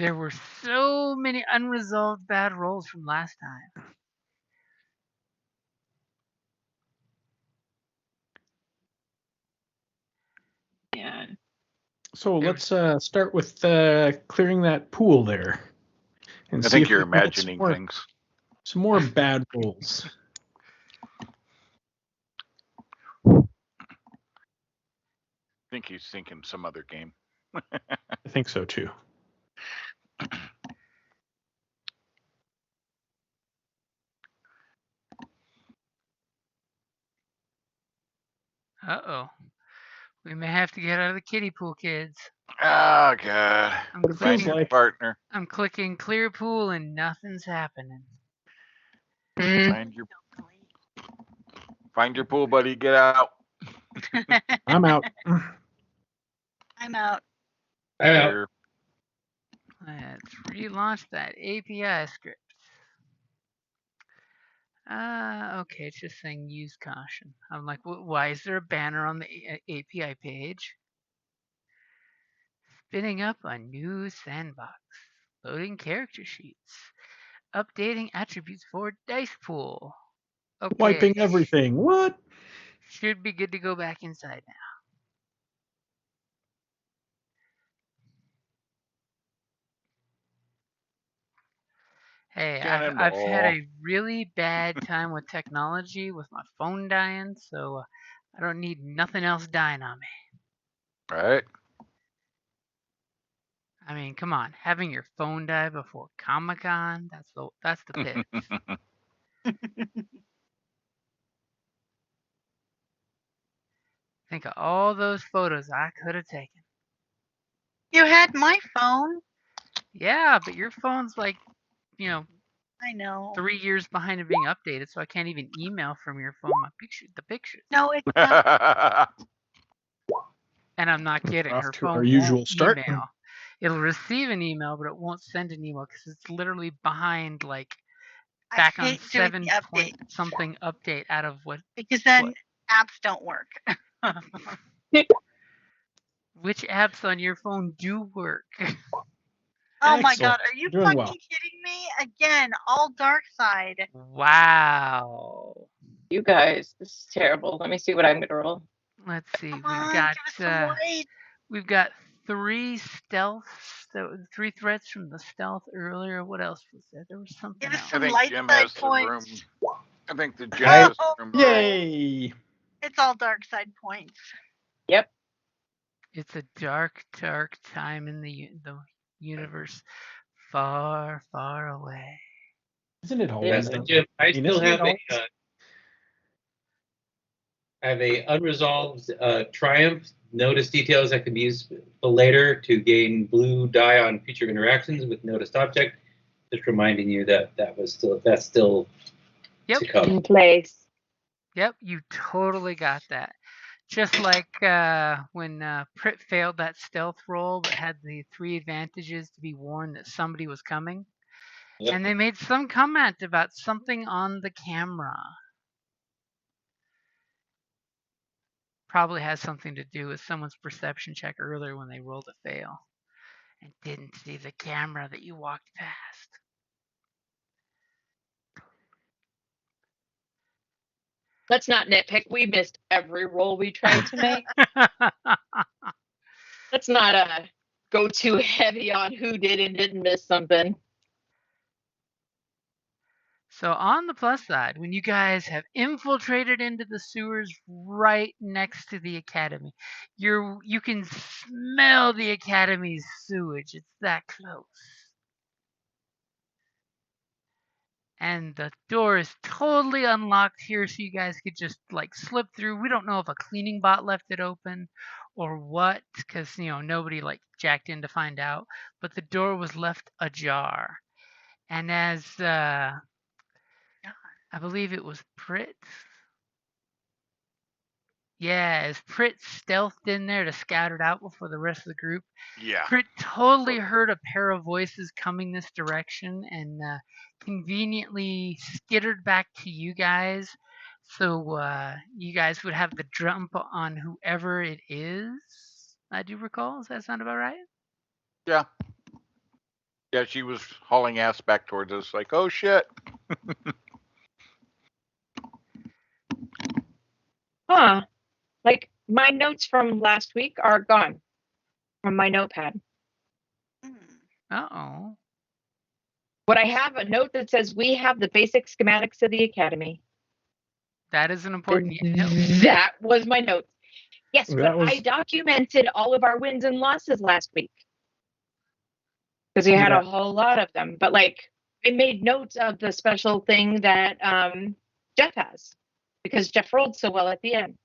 There were so many unresolved bad rolls from last time. Yeah. So let's start with clearing that pool there. And I see think if you're we can get imagining things. some more bad rolls. I think he's thinking some other game. I think so too. Uh-oh. We may have to get out of the kiddie pool, kids. Oh, God. But it feels Find your like partner. I'm clicking clear pool and nothing's happening. Find your pool, buddy. Get out. I'm out. I'm out. There. Let's relaunch that API script. Okay, it's just saying use caution. I'm like, why is there a banner on the API page? Spinning up a new sandbox. Loading character sheets. Updating attributes for dice pool. Okay. Wiping everything. What? Should be good to go back inside now. Hey, I've had a really bad time with technology, with my phone dying, so I don't need nothing else dying on me. Right. I mean, come on, having your phone die before Comic-Con, that's the pitch. Think of all those photos I could have taken. You had my phone. Yeah, but your phone's like, I know. 3 years behind of being updated, so I can't even email from your phone the pictures. No, it's not. And I'm not kidding. Off Her to phone our usual won't start. email. It'll receive an email, but it won't send an email because it's literally behind, like, back on 7 point something update out of what. Because then apps don't work. Which apps on your phone do work? Oh my God, are you Doing fucking well. kidding me? Again, all dark side. Wow. You guys, this is terrible. Let me see what I'm gonna roll. Let's see. Come on, give us some light. We've got 3 threats from the stealth earlier. What else was there? There was something Give us else. some I think light Jim side has points. the room. I think the Jim has the room. Yay! It's all dark side points. Yep. It's a dark, dark time in the universe, far, far away. Isn't it always? Yes, Jim, I still have a unresolved triumph. Notice details that can be used later to gain blue die on future interactions with noticed object. Just reminding you that that's still to come. In place. Yep, you totally got that. Just like when Prit failed that stealth roll but had the 3 advantages to be warned that somebody was coming. Yep. And they made some comment about something on the camera. Probably has something to do with someone's perception check earlier when they rolled a fail and didn't see the camera that you walked past. Let's not nitpick. We missed every roll we tried to make. Let's not go too heavy on who did and didn't miss something. So on the plus side, when you guys have infiltrated into the sewers right next to the academy, you can smell the academy's sewage. It's that close. And the door is totally unlocked here, so you guys could just like slip through. We don't know if a cleaning bot left it open or what, because nobody like jacked in to find out. But the door was left ajar, and as I believe it was Prit. Yeah, as Prit stealthed in there to scout it out before the rest of the group. Yeah. Prit totally heard a pair of voices coming this direction and conveniently skittered back to you guys. So you guys would have the jump on whoever it is. I do recall. Does that sound about right? Yeah. Yeah, she was hauling ass back towards us like, oh shit. Huh. Like, my notes from last week are gone from my notepad. Hmm. Uh-oh. But I have a note that says we have the basic schematics of the academy. That is an important note. That was my note. Yes, That but was- I documented all of our wins and losses last week. Because we had Yeah. a whole lot of them. But like, I made notes of the special thing that Jeff has. Because Jeff rolled so well at the end.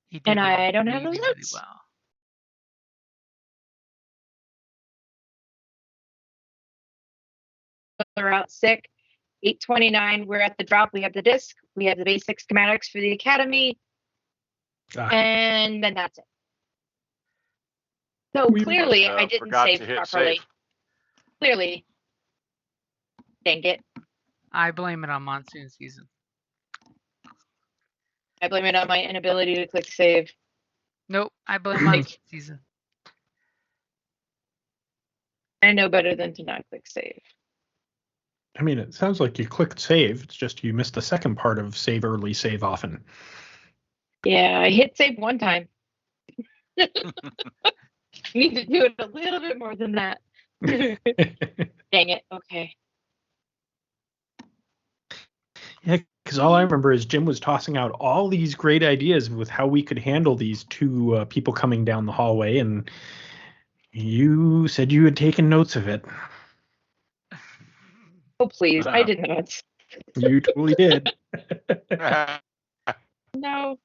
He did And roll I don't have really, those really notes. well. They're out sick. 8:29, we're at the drop. We have the disc. We have the basic schematics for the academy. Ah, And then that's it. So We clearly, Must, I didn't forgot save to hit properly. save. Clearly. Dang it. I blame it on monsoon season. I blame it on my inability to click save. Nope, I blame monsoon season. I know better than to not click save. I mean, it sounds like you clicked save. It's just you missed the second part of save early, save often. Yeah, I hit save one time. Need to do it a little bit more than that. Dang it. Okay. Yeah, because all I remember is Jim was tossing out all these great ideas with how we could handle these two people coming down the hallway, and you said you had taken notes of it. Oh, please. I did not. You totally did. No.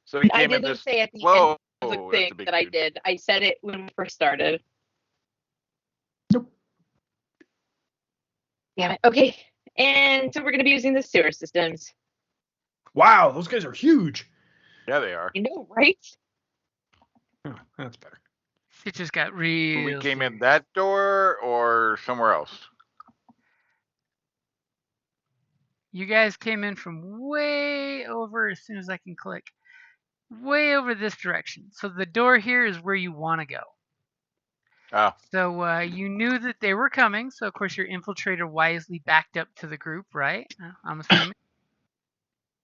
So he I came in didn't this say at the whoa end of the that's a thing big that I dude. did. I said it when we first started. Nope. Damn it. Okay. And so we're going to be using the sewer systems. Wow, those guys are huge. Yeah, they are. You know, right? Oh, that's better. It just got real. We came in serious. that door or somewhere else. You guys came in from way over, as soon as I can click, way over this direction. So the door here is where you want to go. Oh, So you knew that they were coming. So of course your infiltrator wisely backed up to the group, right? I'm assuming.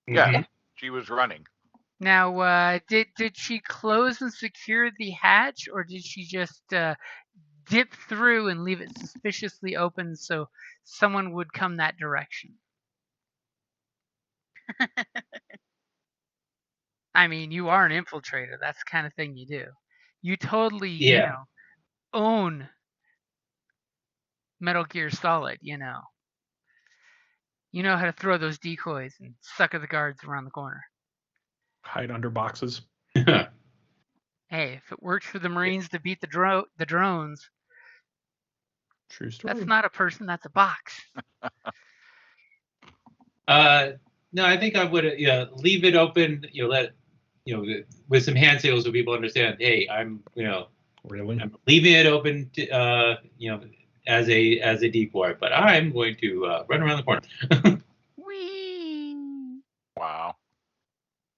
yeah. Mhm. She was running. Now, did she close and secure the hatch, or did she just dip through and leave it suspiciously open so someone would come that direction? I mean, you are an infiltrator. That's the kind of thing you do. You totally, Yeah. own Metal Gear Solid, You know how to throw those decoys and sucker the guards around the corner. Hide under boxes. Hey, if it works for the Marines to beat the drones, True story. that's not a person, that's a box. No, I think I would leave it open. Let with some hand signals so people understand. Hey, I'm Really? I'm leaving it open to as a decoy, but I'm going to run around the corner. Whee! Wow.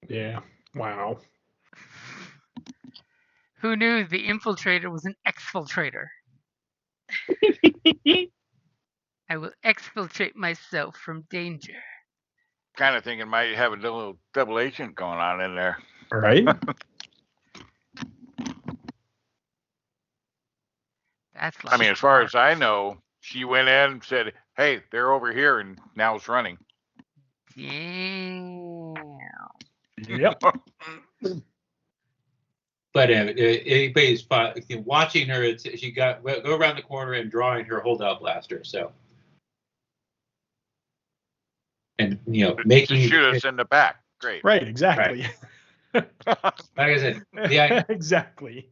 Yeah. Wow. Who knew the infiltrator was an exfiltrator? I will exfiltrate myself from danger. Kind of thinking might have a little double agent going on in there. All right. That's I mean, as far as I know, she went in, said, "Hey, they're over here," and now it's running. Damn. Yep. But anybody's watching her. She go around the corner and drawing her holdout blaster. So, and making to shoot us in the back. Great. Right. Exactly. Like I said, exactly.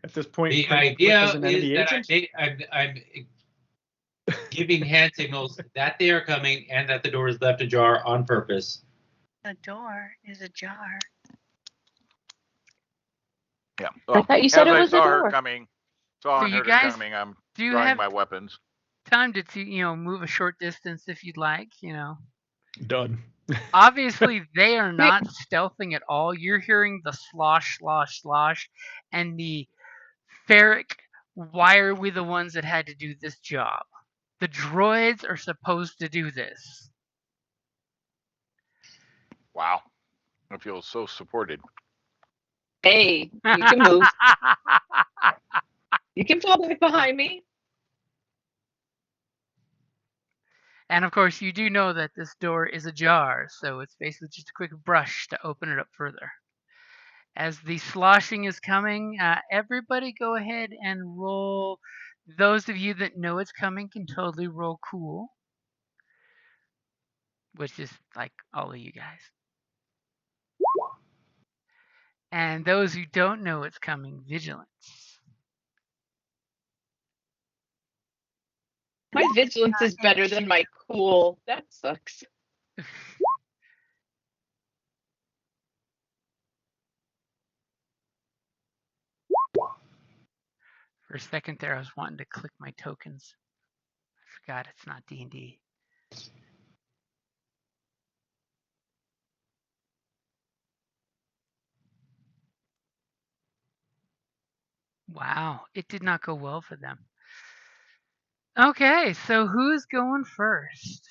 At this point, the Prince idea Flip is an enemy is that agent. I'm giving hand signals that they are coming and that the door is left ajar on purpose. The door is ajar. Yeah. I thought you said as it I was a saw her door. coming, So you her guys coming, I'm do you drawing have my weapons. time to move a short distance if you'd like, Done. Obviously, they are not stealthing at all. You're hearing the slosh, slosh, slosh, and the ferric Why are we the ones that had to do this job? The droids are supposed to do this. Wow. I feel so supported. Hey, you can move. You can fall back behind me. And of course, you do know that this door is ajar, so it's basically just a quick brush to open it up further. As the sloshing is coming, everybody go ahead and roll. Those of you that know it's coming can totally roll cool, which is like all of you guys. And those who don't know it's coming, vigilance. My vigilance is better than my cool. That sucks. For a second there, I was wanting to click my tokens. I forgot it's not D&D. Wow, it did not go well for them. Okay, so who's going first?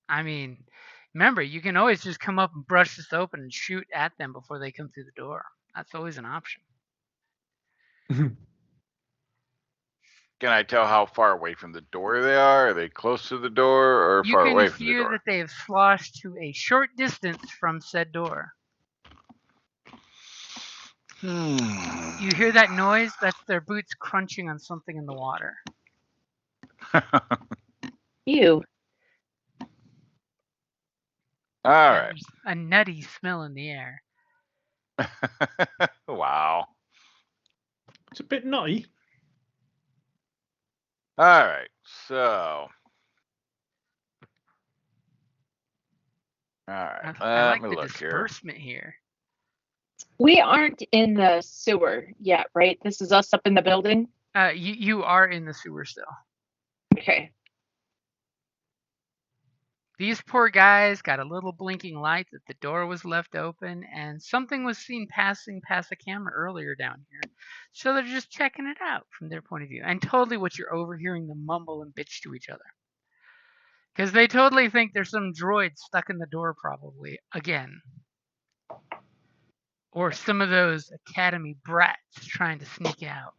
I mean, remember, you can always just come up and brush this open and shoot at them before they come through the door. That's always an option. Can I tell how far away from the door they are? Are they close to the door or You far can away from the hear door? that they have sloshed to a short distance from said door. You hear that noise? That's their boots crunching on something in the water. Ew. All right. There's a nutty smell in the air. Wow. It's a bit nutty. All right. So. All right. I like Let the me look here. disbursement here. We aren't in the sewer yet, right? This is us up in the building. You are in the sewer still. Okay. These poor guys got a little blinking light that the door was left open and something was seen passing past the camera earlier down here. So they're just checking it out from their point of view. And totally what you're overhearing them mumble and bitch to each other. Because they totally think there's some droid stuck in the door probably, again. Or some of those academy brats trying to sneak out.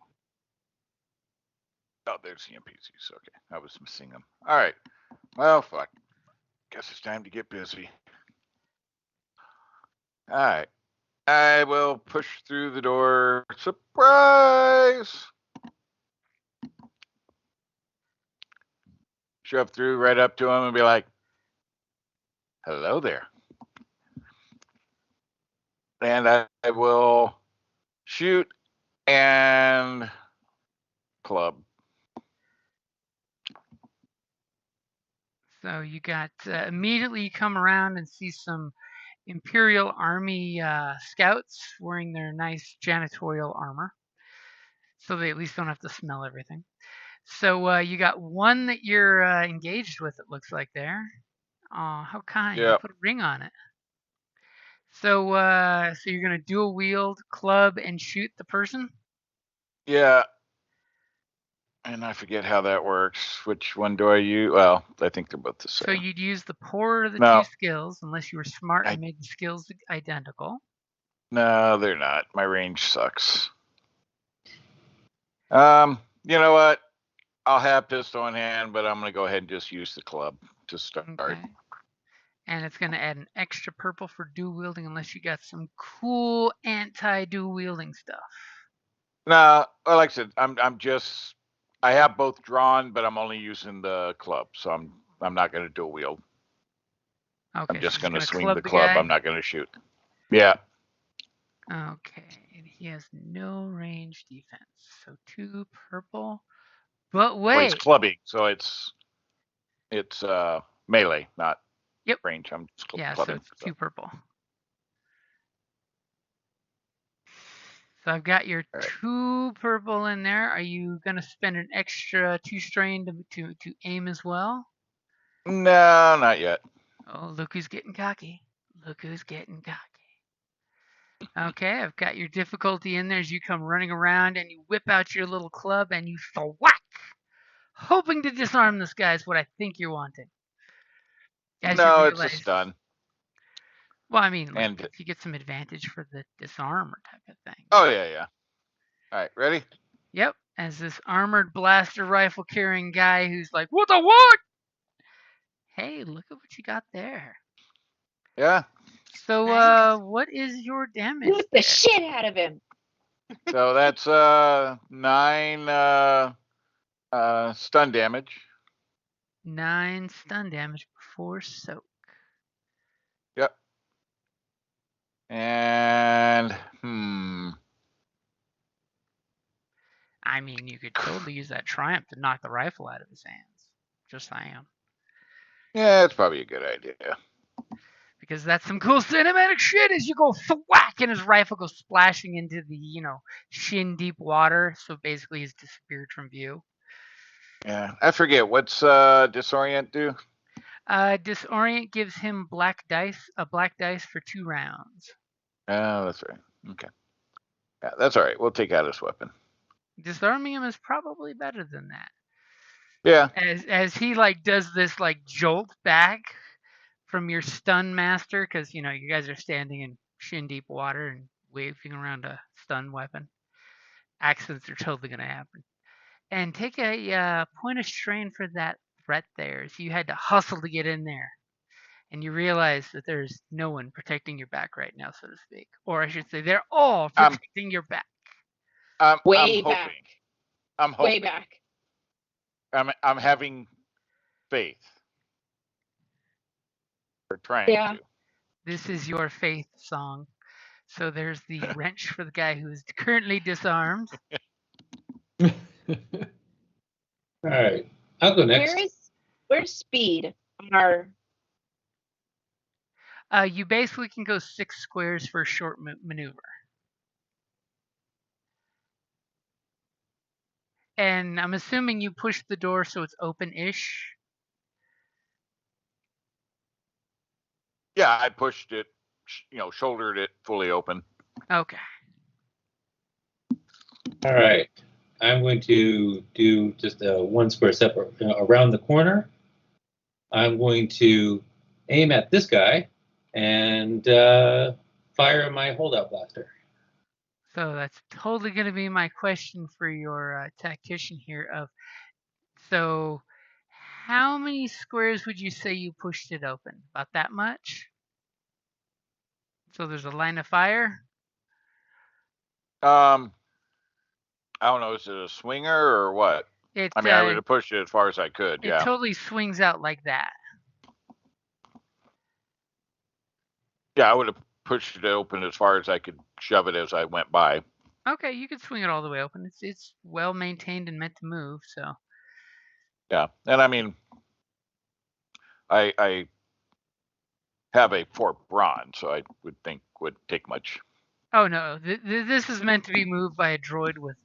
Oh, there's the NPCs. Okay. I was missing them. All right. Well, fuck. Guess it's time to get busy. All right. I will push through the door. Surprise! Shove through right up to him and be like, hello there. And I will shoot and club. So you got immediately you come around and see some Imperial Army scouts wearing their nice janitorial armor. So they at least don't have to smell everything. So you got one that you're engaged with, it looks like there. Oh, how kind. You Yep. put a ring on it. So so you're going to dual wield, club, and shoot the person? Yeah. And I forget how that works. Which one do I use? Well, I think they're both the same. So you'd use the poorer of the No. two skills, unless you were smart and made the skills identical. No, they're not. My range sucks. You know what? I'll have pistol in hand, but I'm gonna go ahead and just use the club to start. Okay. And it's going to add an extra purple for dual wielding unless you got some cool anti-dual wielding stuff. No, well, like I said, I have both drawn, but I'm only using the club, so I'm not gonna dual wield. Okay, I'm just so gonna swing club the club. guy? I'm not gonna shoot. Yeah. Okay, and he has no range defense. So 2 purple. But Well, he's wait. clubbing, so it's melee, not Yep. range. I'm just Yeah, clubbing. so it's 2 purple. So I've got your All right. 2 purple in there. Are you going to spend an extra 2 strain to aim as well? No, not yet. Oh, look who's getting cocky. Look who's getting cocky. Okay, I've got your difficulty in there as you come running around and you whip out your little club and you thwack, hoping to disarm this guy is what I think you're wanting. As you No, it's a realize, stun. well, I mean, like, And you get some advantage for the disarmor type of thing. oh yeah. All right, ready? Yep, as this armored blaster rifle carrying guy who's like, what the what? Hey, look at what you got there. Yeah. So, Nice. what is your damage Whip there? the shit out of him. So that's 9 stun damage. 9 stun damage before soak. Yep. And I mean, you could totally use that triumph to knock the rifle out of his hands. Just saying. yeah, it's probably a good idea. Because that's some cool cinematic shit as you go thwack and his rifle goes splashing into the, shin deep water. So basically he's disappeared from view. Yeah, I forget what's disorient do. Disorient gives him a black dice for 2 rounds. Oh, that's right. Okay. Yeah, that's all right. We'll take out his weapon. Disarming him is probably better than that. Yeah. As he like does this like jolt back from your stun master, because you guys are standing in shin deep water and waving around a stun weapon. Accidents are totally gonna happen. And take a point of strain for that threat there. So you had to hustle to get in there. And you realize that there's no one protecting your back right now, so to speak. Or I should say, they're all protecting your back. I'm Way hoping. back. I'm hoping. Way back. I'm having faith. Or trying Yeah. to. This is your faith song. So there's the wrench for the guy who is currently disarmed. All right, I'll go next. Where's speed on our? You basically can go 6 squares for a short maneuver. And I'm assuming you push the door so it's open-ish. Yeah, I pushed it, shouldered it fully open. Okay. All right, I'm going to do just a 1 square separate around the corner. I'm going to aim at this guy and fire my holdout blaster. So that's totally going to be my question for your tactician here. So how many squares would you say you pushed it open? About that much? So there's a line of fire? I don't know, is it a swinger or what? It, I mean, I would have pushed it as far as I could. it Yeah. totally swings out like that. Yeah, I would have pushed it open as far as I could shove it as I went by. Okay, you could swing it all the way open. It's well maintained and meant to move. So Yeah, and I mean, I have a 4 bronze, so I would think would take much. oh no, this is meant to be moved by a droid with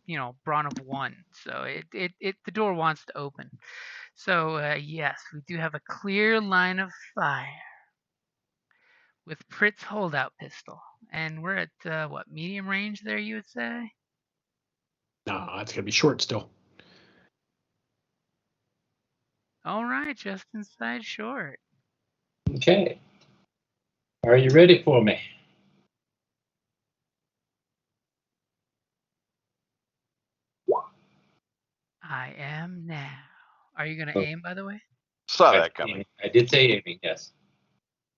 brawn of 1. So the door wants to open. So yes, we do have a clear line of fire with Pritt's holdout pistol, and we're at what, medium range there? You would say? No, it's gonna be short still. All right, just inside short. Okay. Are you ready for me? I am now. Are you gonna Oh. aim, by the way? Saw that coming. I did say aiming, yes.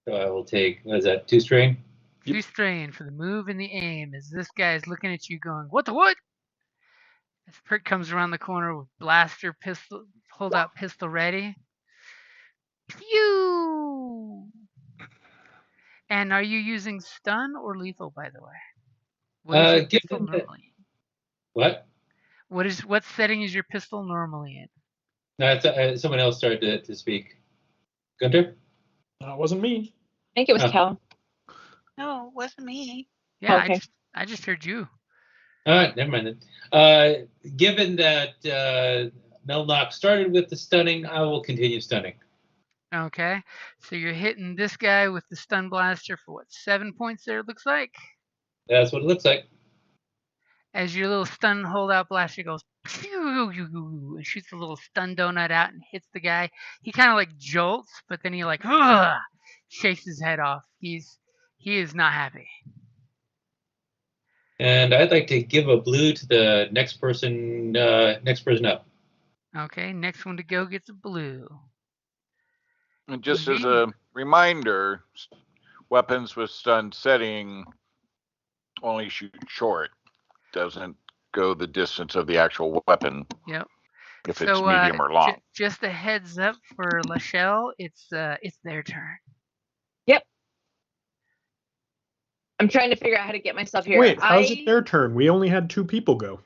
So I will take, what is that, 2 strain? 2 strain for the move and the aim as this guy is looking at you going, what the what? As Pritt comes around the corner with blaster pistol, holdout pistol ready. Pew! And are you using stun or lethal, by the way? What is your pistol Given that, normally what? in? What setting is your pistol normally in? No, it's, someone else started to speak. Gunter? No, it wasn't me. I think it was Oh. Cal. No, it wasn't me. Yeah, Okay. I just heard you. All right, never mind then. Given that Melnock started with the stunning, I will continue stunning. Okay, so you're hitting this guy with the stun blaster for what, 7 points there? It looks like. That's what it looks like. As your little stun holdout blaster goes, pew, and shoots a little stun donut out and hits the guy. He kind of like jolts, but then he like shakes his head off. He is not happy. And I'd like to give a blue to the next person up. Okay, next one to go gets a blue. And just as a reminder, weapons with stun setting only shoot short. Doesn't go the distance of the actual weapon. Yep. If it's medium or long. Just a heads up for Lachelle, it's their turn. Yep. I'm trying to figure out how to get myself here. Wait, how's it their turn? We only had 2 people go.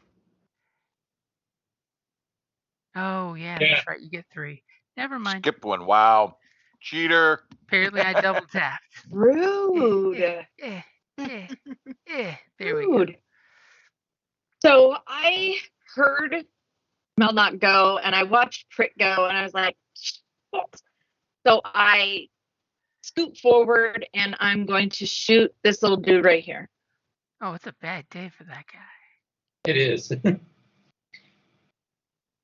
Oh yeah, Yeah. that's right. You get 3. Never mind. Skip one. Wow. Cheater. Apparently, I double tapped. Rude. There we go. Rude. So I heard Melnot go, and I watched Prick go, and I was like, shit. So I scoot forward, and I'm going to shoot this little dude right here. Oh, it's a bad day for that guy. It is.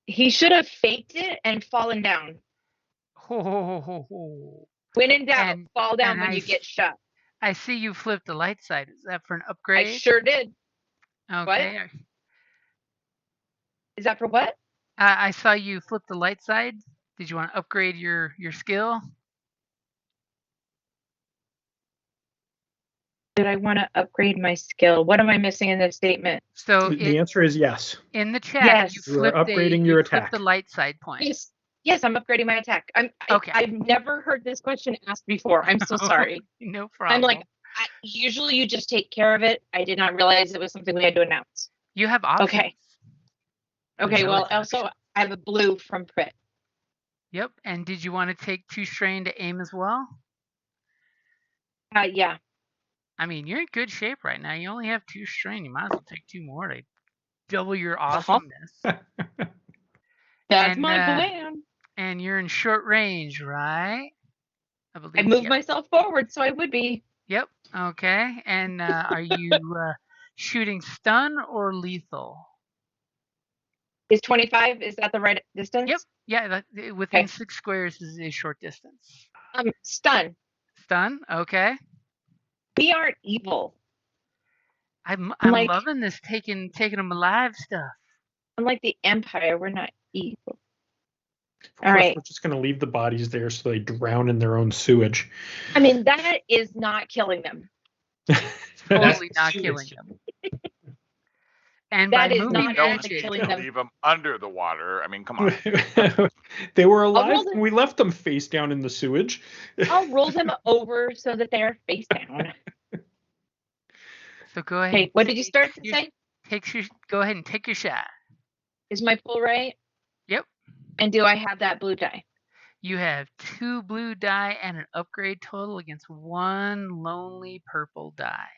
He should have faked it and fallen down. Ho. When in doubt, And- fall down and when I you get shot. I see you flipped the light side. Is that for an I upgrade? sure did. Okay. Is that for what? I saw you flip the light side. Did you want to upgrade your skill? Did I want to upgrade my skill? What am I missing in this statement? So The answer is yes. in the chat, Yes. you You are flipped upgrading your you flipped attack. the light side point. Yes, I'm upgrading my attack. Okay. I've never heard this question asked before. I'm so sorry. No problem. I'm like, usually you just take care of it. I did not realize it was something we had to announce. you have options. Okay. Okay, No well, exception. also, I have a blue from Prit. Yep. And did you want to take 2 strain to aim as well? Yeah. I mean, you're in good shape right now. You only have 2 strain. You might as well take 2 more to double your awesomeness. That's And, my plan. And you're in short range, right? I believe. I moved Yep. myself forward, so I would be. Yep. Okay. And are you shooting stun or lethal? Is 25, is that the right distance? Yep. Yeah. Within Okay. 6 squares is a short distance. Stun. Stun. Okay. We aren't evil. I'm like- loving this taking them alive stuff. Unlike the Empire, we're not evil. Of All course, right. we're just going to leave the bodies there so they drown in their own sewage. I mean, that is not killing them. Totally That's not sewage. killing them. And That by is movie not magic, killing them. Leave them under the water. I mean, come on. They were alive roll them. when we left them face down in the sewage. I'll roll them over so that they're face down. so go ahead. Okay, what did you start to say? Go ahead and take your shot. Is my full right? Yep. And do I have that blue die? You have 2 blue die and an upgrade total against 1 lonely purple die.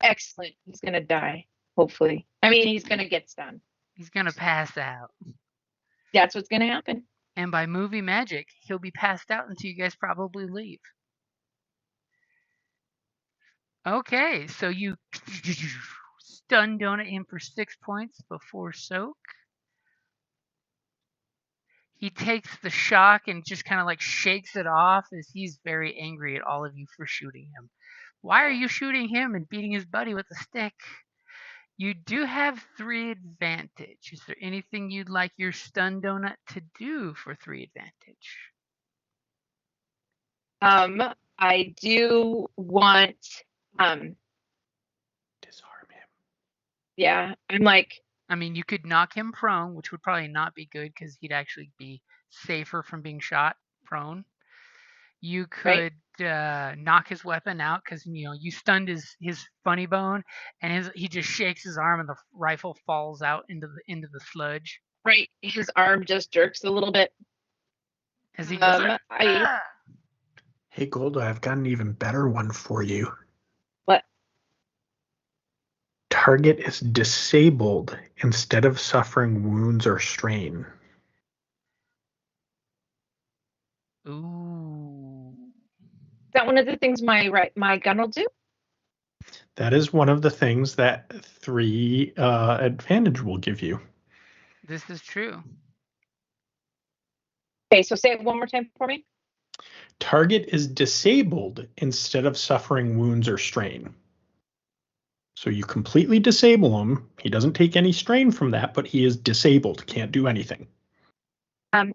Excellent. He's going to die, hopefully. I mean, he's going to get stunned. He's gonna pass out. That's what's going to happen. And by movie magic, he'll be passed out until you guys probably leave. Okay, so you stun donut him for 6 points before soak. He takes the shock and just kind of like shakes it off as he's very angry at all of you for shooting him. Why are you shooting him and beating his buddy with a stick? You do have 3 advantage. Is there anything you'd like your stun donut to do for 3 advantage? I do want, Disarm him. yeah, I'm like, I mean, you could knock him prone, which would probably not be good because he'd actually be safer from being shot prone. You could knock his weapon out because you stunned his funny bone, and he just shakes his arm and the rifle falls out into the sludge. right, his arm just jerks a little bit. As he goes, "Ah!" Hey, Golda, I've got an even better one for you. What? Target is disabled instead of suffering wounds or strain. Ooh. Is that one of the things my gun will do? That is one of the things that 3 advantage will give you. This is true. Okay, so say it one more time for me. Target is disabled instead of suffering wounds or strain. So you completely disable him. He doesn't take any strain from that, but he is disabled, can't do anything.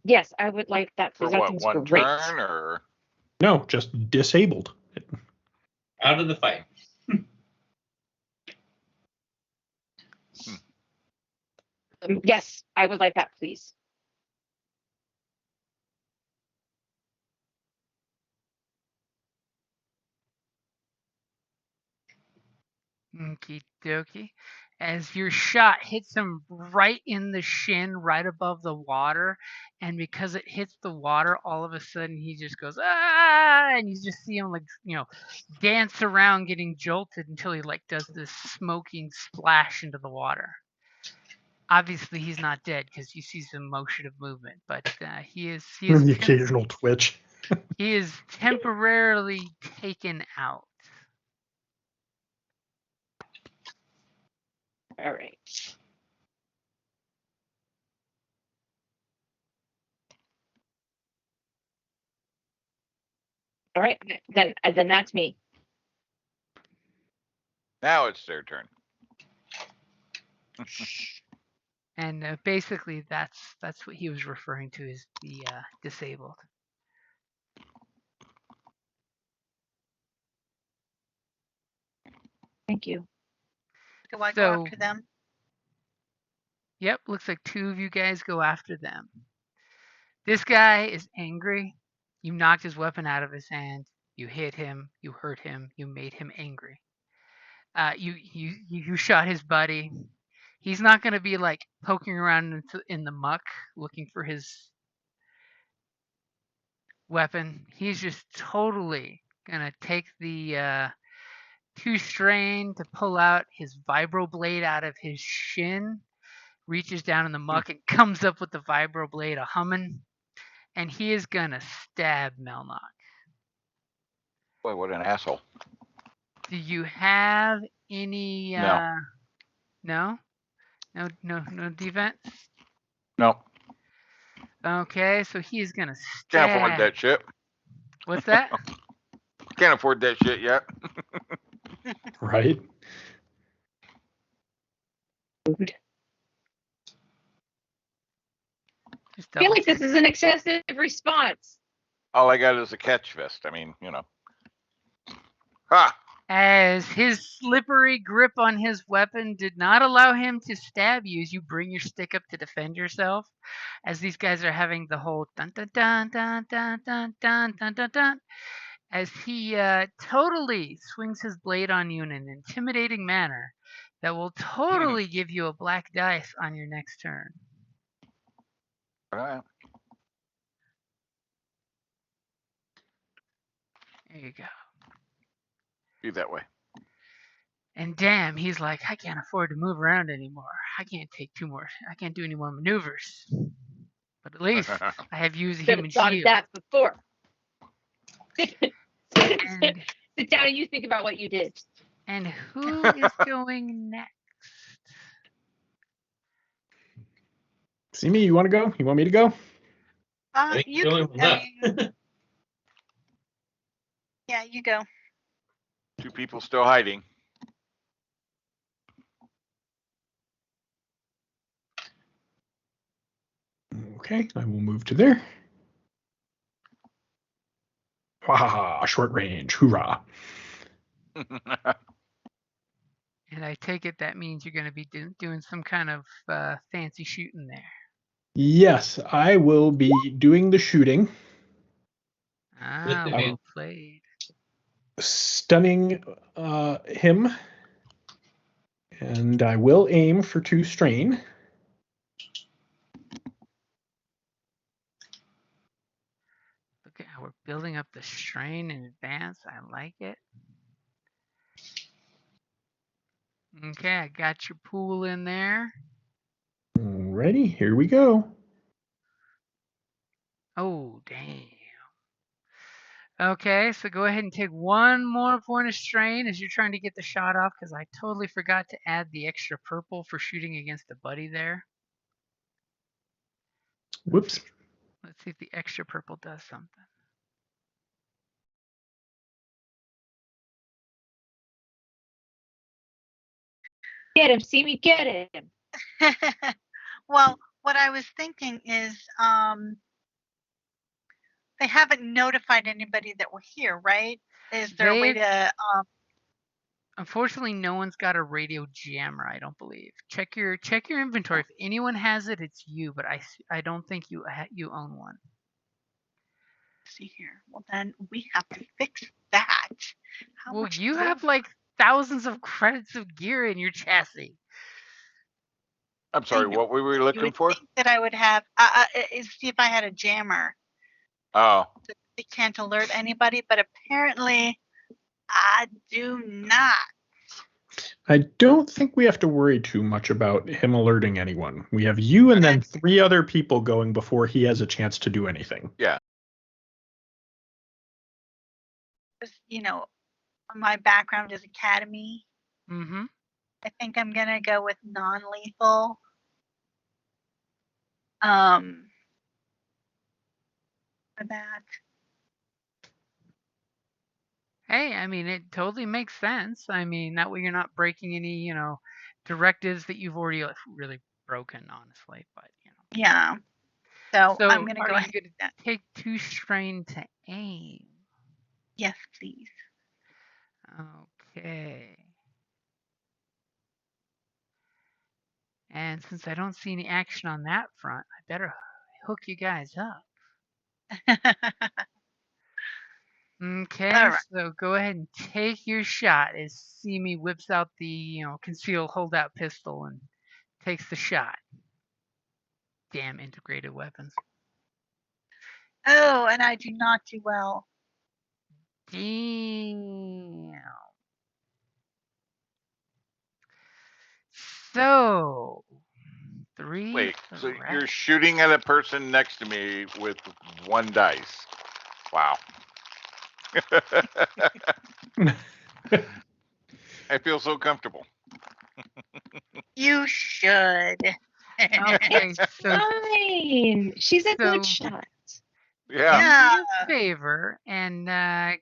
Yes, I would like that. For That what, seems one great. turn or? No, just disabled. Out of the fight. Yes, I would like that, please. Okie dokie. As your shot hits him right in the shin, right above the water, and because it hits the water, all of a sudden he just goes ah, and you just see him dance around, getting jolted until he does this smoking splash into the water. Obviously, he's not dead because you see some motion of movement, but he is The occasional twitch. he is temporarily taken out. All right. All right, then that's me. Now it's their turn. And basically, that's what he was referring to as the disabled. Thank you. Do I go So- after them? Yep, looks like 2 of you guys go after them. This guy is angry. You knocked his weapon out of his hand. You hit him. You hurt him. You made him angry. You shot his buddy. He's not going to be poking around in the muck looking for his weapon. He's just totally going to take the 2 strain to pull out his vibroblade out of his shin, reaches down in the muck and comes up with the vibroblade a humming, and he is going to stab Melnock. Boy, what an asshole. Do you have any No. No defense? No, Okay, so he is going to can't stab. afford that shit. What's that? Can't afford that shit yet. Right? Just I feel double like this is an excessive response. All I got is a catch vest. I mean, Ha! As his slippery grip on his weapon did not allow him to stab you as you bring your stick up to defend yourself, as these guys are having the whole dun dun dun dun dun dun dun dun dun dun, as he totally swings his blade on you in an intimidating manner that will totally give you a black dice on your next turn. All right. There you go. Be that way. And damn, he's like, I can't afford to move around anymore. I can't do any more maneuvers. But at least I have used a Should human have thought of shield. that before. And, Sit down and you think about what you did. and who is going next? See me? You want to go? You want me to go? I think You you're the only one left. yeah, you go. 2 people still hiding. Okay, I will move to there. Wahaha, short range, hoorah. And I take it that means you're going to be doing some kind of fancy shooting there. Yes, I will be doing the shooting. Ah, With well played. Stunning him. And I will aim for 2 strain. Look at how we're building up the strain in advance. I like it. Okay, I got your pool in there. Alrighty, here we go. Oh, damn. Okay, so go ahead and take one more point of strain as you're trying to get the shot off, because I totally forgot to add the extra purple for shooting against a buddy there. Whoops. Let's see if the extra purple does something. Get him, see me get him. Well, what I was thinking is they haven't notified anybody that we're here, right? Is there a way to Unfortunately, no one's got a radio jammer, I don't believe. Check your inventory. If anyone has it, it's you, but I don't think you own one. see here? Well, then we have to fix that. How Well, much you gold? have like thousands of credits of gear in your chassis. I'm sorry, know. what were we You looking would for? think that I would have see if I had a jammer. Oh, They can't alert anybody, but apparently I do not. I don't think we have to worry too much about him alerting anyone. We have you and then 3 other people going before he has a chance to do anything. yeah. You know, my background is academy. Mm-hmm. I think I'm gonna go with non-lethal. For that. Hey, I mean, it totally makes sense. I mean, that way you're not breaking any, directives that you've already really broken, honestly. But Yeah. So I'm gonna are go you ahead. gonna take 2 strain to aim? Yes, please. Okay. And since I don't see any action on that front, I better hook you guys up. Okay, All right. so go ahead and take your shot as Simi whips out the, conceal holdout pistol and takes the shot. Damn integrated weapons. Oh, and I do not do well. Damn. So, 3. Wait, so threat. you're shooting at a person next to me with 1 dice. Wow. I feel so comfortable. You should. Okay, so Fine. She's a good shot. Yeah. do me a favor and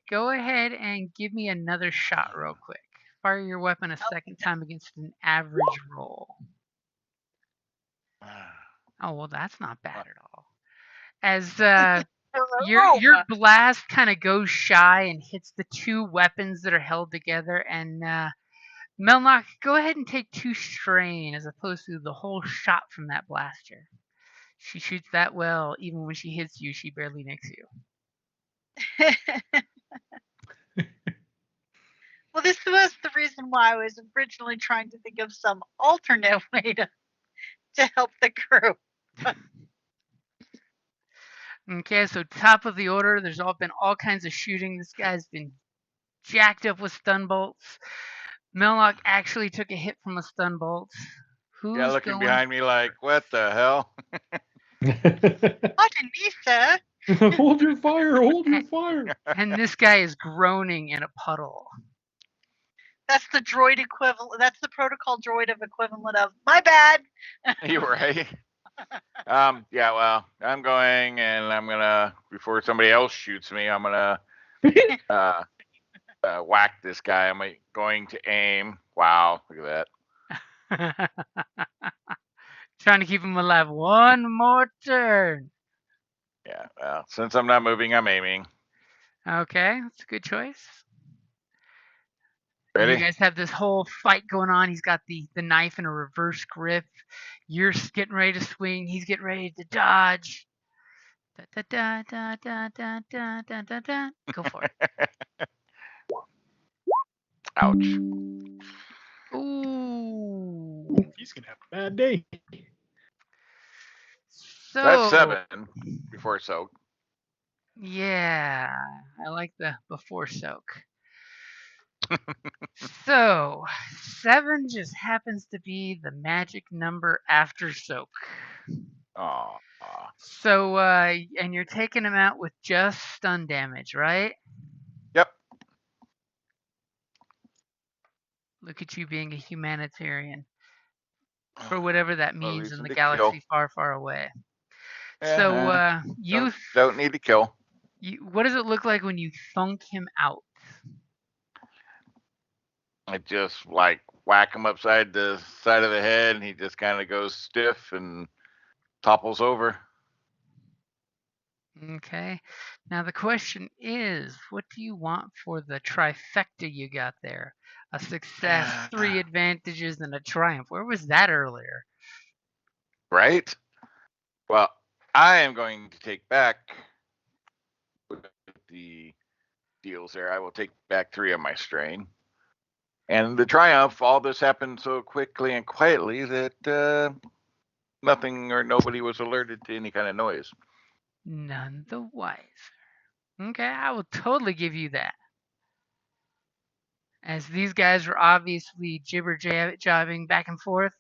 go ahead and give me another shot real quick. Fire your weapon a second time against an average roll. Oh, well, that's not bad at all. As your blast kind of goes shy and hits the 2 weapons that are held together, and Melnock, go ahead and take 2 strain as opposed to the whole shot from that blaster. She shoots that well, even when she hits you, she barely nicks you. Well, this was the reason why I was originally trying to think of some alternate way to help the crew. Okay, so top of the order, there's been all kinds of shooting. This guy's been jacked up with stun bolts. Melnock actually took a hit from a stun bolt. Yeah, looking behind me like, what the hell? Pardon me, sir. Hold your fire, hold your fire. And this guy is groaning in a puddle. That's the droid equivalent. That's the protocol droid of equivalent of my bad. You were right. Yeah, well, I'm going and I'm gonna, before somebody else shoots me, I'm gonna whack this guy. I'm going to aim. Wow, look at that. Trying to keep him alive one more turn. Yeah, well, since I'm not moving, I'm aiming. Okay, that's a good choice. Ready? You guys have this whole fight going on. He's got the knife in a reverse grip. You're getting ready to swing. He's getting ready to dodge. Da, da, da, da, da, da, da, da, da. Go for it. Ouch. Ooh. He's gonna have a bad day. So That's 7 before soak. Yeah, I like the before soak. So 7 just happens to be the magic number after soak. Aw. So and you're taking him out with just stun damage, right? Look at you being a humanitarian. For whatever that No means in reason the to galaxy kill. far, far away. So, Uh-huh. you, Don't need to kill. what does it look like when you thunk him out? I just like whack him upside the side of the head, and he just kind of goes stiff and topples over. Okay. Now the question is, what do you want for the trifecta you got there? A success, 3 advantages, and a triumph. Where was that earlier? Right? Well, I am going to take back with the deals there. I will take back 3 of my strain. And the triumph, all this happened so quickly and quietly that nothing or nobody was alerted to any kind of noise. None the wiser. Okay, I will totally give you that. As these guys were obviously jibber-jabbing back and forth,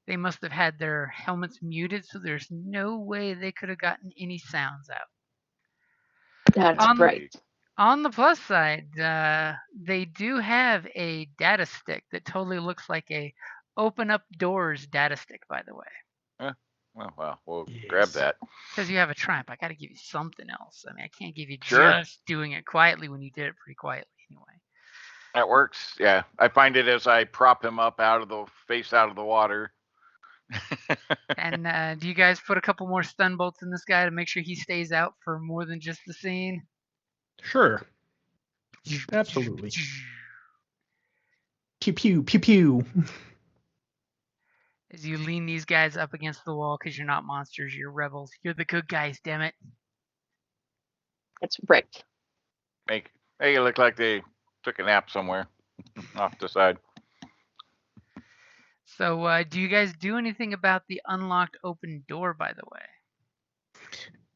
they must have had their helmets muted, so there's no way they could have gotten any sounds out. That's On, right. on the plus side, they do have a data stick that totally looks like a open up doors data stick, by the way. Well, we'll Yes. grab that. Because you have a triumph, I got to give you something else. I mean, I can't give you Sure. just doing it quietly when you did it pretty quietly anyway. That works. Yeah, I find it as I prop him up out of the water. And do you guys put a couple more stun bolts in this guy to make sure he stays out for more than just the scene? Sure. Absolutely. Pew pew pew pew. As you lean these guys up against the wall, because you're not monsters, you're rebels. You're the good guys, damn it. That's right. Make it look like they took a nap somewhere off the side. So, do you guys do anything about the unlocked open door, by the way?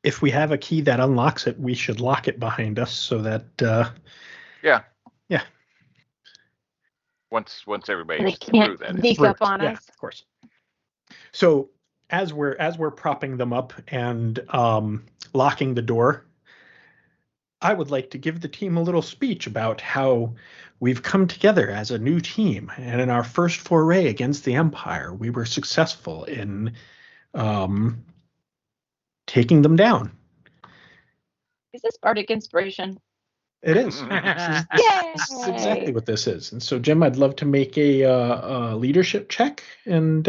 If we have a key that unlocks it, we should lock it behind us so that Yeah. Yeah. Once They everybody's can't through that. sneak up on yeah, us. of course. So as we're propping them up and locking the door, I would like to give the team a little speech about how we've come together as a new team, and in our first foray against the Empire, we were successful in taking them down. Is this Bardic Inspiration? It is. This is exactly what this is. And so, Jim, I'd love to make a leadership check, and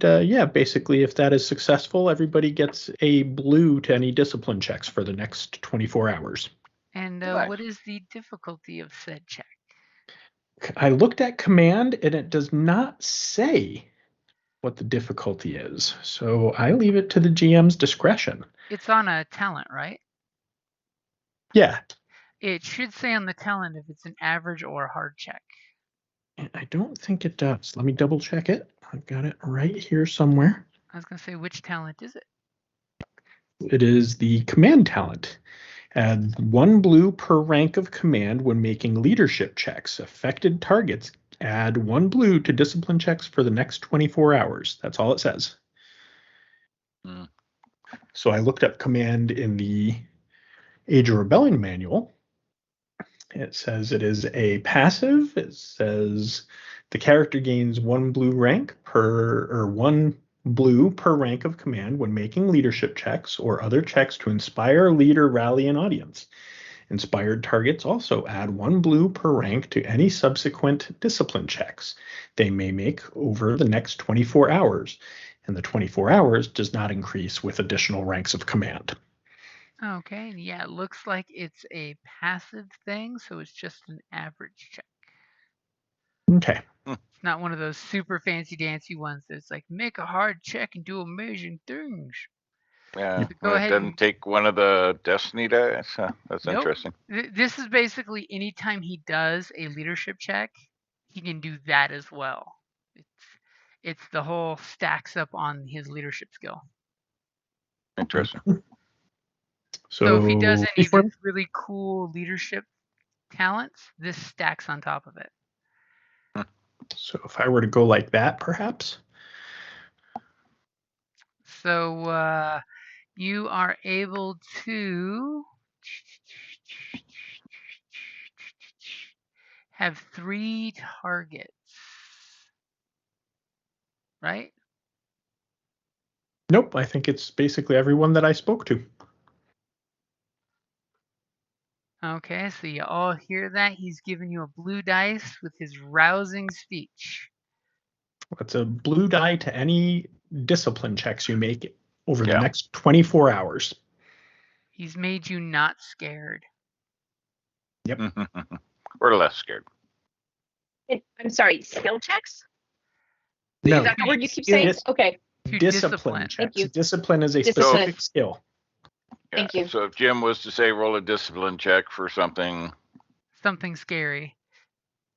yeah, basically, if that is successful, everybody gets a blue to any discipline checks for the next 24 hours. And Nice. what is the difficulty of said check? I looked at command, and it does not say what the difficulty is. So I leave it to the GM's discretion. It's on a talent, right? Yeah. It should say on the talent if it's an average or a hard check. I don't think it does. Let me double check it. I've got it right here somewhere. I was going to say, which talent is it? It is the command talent. Add 1 blue per rank of command when making leadership checks. Affected targets add 1 blue to discipline checks for the next 24 hours. That's all it says. So I looked up command in the Age of Rebellion manual. It says it is a passive. It says the character gains 1 blue rank or 1 blue per rank of command when making leadership checks or other checks to inspire, lead, or rally an audience. Inspired targets also add 1 blue per rank to any subsequent discipline checks they may make over the next 24 hours, and the 24 hours does not increase with additional ranks of command. Okay, and yeah, it looks like it's a passive thing, so it's just an average check. Okay. It's not one of those super fancy dancy ones that's like, make a hard check and do amazing things. Yeah, Go it ahead doesn't and- take one of the destiny dice. That's Nope. interesting. This is basically anytime he does a leadership check, he can do that as well. It's the whole stacks up on his leadership skill. Interesting. So if he does any of before- his really cool leadership talents, this stacks on top of it. So if I were to go like that, perhaps. So you are able to have 3 targets. Right? Nope, I think it's basically everyone that I spoke to. Okay, so you all hear that? He's giving you a blue dice with his rousing speech. It's a blue die to any discipline checks you make over the Yeah. next 24 hours. He's made you not scared. We're less scared. I'm sorry, skill checks? No, Is that the word you keep saying? Okay. To discipline checks. Thank you. Discipline is a Discipline. specific skill. Yeah. Thank you. So if Jim was to say roll a discipline check for something, Something scary.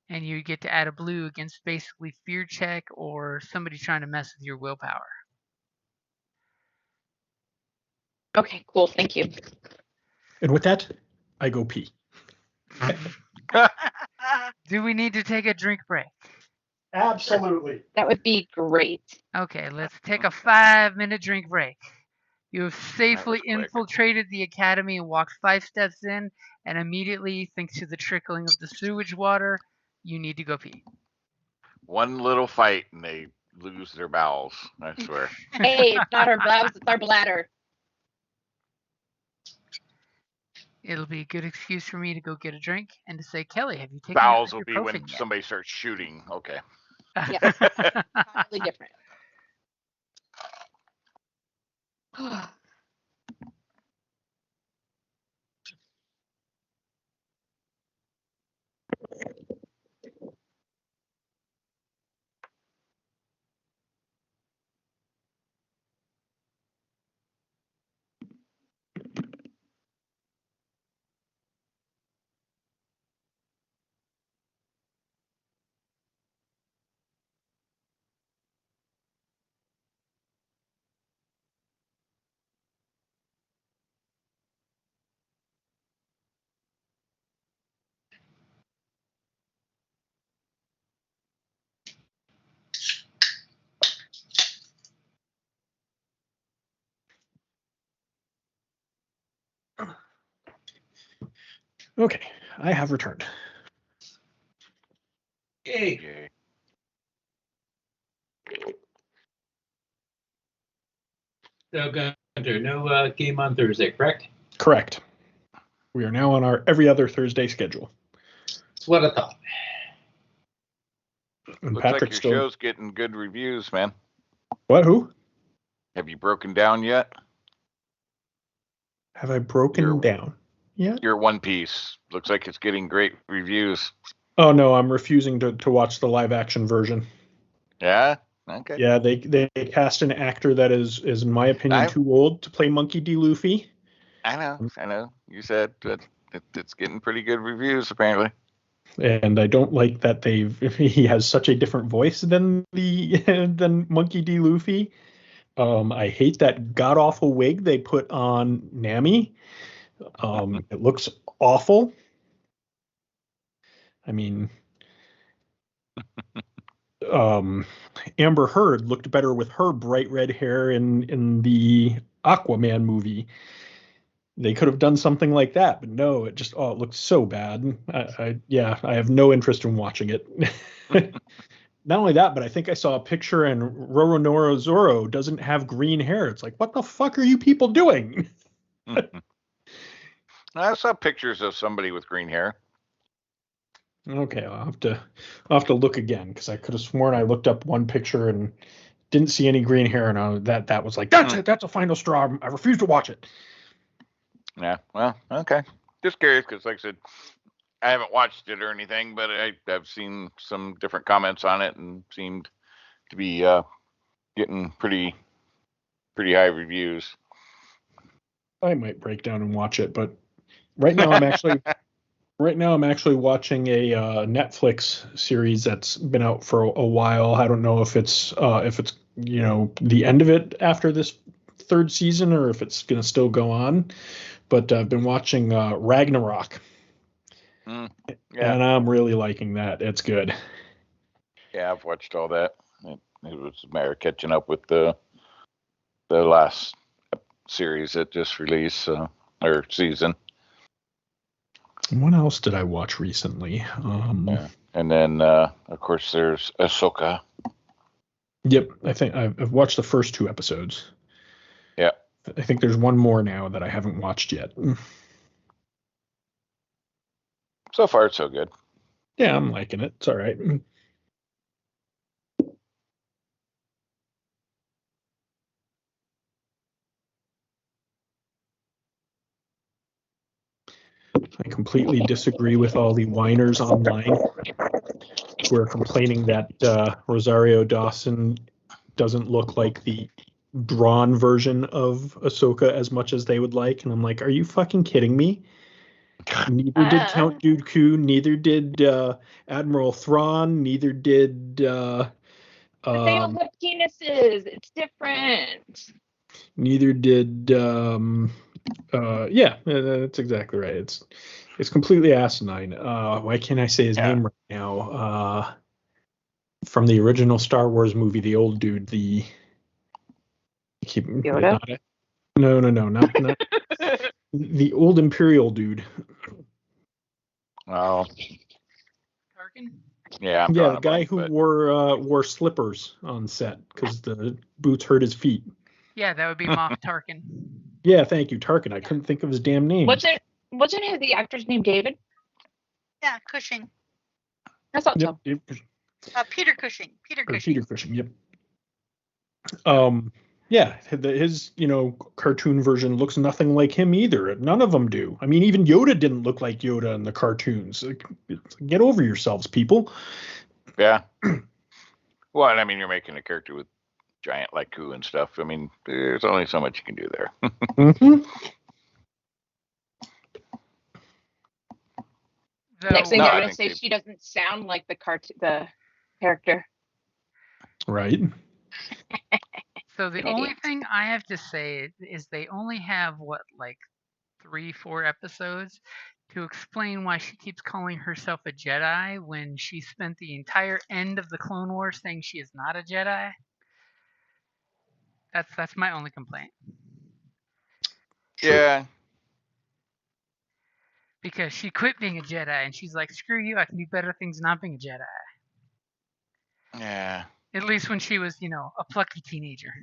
And you get to add a blue against basically fear check or somebody trying to mess with your willpower. Okay, cool. Thank you. And with that, I go pee. Do we need to take a drink break? Absolutely. That would be great. Okay, let's take a 5-minute drink break. You have safely quick. infiltrated the academy and walked 5 steps in, and immediately, thanks to the trickling of the sewage water, you need to go pee. one little fight and they lose their bowels, I swear. Hey, it's not our bowels, it's our bladder. It'll be a good excuse for me to go get a drink and to say, Kelly, have you taken Bowels your will be when ibuprofen yet? somebody starts shooting. Okay. Yeah. Totally different. Okay, I have returned. Yay. Yay. So, Gunter, no game on Thursday, correct? Correct. We are now on our every other Thursday schedule. That's what I thought. And Looks like Patrick's your still. show's getting good reviews, man. What? Who? Have you broken down yet? Have I broken down yet? Your One Piece. Looks like it's getting great reviews. Oh no, I'm refusing to watch the live action version. Yeah? Okay. Yeah, they cast an actor that is in my opinion too old to play Monkey D. Luffy. I know. You said that it's getting pretty good reviews, apparently. And I don't like that he has such a different voice than than Monkey D. Luffy. I hate that god awful wig they put on Nami. It looks awful. I mean, Amber Heard looked better with her bright red hair in the Aquaman movie. They could have done something like that, but no, it looks so bad. I have no interest in watching it. Not only that, but I think I saw a picture and Roronoa Zoro doesn't have green hair. It's like, what the fuck are you people doing? I saw pictures of somebody with green hair. Okay, I'll have to look again because I could have sworn I looked up one picture and didn't see any green hair, and that was like, that's it, that's a final straw. I refuse to watch it. Yeah, well, okay. Just curious because, like I said, I haven't watched it or anything, but I've seen some different comments on it and seemed to be getting pretty high reviews. I might break down and watch it, but right now I'm actually watching a Netflix series that's been out for a while. I don't know if it's the end of it after this third season or if it's going to still go on. But I've been watching Ragnarok. Yeah. And I'm really liking that. It's good. Yeah, I've watched all that. It was a matter of catching up with the last series that just released or season. What else did I watch recently? Yeah. And then, of course, there's Ahsoka. Yep, I think I've watched the first 2 episodes. Yeah. I think there's one more now that I haven't watched yet. So far, so good. Yeah, I'm liking it. It's all right. I completely disagree with all the whiners online who are complaining that Rosario Dawson doesn't look like the drawn version of Ahsoka as much as they would like. And I'm like, are you fucking kidding me? Neither did Count Dooku, neither did Admiral Thrawn, neither did But they all have penises. It's different. neither did yeah, that's exactly right. It's completely asinine. Why can't I say his name right now? From the original Star Wars movie, the old dude, Yoda? No, not the old Imperial dude. Oh, Tarkin? yeah, I'm Yeah, drawing the a guy blank, who but wore slippers on set because the boots hurt his feet. Yeah, that would be Moff Tarkin. Yeah, thank you, Tarkin. I couldn't think of his damn name. Wasn't the actor's name David? Yeah, Cushing. I thought so. Yep, Peter Cushing. Peter or Cushing. Peter Cushing. Yep. Yeah, his cartoon version looks nothing like him either. None of them do. I mean, even Yoda didn't look like Yoda in the cartoons. Get over yourselves, people. yeah. Well, I mean, you're making a character with giant Laiku and stuff. I mean, there's only so much you can do there. Mm-hmm. Next thing No, they're I gonna think say she doesn't sound like the character. Right. So the An only idiot. thing I have to say is they only have like 3-4 episodes to explain why she keeps calling herself a Jedi when she spent the entire end of the Clone Wars saying she is not a Jedi. That's my only complaint. True. Yeah. Because she quit being a Jedi and she's like, screw you, I can do better things not being a Jedi. Yeah. At least when she was, a plucky teenager.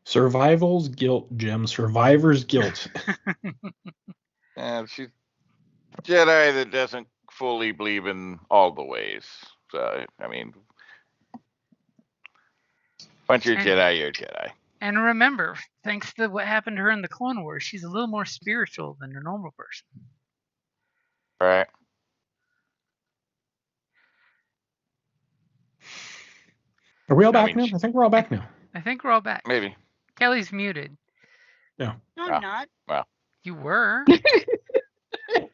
Survival's guilt, Jim. Survivor's guilt. Yeah, she's Jedi that doesn't fully believe in all the ways. So, I mean, once you're Jedi, you're Jedi. And remember, thanks to what happened to her in the Clone Wars, she's a little more spiritual than a normal person. Right. Are we all back now? I think we're all back now. I think we're all back. Maybe. Kelly's muted. No. No, I'm not. Well. You were.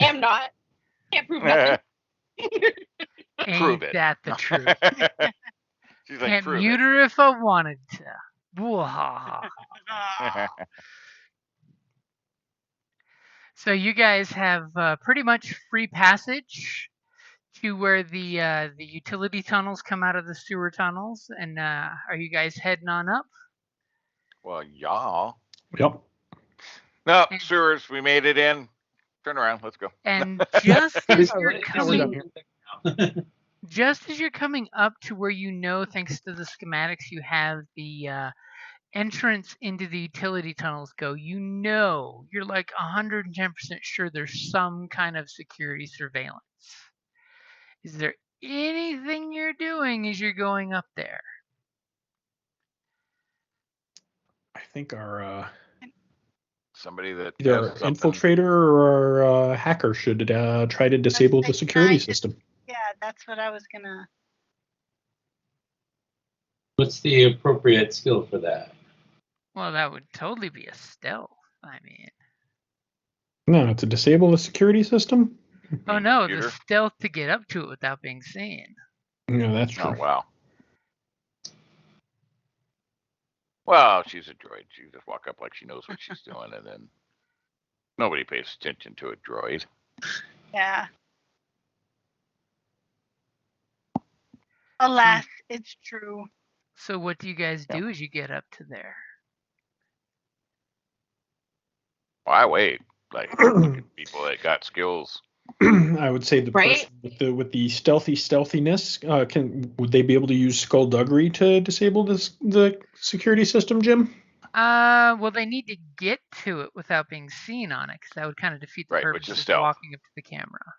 Am not. Can't prove nothing. Prove it. Ain't that the truth? She's like, Can't prove mute it. her if I wanted to. Boo-ha-ha. So you guys have pretty much free passage to where the utility tunnels come out of the sewer tunnels, and are you guys heading on up? Well, y'all. Yep. No, sewers, we made it in. Turn around, let's go. And just as you're coming up to where thanks to the schematics, you have the entrance into the utility tunnels go, you're like 110% sure there's some kind of security surveillance. Is there anything you're doing as you're going up there? I think our somebody that either has infiltrator or our hacker should try to disable the security system. Yeah, that's what I was gonna. What's the appropriate skill for that? Well, that would totally be a stealth. I mean, no, to disable the security system. Oh no, the stealth to get up to it without being seen. No, that's true. Oh wow. Well, she's a droid. She just walk up like she knows what she's doing, and then nobody pays attention to a droid. Yeah. Alas, it's true. So what do you guys do as you get up to there? Well, I wait. Like people that got skills. I would say the Right? person with the stealthiness would they be able to use skullduggery to disable the security system, Jim? Well, they need to get to it without being seen on it, because that would kind of defeat the Right, purpose which is of stealth. walking up to the camera.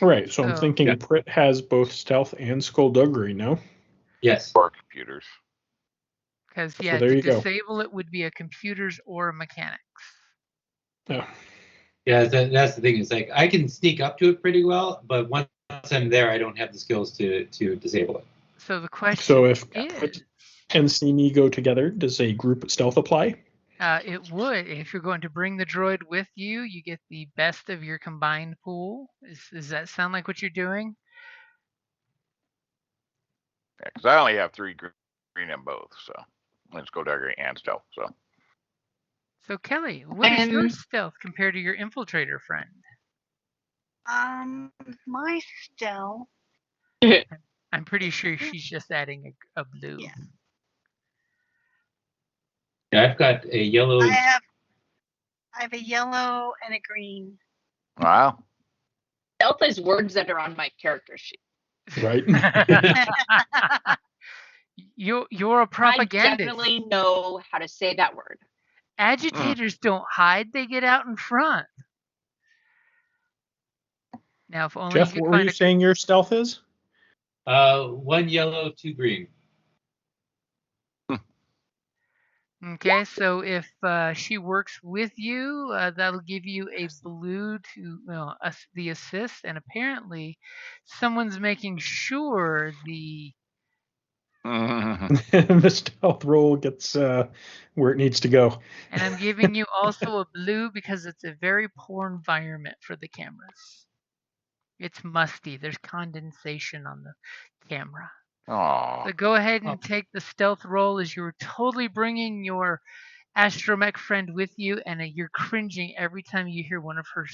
Right. So I'm So- thinking Yeah. Prit has both stealth and skullduggery. No. Yes. Or computers. Because So yeah, there to you go. disable it would be a computers or a mechanics. Oh. Yeah, that's the thing. It's like I can sneak up to it pretty well, but once I'm there, I don't have the skills to disable it. So the question So if is, Prit and Simi go together, does a group stealth apply? it would. If you're going to bring the droid with you, you get the best of your combined pool. Does that sound like what you're doing? Yeah, because I only have 3 green in both, so let's go dagger and stealth. So Kelly, what is your And- stealth compared to your infiltrator friend? My stealth. I'm pretty sure she's just adding a blue. Yeah. Yeah, I've got a yellow. I have a yellow and a green. Wow. Stealth is words that are on my character sheet. Right. You're a propagandist. I definitely know how to say that word. Agitators don't hide; they get out in front. Now, if only Jeff, you what could were find you saying your stealth is? 1 yellow, 2 green. Okay, so if she works with you, that'll give you a blue to the assist, and apparently, someone's making sure the The stealth roll gets where it needs to go. and I'm giving you also a blue because it's a very poor environment for the cameras. It's musty. There's condensation on the camera. Aw. So go ahead and take the stealth roll as you're totally bringing your astromech friend with you, and you're cringing every time you hear one of her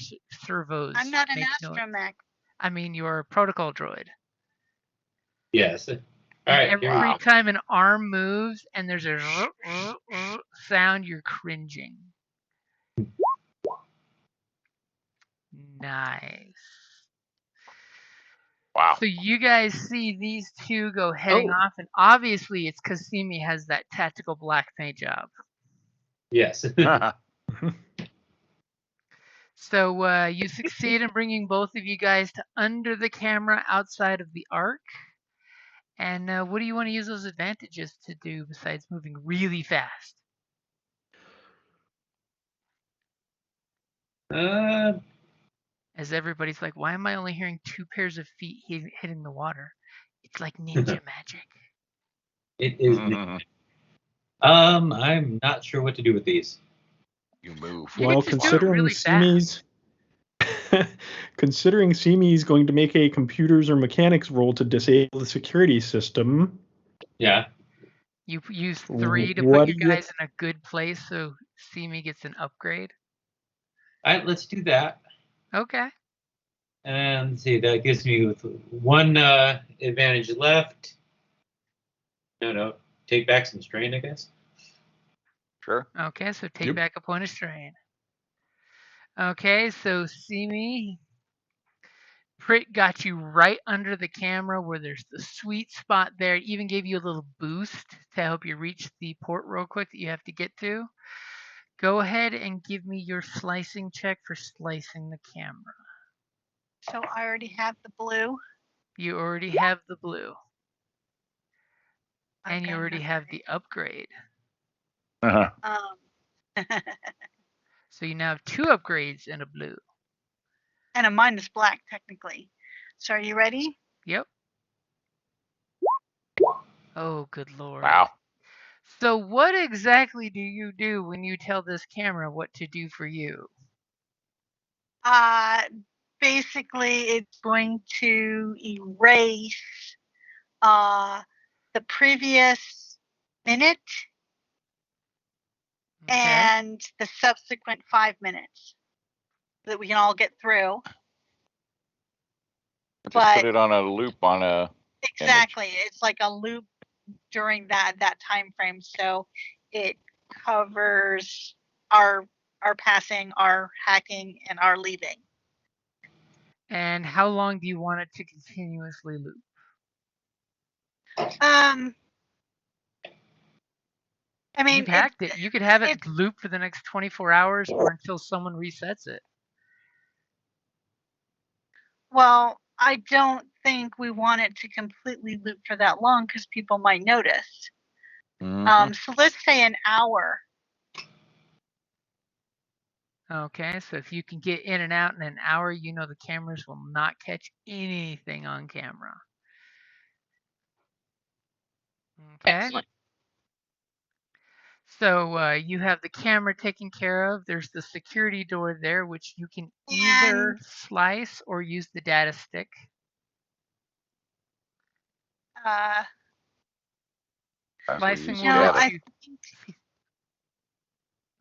servos. I'm not an make noise. astromech. I mean, your protocol droid. Yes. All And right. every Here we go. time an arm moves and there's a sound, you're cringing. Nice. Wow. So you guys see these two go heading off, and obviously it's because Simi has that tactical black paint job. Yes. So you succeed in bringing both of you guys to under the camera outside of the arc. And what do you want to use those advantages to do besides moving really fast? As everybody's like, why am I only hearing 2 pairs of feet hitting the water? It's like ninja magic. It is. I'm not sure what to do with these. You move. You Well, could just do it considering really Simi's considering Simi's going to make a computers or mechanics roll to disable the security system. Yeah. You use 3 to What put you do you- guys in a good place so Simi gets an upgrade. All right. Let's do that. Okay. And let's see. That gives me with 1 advantage left. No. Take back some strain, I guess. Sure. Okay, so take Yep. back a point of strain. Okay, so Simi, Prit got you right under the camera where there's the sweet spot there. It even gave you a little boost to help you reach the port real quick that you have to get to. Go ahead and give me your slicing check for slicing the camera. So I already have the blue. You already have the blue. I've And you got already an have the upgrade. Uh-huh. So you now have 2 upgrades and a blue. and a minus black technically. So are you ready? Yep. Oh, good lord. Wow. So what exactly do you do when you tell this camera what to do for you? Basically it's going to erase the previous minute Okay. and the subsequent 5 minutes so that we can all get through. Just But- put it on a loop on a. Exactly. It's like a loop during that time frame. So it covers our are passing, are hacking, and are leaving. And how long do you want it to continuously loop? I mean, You've hacked it. You could have it it's- loop for the next 24 hours or until someone resets it. well, I don't think we want it to completely loop for that long because people might notice. So let's say an hour. Okay, so if you can get in and out in an hour, you know the cameras will not catch anything on camera. Okay. Excellent. So you have the camera taken care of. There's the security door there, which you can either slice or use the data stick. Slicing will No, let you.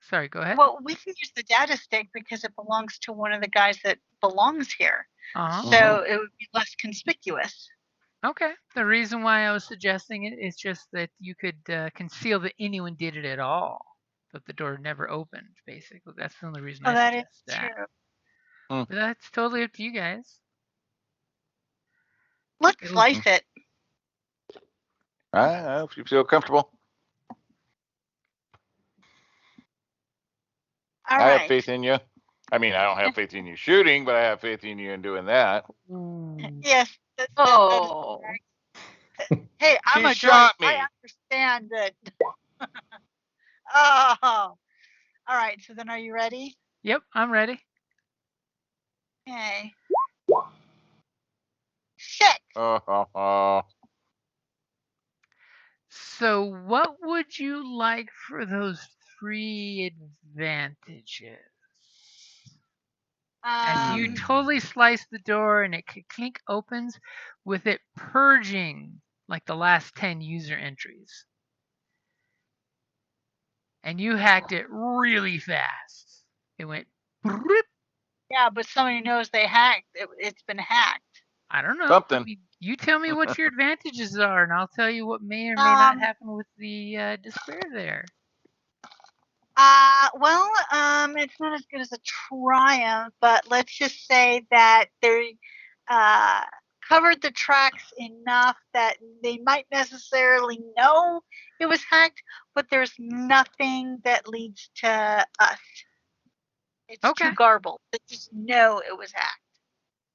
Sorry, go ahead. Well, we can use the data stick because it belongs to one of the guys that belongs here. Uh-huh. So it would be less conspicuous. Okay. The reason why I was suggesting it is just that you could conceal that anyone did it at all, that the door never opened. Basically, that's the only reason I That suggest is that. true. But that's totally up to you guys. Let's slice it. If you feel comfortable. All I right. have faith in you. I mean, I don't have faith in you shooting, but I have faith in you in doing that. Yes. Oh. Hey, I'm She a shot drunk. me. I understand that. Oh. All right. So then, are you ready? Yep, I'm ready. Okay. Shit. So what would you like for those 3 advantages? As you totally slice the door and it clink opens with it purging like the last 10 user entries. And you hacked it really fast. It went broop. Yeah, but somebody knows they hacked. It's been hacked. I don't know. Something. I mean, you tell me what your advantages are, and I'll tell you what may or may not happen with the despair there. Well, it's not as good as a triumph, but let's just say that they covered the tracks enough that they might necessarily know it was hacked, but there's nothing that leads to us. It's too garbled. They just know it was hacked.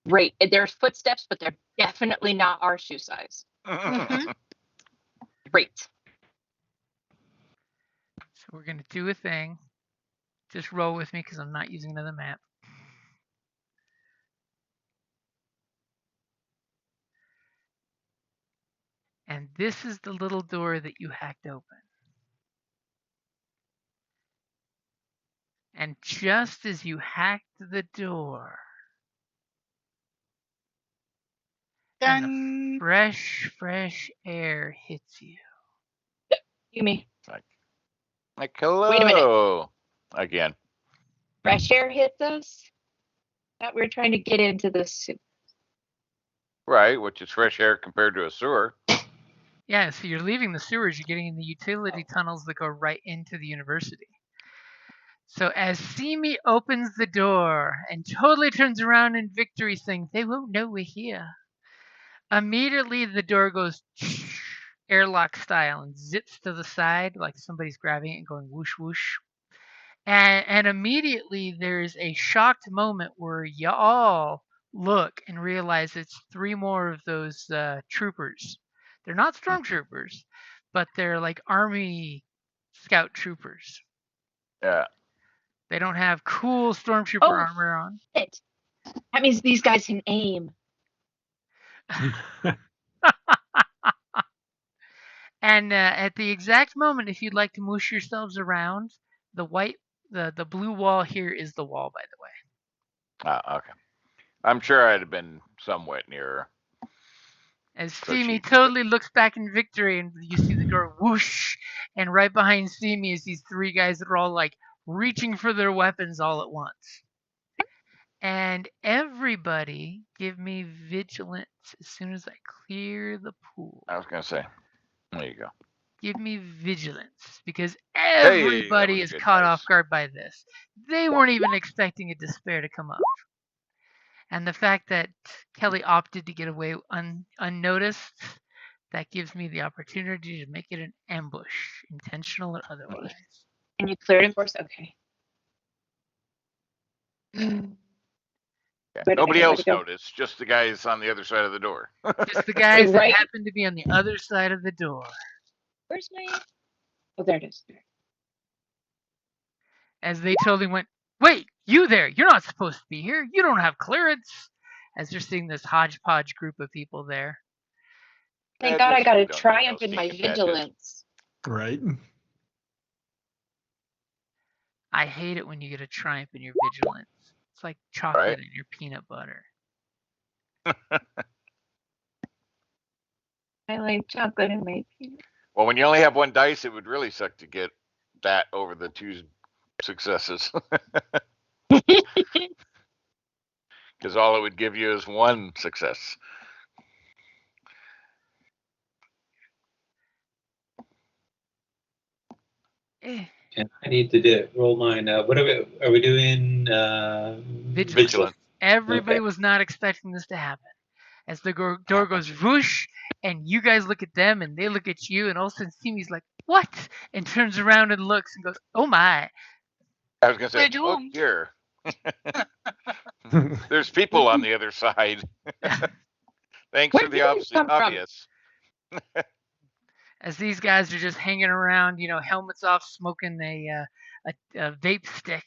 Great. There's footsteps, but they're definitely not our shoe size. Great. So we're going to do a thing. Just roll with me because I'm not using another map. And this is the little door that you hacked open. And just as you hacked the door, and the fresh air hits you. You me. Like, hello. Wait a minute. Again. Fresh air hits us? Thought we were trying to get into this. Right, which is fresh air compared to a sewer. Yeah, so you're leaving the sewers, you're getting in the utility tunnels that go right into the university. So as Simi opens the door and totally turns around in victory saying, they won't know we're here. Immediately the door goes airlock style and zips to the side like somebody's grabbing it and going whoosh whoosh. And immediately there's a shocked moment where y'all look and realize it's 3 more of those troopers. They're not stormtroopers, but they're like army scout troopers. Yeah. They don't have cool stormtrooper armor on. Shit. That means these guys can aim. And at the exact moment, if you'd like to moosh yourselves around, the blue wall here is the wall, by the way. Okay. I'm sure I'd have been somewhat nearer. As Simi totally looks back in victory, and you see the door whoosh, and right behind Simi is these 3 guys that are all like reaching for their weapons all at once. And everybody give me vigilance as soon as I clear the pool. I was going to say, there you go. Give me vigilance, because Hey, that everybody was is good caught dice. off guard by this. They weren't even expecting a despair to come up. And the fact that Kelly opted to get away unnoticed, that gives me the opportunity to make it an ambush, intentional or otherwise. And you cleared him first? Okay. Yeah, Where nobody to else go? noticed, just the guys on the other side of the door. Just the guys that Right. happen to be on the other side of the door. Where's my? Oh, there it is. As they totally went, wait, you there, you're not supposed to be here. You don't have clearance. As they're seeing this hodgepodge group of people there. Thank God I Just got who a don't need triumph no in my stinking badges. vigilance. Right. I hate it when you get a triumph in your vigilance. It's like chocolate Right. in your peanut butter. I like chocolate in my peanut. Well, when you only have one dice, it would really suck to get that over the two successes. Because all it would give you is one success. And I need to roll mine. What are we doing? Vigilance. Vigilant. Everybody Okay. was not expecting this to happen. As the door goes whoosh, and you guys look at them, and they look at you, and all of a sudden Simi's like, what? And turns around and looks and goes, oh my. I was going to say, We're oh, doomed. here. There's people on the other side. Thanks Where for did the these come from? obvious. As these guys are just hanging around, helmets off, smoking a vape stick.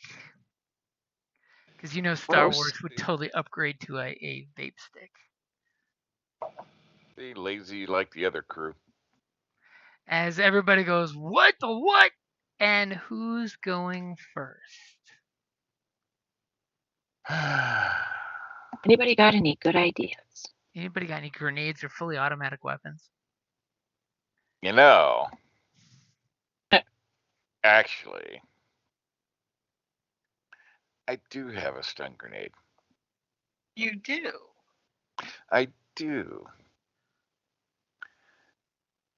Because Star Wars would totally upgrade to a vape stick. Be lazy like the other crew. As everybody goes, what the what? And who's going first? Anybody got any good ideas? Anybody got any grenades or fully automatic weapons? You know, actually, I do have a stun grenade. You do. I do.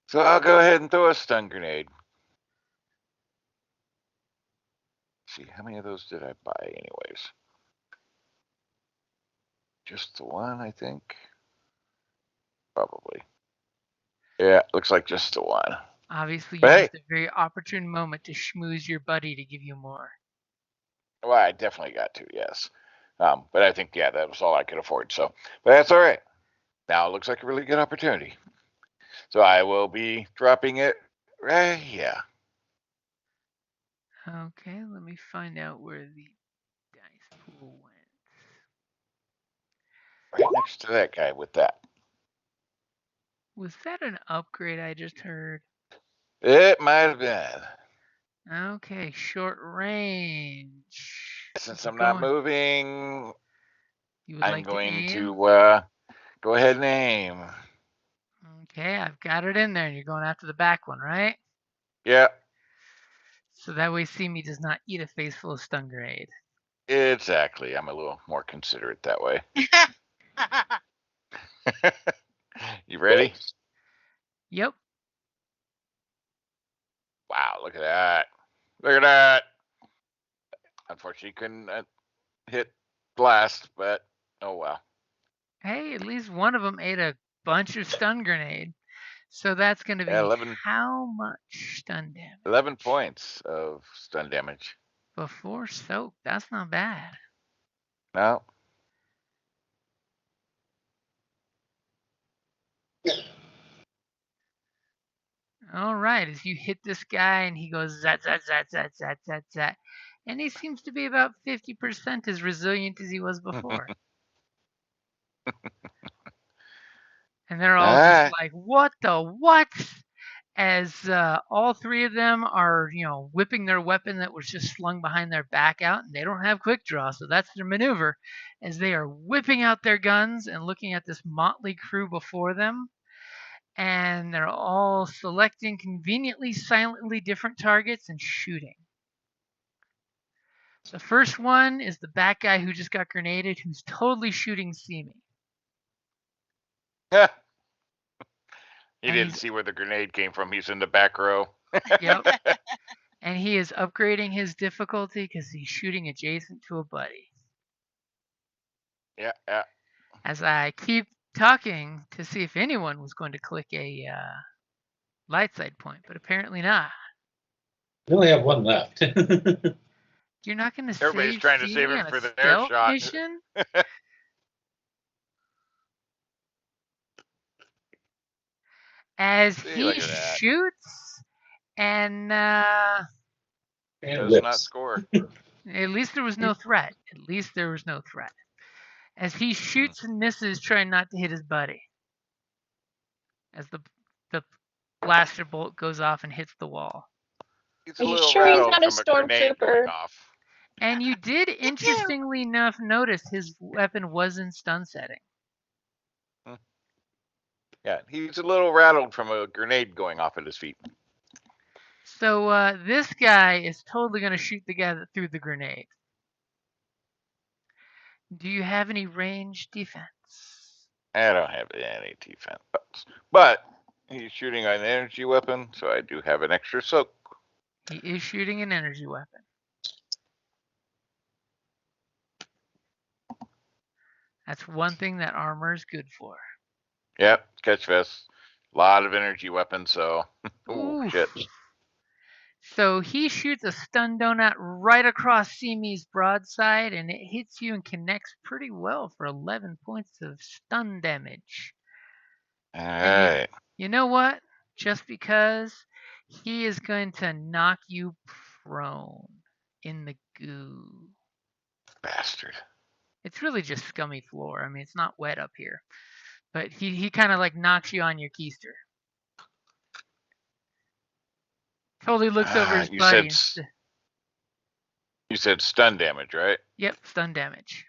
So I'll go ahead and throw a stun grenade. See, how many of those did I buy anyways? Just the one, I think. Probably. Yeah, looks like just the one. Obviously, you But hey, used a very opportune moment to schmooze your buddy to give you more. well, I definitely got to, yes. But I think, yeah, that was all I could afford. So, but that's all right. Now it looks like a really good opportunity. So I will be dropping it right here. Okay, let me find out where the dice pool went. Right next to that guy with that. Was that an upgrade I just heard? It might have been. Okay, short range. Since You I'm not going- moving, You would I'm like to going aim? to go ahead and aim. Okay, I've got it in there, and you're going after the back one, right? Yeah, So that way Simi does not eat a face full of stun grenade. exactly. I'm a little more considerate that way. You ready? Yep. Wow, look at that. Look at that. Unfortunately, couldn't hit blast, but oh well. Hey, at least one of them ate a bunch of stun grenade. So that's going to be Yeah, 11, how much stun damage? 11 points of stun damage. Before soak. That's not bad. No. All right, as you hit this guy and he goes zat, zat, zat, zat, zat, zat, zat. And he seems to be about 50% as resilient as he was before. And they're all just like, what the what? As all three of them are, whipping their weapon that was just slung behind their back out, and they don't have quick draw, so that's their maneuver, as they are whipping out their guns and looking at this motley crew before them, and they're all selecting conveniently, silently different targets and shooting. The first one is the back guy who just got grenaded, who's totally shooting Simi. He And didn't he's- see where the grenade came from. He's in the back row. Yep. And he is upgrading his difficulty because he's shooting adjacent to a buddy. Yeah. As I keep talking to see if anyone was going to click a light side point, but apparently not. We only have one left. You're not going to Everybody's save trying to Phoebe save it on a for their stealth shot. mission? As See, he look at that. shoots and And Does whips. not score. at least there was no threat. At least there was no threat. As he shoots and misses, trying not to hit his buddy. As the blaster bolt goes off and hits the wall. He's Are a you little sure he's rattled not a from a grenade going stormtrooper? off. And you did, interestingly enough, notice his weapon was in stun setting. Yeah, he's a little rattled from a grenade going off at his feet. So this guy is totally going to shoot the guy that threw the grenade. Do you have any range defense? I don't have any defense, but he's shooting an energy weapon, so I do have an extra soak. He is shooting an energy weapon. That's one thing that armor is good for. Yep, catch vest. A lot of energy weapons, so ooh, shit. So he shoots a stun donut right across Simi's broadside, and it hits you and connects pretty well for 11 points of stun damage. All right. You know what? Just because he is going to knock you prone in the goo. Bastard. It's really just scummy floor. I mean, it's not wet up here. But he kind of like knocks you on your keister. Totally looks over his buddy. You said stun damage, right? Yep, stun damage.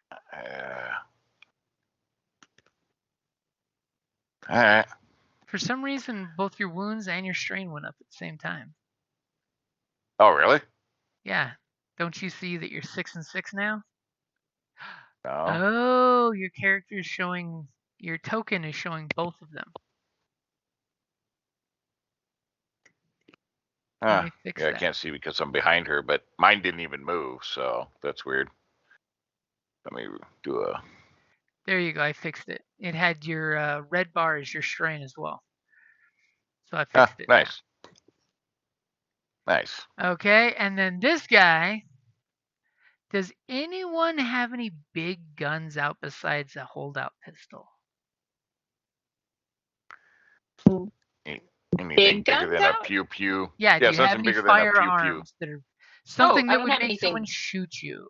All right. For some reason, both your wounds and your strain went up at the same time. Oh, really? Yeah. Don't you see that you're 6 and 6 now? No. Oh, your character is showing, your token is showing both of them. Let me fix Yeah, that. I can't see because I'm behind her, but mine didn't even move, so that's weird. Let me do a. There you go. I fixed it. It had your red bar as your strain as well. So I fixed it. Nice. Nice. Okay, and then this guy. Does anyone have any big guns out besides a holdout pistol? Anything Big bigger guns than out? a pew pew? Yeah, do you have something any bigger than a pew pew. firearms that are something I that don't would have make anything. someone shoot you?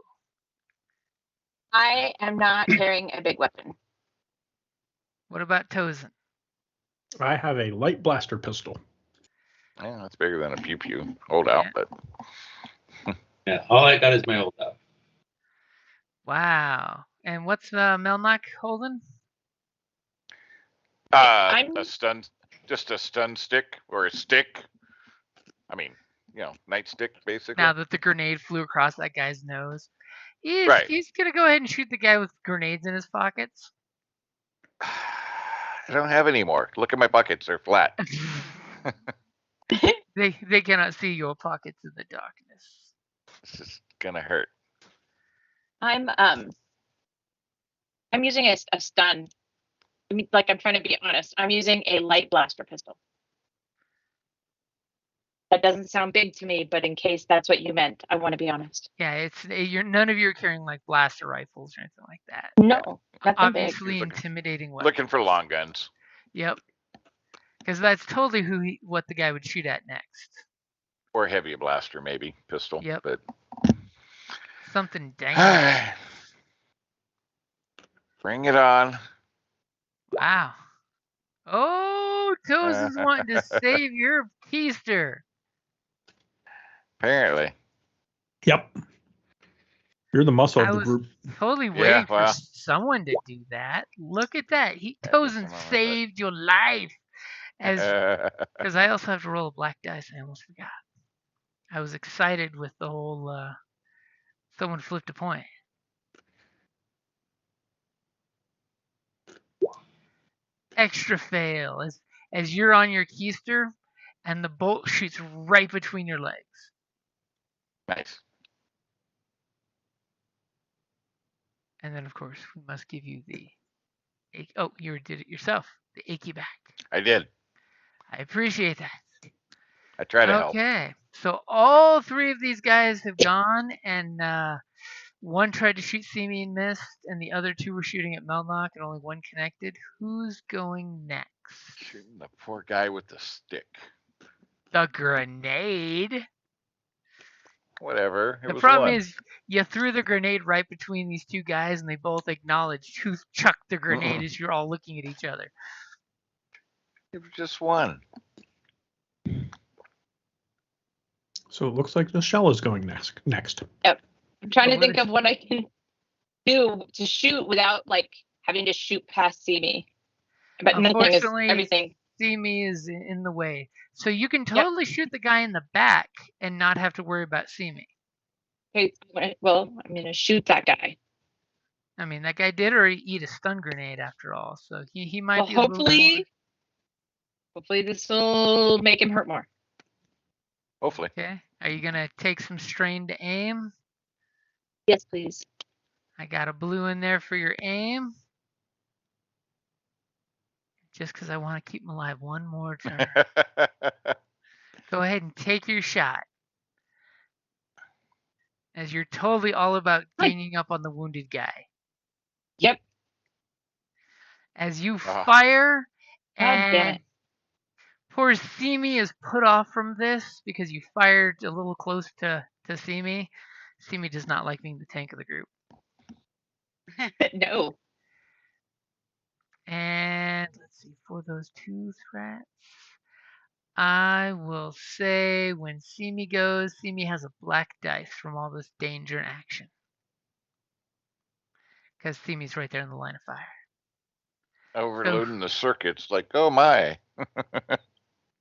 I am not carrying a big weapon. What about Tozen? I have a light blaster pistol. Yeah, that's bigger than a pew pew. Hold out, but Yeah, all I got is my old stuff. Wow. And what's Melnock holding? just a stun stick or a stick. I mean, nightstick basically. Now that the grenade flew across that guy's nose. Right. He's going to go ahead and shoot the guy with grenades in his pockets. I don't have any more. Look at my buckets; they're flat. They cannot see your pockets in the darkness. This is gonna hurt. I'm using a stun. I mean, like, I'm trying to be honest. I'm using a light blaster pistol. That doesn't sound big to me, but in case that's what you meant, I want to be honest. Yeah, none of you are carrying like blaster rifles or anything like that. No, nothing Obviously big. intimidating weapons. Looking for long guns. Yep. Because that's totally what the guy would shoot at next. Or heavy blaster, maybe pistol. Yep. But something dangling. Bring it on. Wow. Oh, Tozen's wanting to save your keister. Apparently. Yep. You're the muscle of the group. Totally waiting for someone to do that. Look at that. Tozen saved your life. Because I also have to roll a black dice. I almost forgot. I was excited with the whole someone flipped a point. Extra fail. as you're on your keister, and the bolt shoots right between your legs. Nice. And then, of course, we must give you the... Oh, you did it yourself. The achy back. I did. I appreciate that. I try to help. Okay, so all three of these guys have gone, and one tried to shoot Simi and missed, and the other two were shooting at Melnock, and only one connected. Who's going next? Shooting the poor guy with the stick. The grenade. Whatever. It The was problem one. is you threw the grenade right between these two guys, and they both acknowledged who chucked the grenade as you're all looking at each other. It was just one. So it looks like the shell is going next. Yep. I'm trying So to think of what I can do to shoot without like having to shoot past Simi. But nothing is Unfortunately, everything. Simi is in the way. So you can totally shoot the guy in the back and not have to worry about Simi. Okay, well, I'm gonna shoot that guy. I mean, that guy did already eat a stun grenade after all, so he might Well, be a little more... hopefully this will make him hurt more. Hopefully. Okay. Are you going to take some strain to aim? Yes, please. I got a blue in there for your aim. Just because I want to keep him alive one more turn. Go ahead and take your shot. As you're totally all about ganging up on the wounded guy. Yep. As you fire, God damn and it. poor Simi is put off from this because you fired a little close to Simi. Simi does not like being the tank of the group. No. And let's see, for those two threats, I will say when Simi goes, Simi has a black dice from all this danger and action. Because Simi's right there in the line of fire. Overloading the circuits, like, oh my.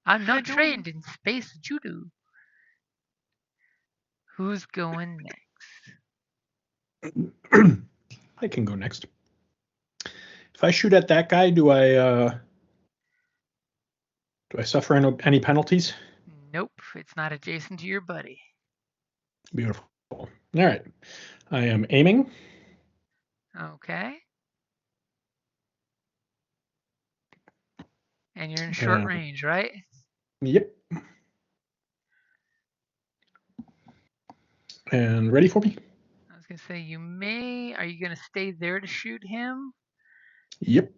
I'm not trained in space judo. Who's going next? I can go next. If I shoot at that guy, do I suffer any penalties? Nope, it's not adjacent to your buddy. Beautiful. All right. I am aiming. Okay. And you're in short range, right? Yep. And ready for me? I was going to say, you may... Are you going to stay there to shoot him? Yep.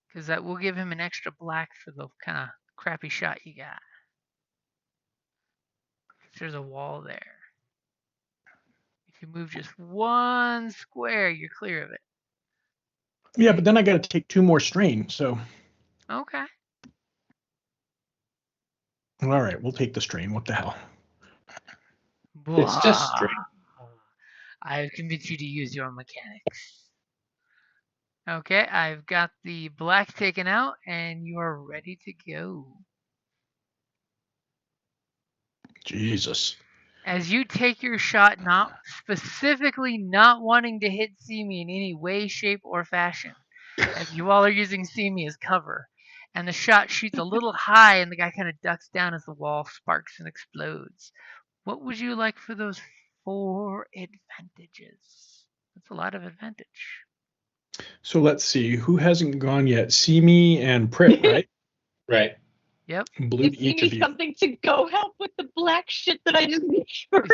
Because that will give him an extra black for the kind of crappy shot you got. There's a wall there. If you move just one square, you're clear of it. Yeah, but then I got to take 2 more strain, so. Okay. All right, we'll take the strain. What the hell? It's just straight. I've convinced you to use your mechanics. Okay, I've got the black taken out, and you are ready to go. Jesus. As you take your shot, not specifically not wanting to hit Simi in any way, shape, or fashion, as you all are using Simi as cover, and the shot shoots a little high, and the guy kind of ducks down as the wall sparks and explodes. What would you like for those 4 advantages? That's a lot of advantage. So let's see. Who hasn't gone yet? Simi and Prit, right? Right. Yep. Blue to Give each me of you. something to go help with the black shit that I just made sure.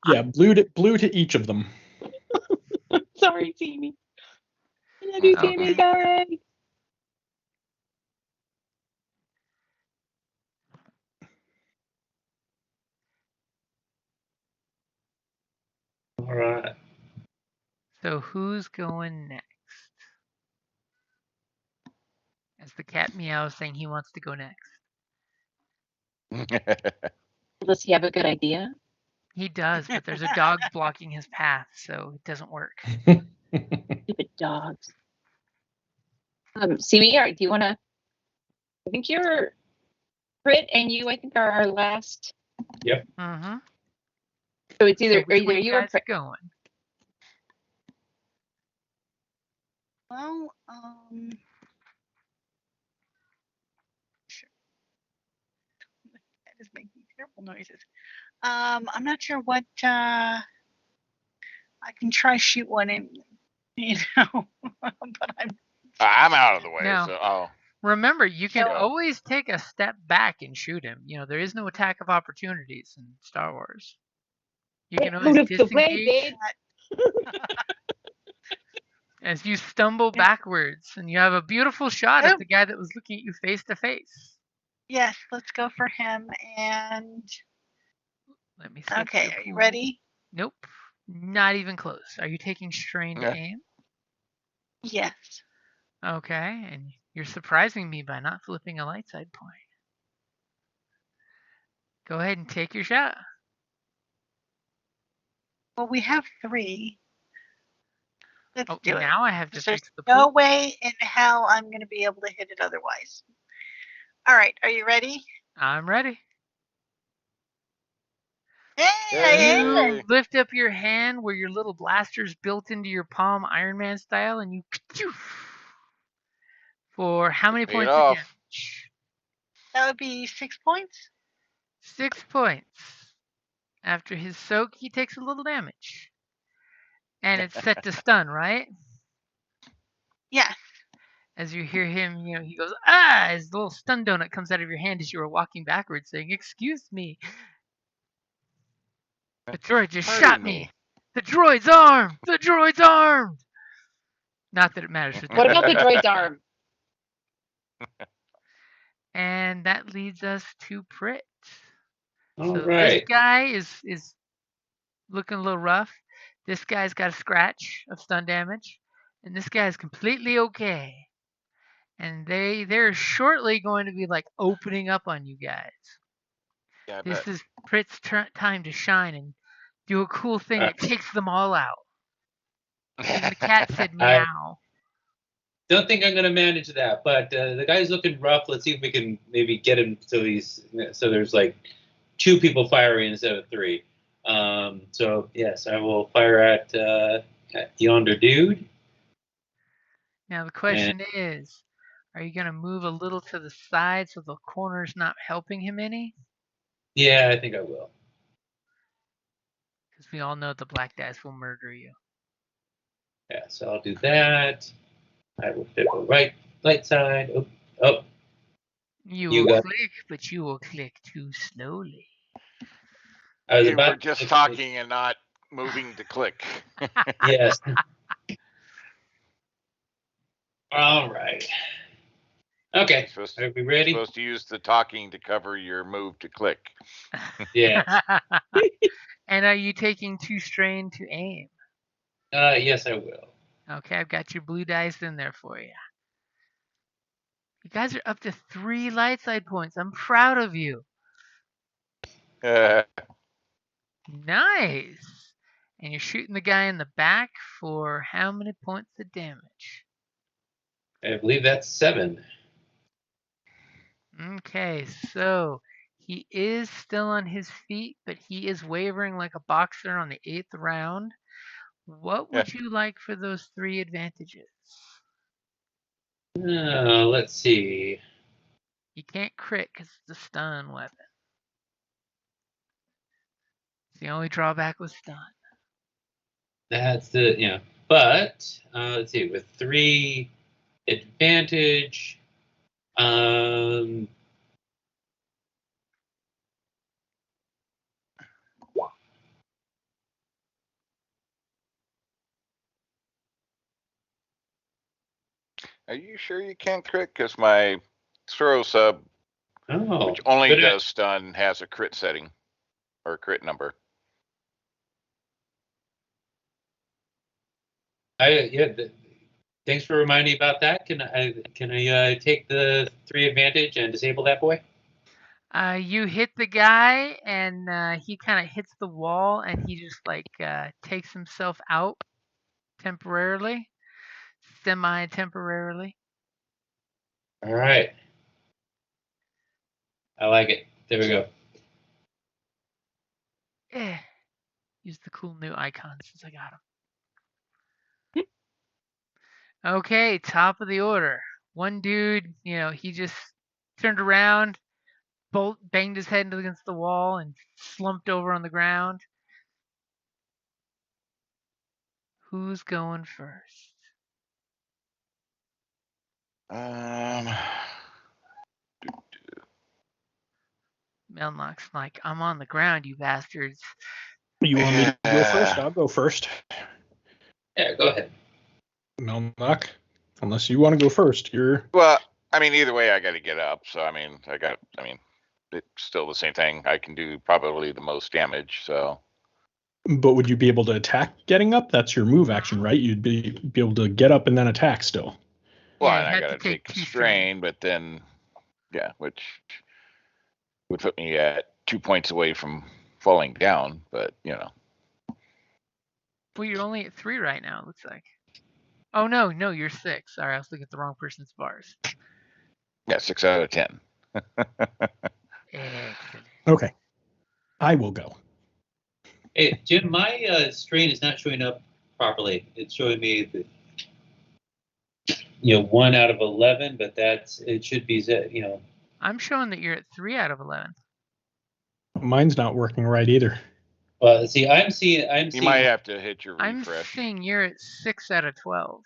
Yeah, blue to each of them. Sorry, Timmy. I love you, Timmy. Okay. Sorry. All right. So who's going next? As the cat meows saying he wants to go next. Does he have a good idea? He does, but there's a dog blocking his path, so it doesn't work. Stupid dogs. Simi, do you want to? I think you're Brit and you. I think are our last. Yep. Mm-hmm. So it's either which way you or guys Brit. going? Well, couple noises. I'm not sure what. I can try shoot one in, but I'm out of the way. Now, So, remember, you can So- always take a step back and shoot him. There is no attack of opportunities in Star Wars. You can Get always out of the way, disengage babe. as you stumble backwards, and you have a beautiful shot Oh. at the guy that was looking at you face to face. Yes, let's go for him. And Let me set okay, your are you pool. ready? Nope, not even close. Are you taking strained Yeah. aim? Yes. Okay, and you're surprising me by not flipping a light side point. Go ahead and take your shot. Well, we have 3. Let's Oh, do it. now I have to There's fix the no pool. way in hell I'm going to be able to hit it otherwise. All right, are you ready? I'm ready. Hey, I hit it. You lift up your hand where your little blaster's built into your palm, Iron Man style, and you for how many Paid points of off. damage? That would be 6 points. 6 points. After his soak, he takes a little damage. And it's set to stun, right? Yes. As you hear him, he goes, ah, as the little stun donut comes out of your hand as you were walking backwards, saying, excuse me. The droid just Pardon shot me. The droid's armed. The droid's armed. Not that it matters for What them. about the droid's arm? And that leads us to Prit. All So right. this guy is looking a little rough. This guy's got a scratch of stun damage. And this guy's completely okay. And they're shortly going to be like opening up on you guys. Yeah, I This bet. is Prit's time to shine and do a cool thing that takes them all out. Even the cat said I meow. don't think I'm going to manage that, but the guy's looking rough. Let's see if we can maybe get him so there's like 2 people firing instead of 3. So yes, I will fire at yonder dude. Now the question is, are you going to move a little to the side so the corner's not helping him any? Yeah, I think I will. Because we all know the black dice will murder you. Yeah, so I'll do that. I will flip a right side. Oh, You You will got- click, but you will click too slowly. I was You about were to just click- talking and not moving to click. Yes. All right. Okay. Supposed, Are we ready? supposed to use the talking to cover your move to click. Yes. And are you taking 2 strain to aim? Yes, I will. Okay, I've got your blue dice in there for you. You guys are up to 3 light side points. I'm proud of you. Uh, Nice. And you're shooting the guy in the back for how many points of damage? I believe that's 7. Okay, so he is still on his feet, but he is wavering like a boxer on the 8th round. What would you like for those 3 advantages? Let's see. You can't crit because it's a stun weapon. It's the only drawback with stun. That's the But let's see. With 3 advantage, are you sure you can't crit? Because my throw sub, which oh, only but does stun, has a crit setting or a crit number. Thanks for reminding me about that. Can I take the 3 advantage and disable that boy? You hit the guy, and he kind of hits the wall, and he just takes himself out temporarily, semi-temporarily. All right. I like it. There we go. Use the cool new icon since I got him. Okay, top of the order. One dude, he just turned around, banged his head against the wall and slumped over on the ground. Who's going first? Melnock's like, I'm on the ground, you bastards. You want me to go first? I'll go first. Yeah, go ahead. Melnock, unless you want to go first, you're. Well, I mean, either way, I got to get up. So I mean, it's still the same thing. I can do probably the most damage. So. But would you be able to attack getting up? That's your move action, right? You'd be able to get up and then attack still. Well, Yeah, and you I have got to to take take the 2 strain, but then, yeah, which would put me at 2 points away from falling down. But you know. Well, you're only at 3 right now, it looks like. Oh, no, you're 6. Sorry, I was looking at the wrong person's bars. Yeah, 6 out of 10. Excellent. Okay. I will go. Hey, Jim, my strain is not showing up properly. It's showing me that 1 out of 11, but it should be I'm showing that you're at 3 out of 11. Mine's not working right either. Well, see, I'm seeing. You might have to hit your I'm refresh. seeing you're at 6 out of 12.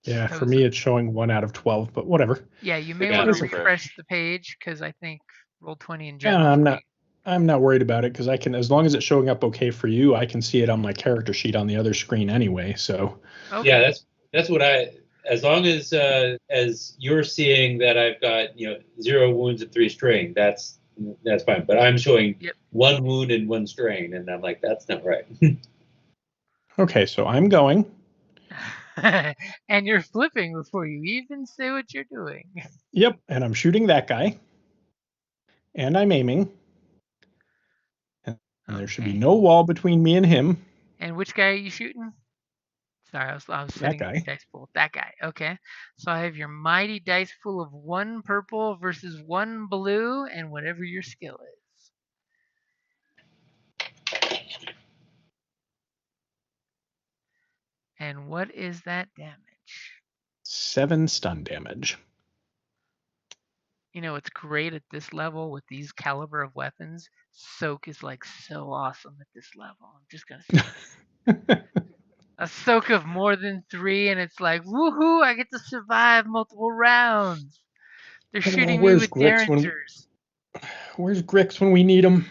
Yeah, for me it's showing 1 out of 12, but whatever. Yeah, you may Yeah, want to refresh. refresh the page because I think Roll20 in Yeah, general. I'm not worried about it because I can, as long as it's showing up okay for you, I can see it on my character sheet on the other screen anyway. So Okay. Yeah, that's what as long as you're seeing that I've got 0 wounds and 3 strain, that's fine. But I'm showing 1 wound and 1 strain, and I'm like, that's not right. okay, so I'm going. And you're flipping before you even say what you're doing. Yep, and I'm shooting that guy. And I'm aiming. And there should be no wall between me and him. And which guy are you shooting? Sorry, I was setting up your dice pool. That guy. Okay. So I have your mighty dice pool of 1 purple versus 1 blue, and whatever your skill is. And what is that damage? 7 stun damage. You know, it's great at this level with these caliber of weapons. Soak is like so awesome at this level. I'm just gonna say a soak of more than 3, and it's like, woohoo! I get to survive multiple rounds. They're shooting me with derringers. Where's Grix when we need him?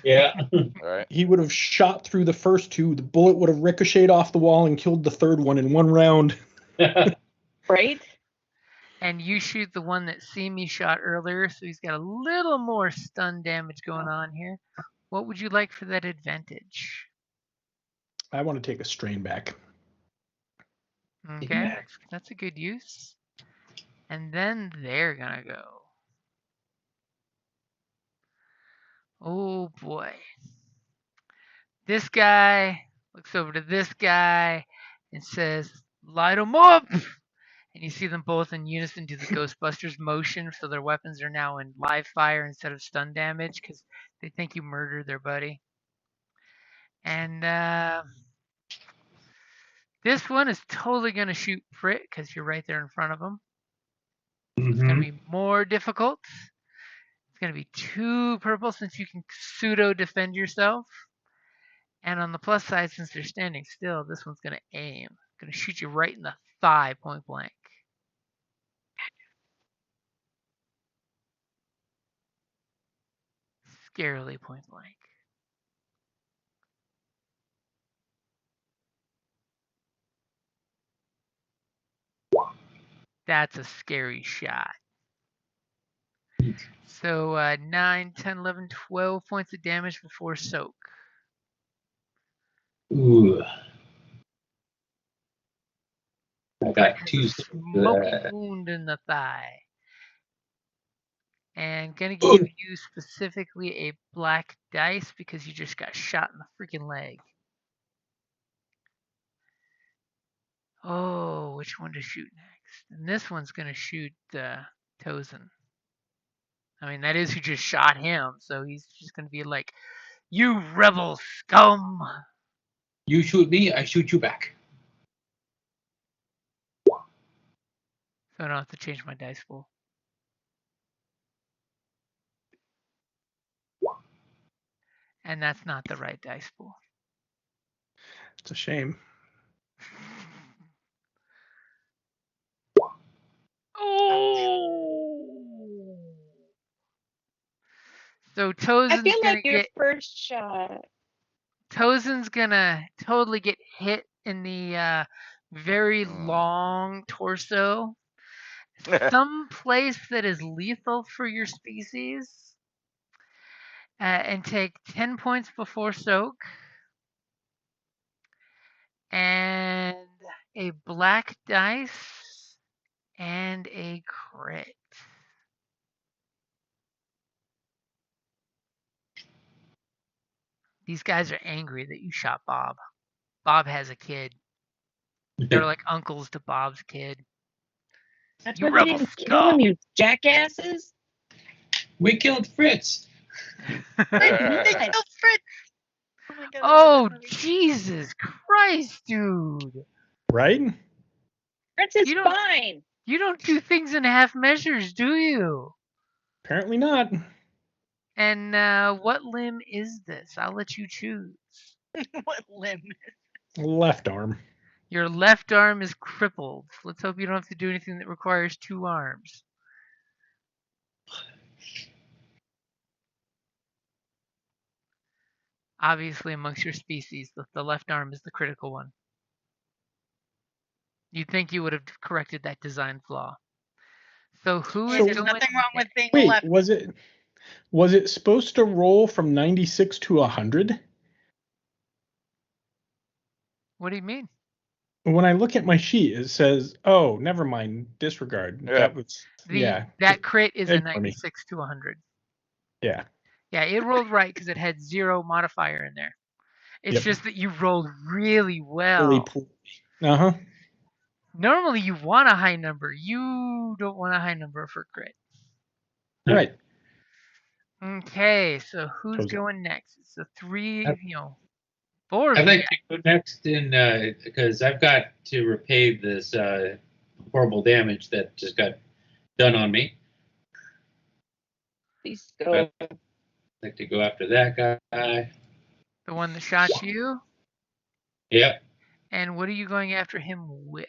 Yeah. All right. He would have shot through the first 2. The bullet would have ricocheted off the wall and killed the 3rd one in 1 round. Right? And you shoot the one that Simi shot earlier, so he's got a little more stun damage going on here. What would you like for that advantage? I want to take a strain back. Okay, that's a good use. And then they're gonna go. Oh boy. This guy looks over to this guy and says, light 'em up! And you see them both in unison do the Ghostbusters motion, so their weapons are now in live fire instead of stun damage because they think you murdered their buddy. And this one is totally going to shoot Prit because you're right there in front of him. So it's going to be more difficult. It's going to be 2 purple since you can pseudo defend yourself. And on the plus side, since they're standing still, this one's going to aim. Going to shoot you right in the thigh point blank. Scarily point blank. That's a scary shot. So 9, 10, 11, 12 points of damage before soak. Ooh. I got Has 2. a smoking wound in the thigh. And gonna give you specifically a black dice because you just got shot in the freaking leg. Oh, which one to shoot next? And this one's gonna shoot Tozen. I mean, that is who just shot him, so he's just gonna be like, "You rebel scum!" You shoot me, I shoot you back. So I don't have to change my dice pool. And that's not the right dice pool. It's a shame. Oh! So I Tozen's feel gonna like your get first shot. Tozen's gonna totally get hit in the very long torso. Some place that is lethal for your species. And take 10 points before soak. And a black dice and a crit. These guys are angry that you shot Bob. Bob has a kid. They're like uncles to Bob's kid. That's You why they rebel didn't kill him, you jackasses. We killed Fritz. They killed Fritz. Oh my god. Oh, Jesus Christ, dude. Right? Fritz is You don't- fine. You don't do things in half measures, do you? Apparently not. And what limb is this? I'll let you choose. What limb? Left arm. Your left arm is crippled. Let's hope you don't have to do anything that requires two arms. Obviously, amongst your species, the left arm is the critical one. You'd think you would have corrected that design flaw. So who is There's going nothing wrong with being Wait, left. was it supposed to roll from 96 to 100? What do you mean? When I look at my sheet, it says, "Oh, never mind, disregard." Yeah. That was That crit is a ignore me. 96 to 100. Yeah. Yeah, it rolled right because it had 0 modifier in there. It's Yep. just that you rolled really well. Really poorly. Uh-huh. Normally you want a high number. You don't want a high number for crit. Right. Okay, so who's Toes up. going next? It's the three, four of I'd you. like to go next in because I've got to repay this horrible damage that just got done on me. Please go. I'd like to go after that guy. The one that shot you. Yep. And what are you going after him with?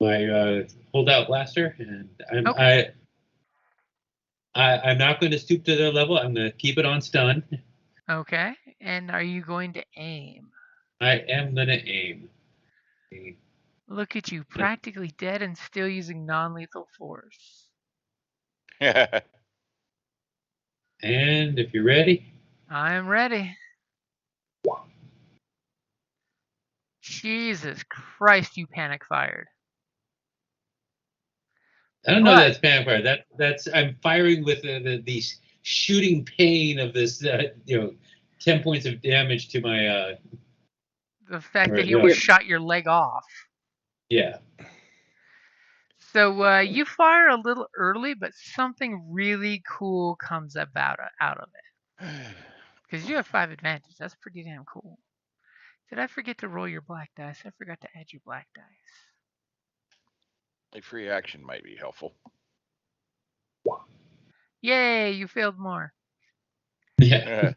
My holdout blaster, and Okay. I'm not going to stoop to their level. I'm going to keep it on stun. Okay. And are you going to aim? I am going to aim. Look at you, practically dead and still using non-lethal force. And if you're ready, I'm ready. Jesus Christ, you panic fired. I don't know What? that's panic fire. That's I'm firing with the shooting pain of this 10 points of damage to my The fact that Right, he yeah. almost shot your leg off. yeah. So you fire a little early, but something really cool comes out of it. Because you have 5 advantage. That's pretty damn cool. Did I forget to roll your black dice? I forgot to add your black dice. A free action might be helpful. Yay, you failed more. Yeah.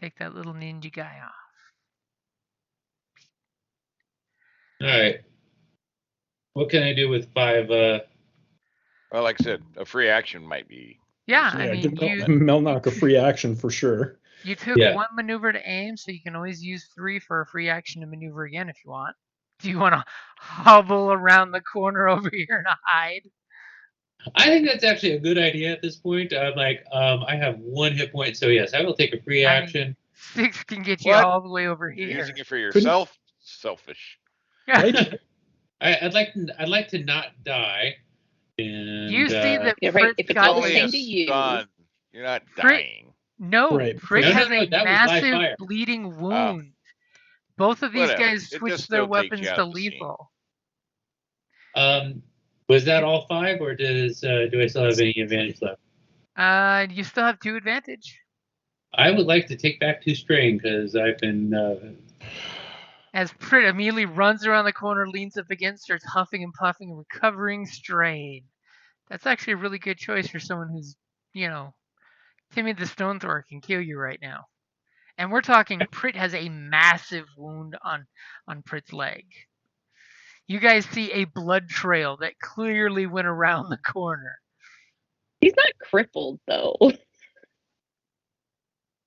Take that little ninja guy off. All right. What can I do with 5? Well, like I said, a free action might be. Yeah, Yeah, I mean, give Melnock a free action for sure. you took Yeah. 1 maneuver to aim, so you can always use 3 for a free action to maneuver again if you want. Do you want to hobble around the corner over here and hide? I think that's actually a good idea at this point. I'm like, I have 1 hit point, so yes, I will take a free I mean, action. 6 can get you What? all the way over You're here. using it for yourself? Selfish. Right? I'd like to not die. And You see that Yeah, right, Fritz if it's got all the Only same a to you. stun. You're not Frit- dying. No, Right. Frick No, has no, a that was live massive fire. bleeding wound. Both of these Whatever. guys It switched just their still takes you weapons out to of the scene. lethal. Was that all 5, or do I still have any advantage left? You still have 2 advantage. I would like to take back 2 strain because I've been. As Prit immediately runs around the corner, leans up against her, starts huffing and puffing, recovering strain. That's actually a really good choice for someone who's, Timmy the Stone Thrower can kill you right now. And we're talking Prit has a massive wound on Prit's leg. You guys see a blood trail that clearly went around the corner. He's not crippled though.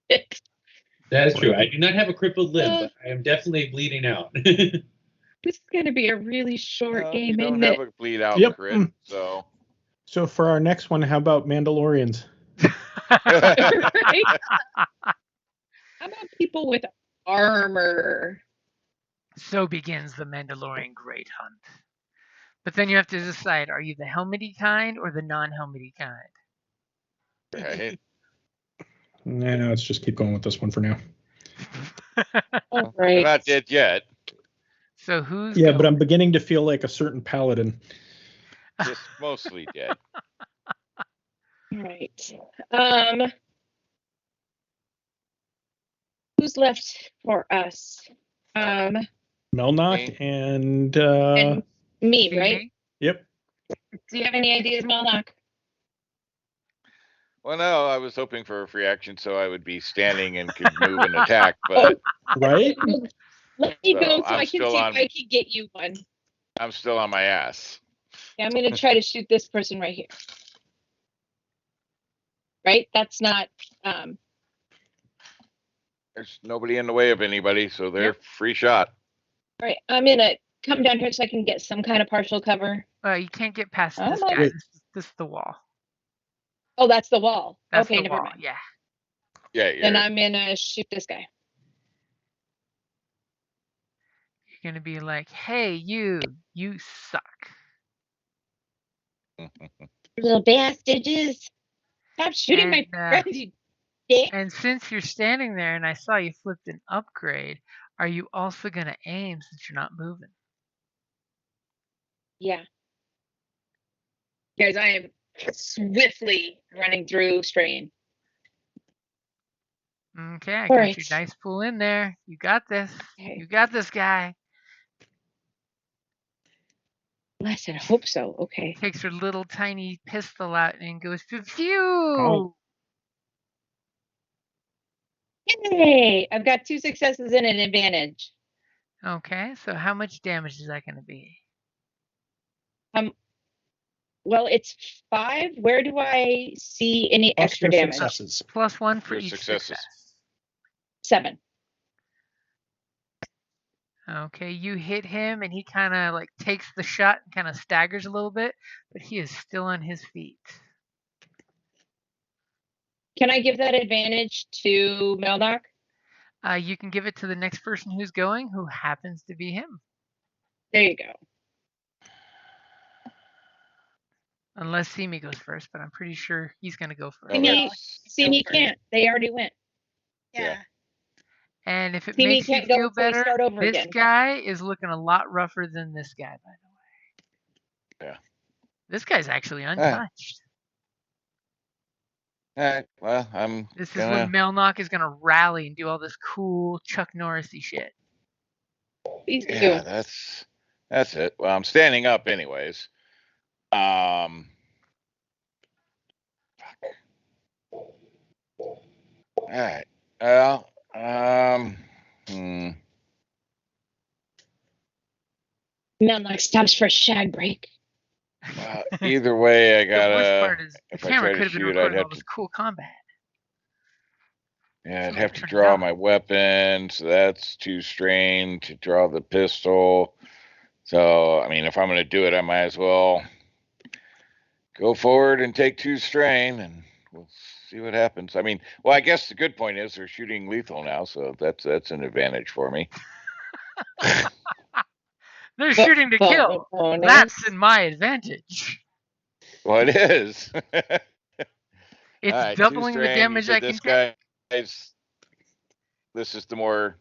That is true. I do not have a crippled limb, but I am definitely bleeding out. This is going to be a really short Well, game, you don't isn't have it? a bleed out Yep. crit, so. So for our next one, how about Mandalorians? Right? How about people with armor? So begins the Mandalorian Great Hunt. But then you have to decide, are you the helmety kind or the non-helmety kind? Right. Nah, let's just keep going with this one for now. All They're right. not dead yet. So who's Yeah, going? but I'm beginning to feel like a certain paladin. Just mostly dead. All right. Who's left for us? Melnock and me, See right? me? yep. Do you have any ideas, Melnock? Well, no, I was hoping for a free action so I would be standing and could move and attack, but Right? Let me So go so I'm I can still see on- if I can get you one. I'm still on my ass. Yeah, I'm going to try to shoot this person right here. Right? That's not. There's nobody in the way of anybody, so they're Yep. free shot. Right. I'm going to come down here so I can get some kind of partial cover. You can't get past Oh, this my- guy. This is the wall. Oh, that's the wall. That's okay, the never wall. mind. Yeah. Yeah, Then you're, I'm going to shoot this guy. You're gonna be like, hey, you suck. Little bastards. Stop shooting my And, friends, you dick. And since you're standing there and I saw you flipped an upgrade, are you also gonna aim since you're not moving? Yeah. Guys, I am swiftly running through Strain. Okay, I All got right. your dice pool in there. You got this. Okay. You got this guy. Bless it. I hope so. Okay. Takes her little tiny pistol out and goes phew. Oh. Yay! I've got 2 successes and an advantage. Okay, so how much damage is that gonna be? Well, it's 5. Where do I see any Plus extra your damage? successes. +1 for Your each successes. success. 7. Okay, you hit him and he kind of like takes the shot and kind of staggers a little bit, but he is still on his feet. Can I give that advantage to Meldoc? You can give it to the next person who's going, who happens to be him. There you go. Unless Simi goes first, but I'm pretty sure he's going to go first. Simi can't. They already went. Yeah. And if it Simi makes you can't go feel until we better, start over this again. guy is looking a lot rougher than this guy, by the way. Yeah. This guy's actually untouched. All right, well, I'm This is gonna. when Melnock is going to rally and do all this cool Chuck Norris-y shit. Please do. Yeah, that's it. Well, I'm standing up anyways. Fuck. All right. Well, Meldoc stops for a shag break. either way, I The worst gotta. part is the If I camera try to could have been shoot, I'd recording all have this to. cool combat. Yeah, I'd So have I to turned it draw off. my weapon, so that's 2 strain to draw the pistol. So, I mean, if I'm gonna do it, I might as well go forward and take 2 strain, and we'll see what happens. I mean, well, I guess the good point is they're shooting lethal now, so that's an advantage for me. They're shooting to kill. That's in my advantage. Well, it is. It's All right, 2 doubling the strain. damage You I said can this take. guy's. This is the more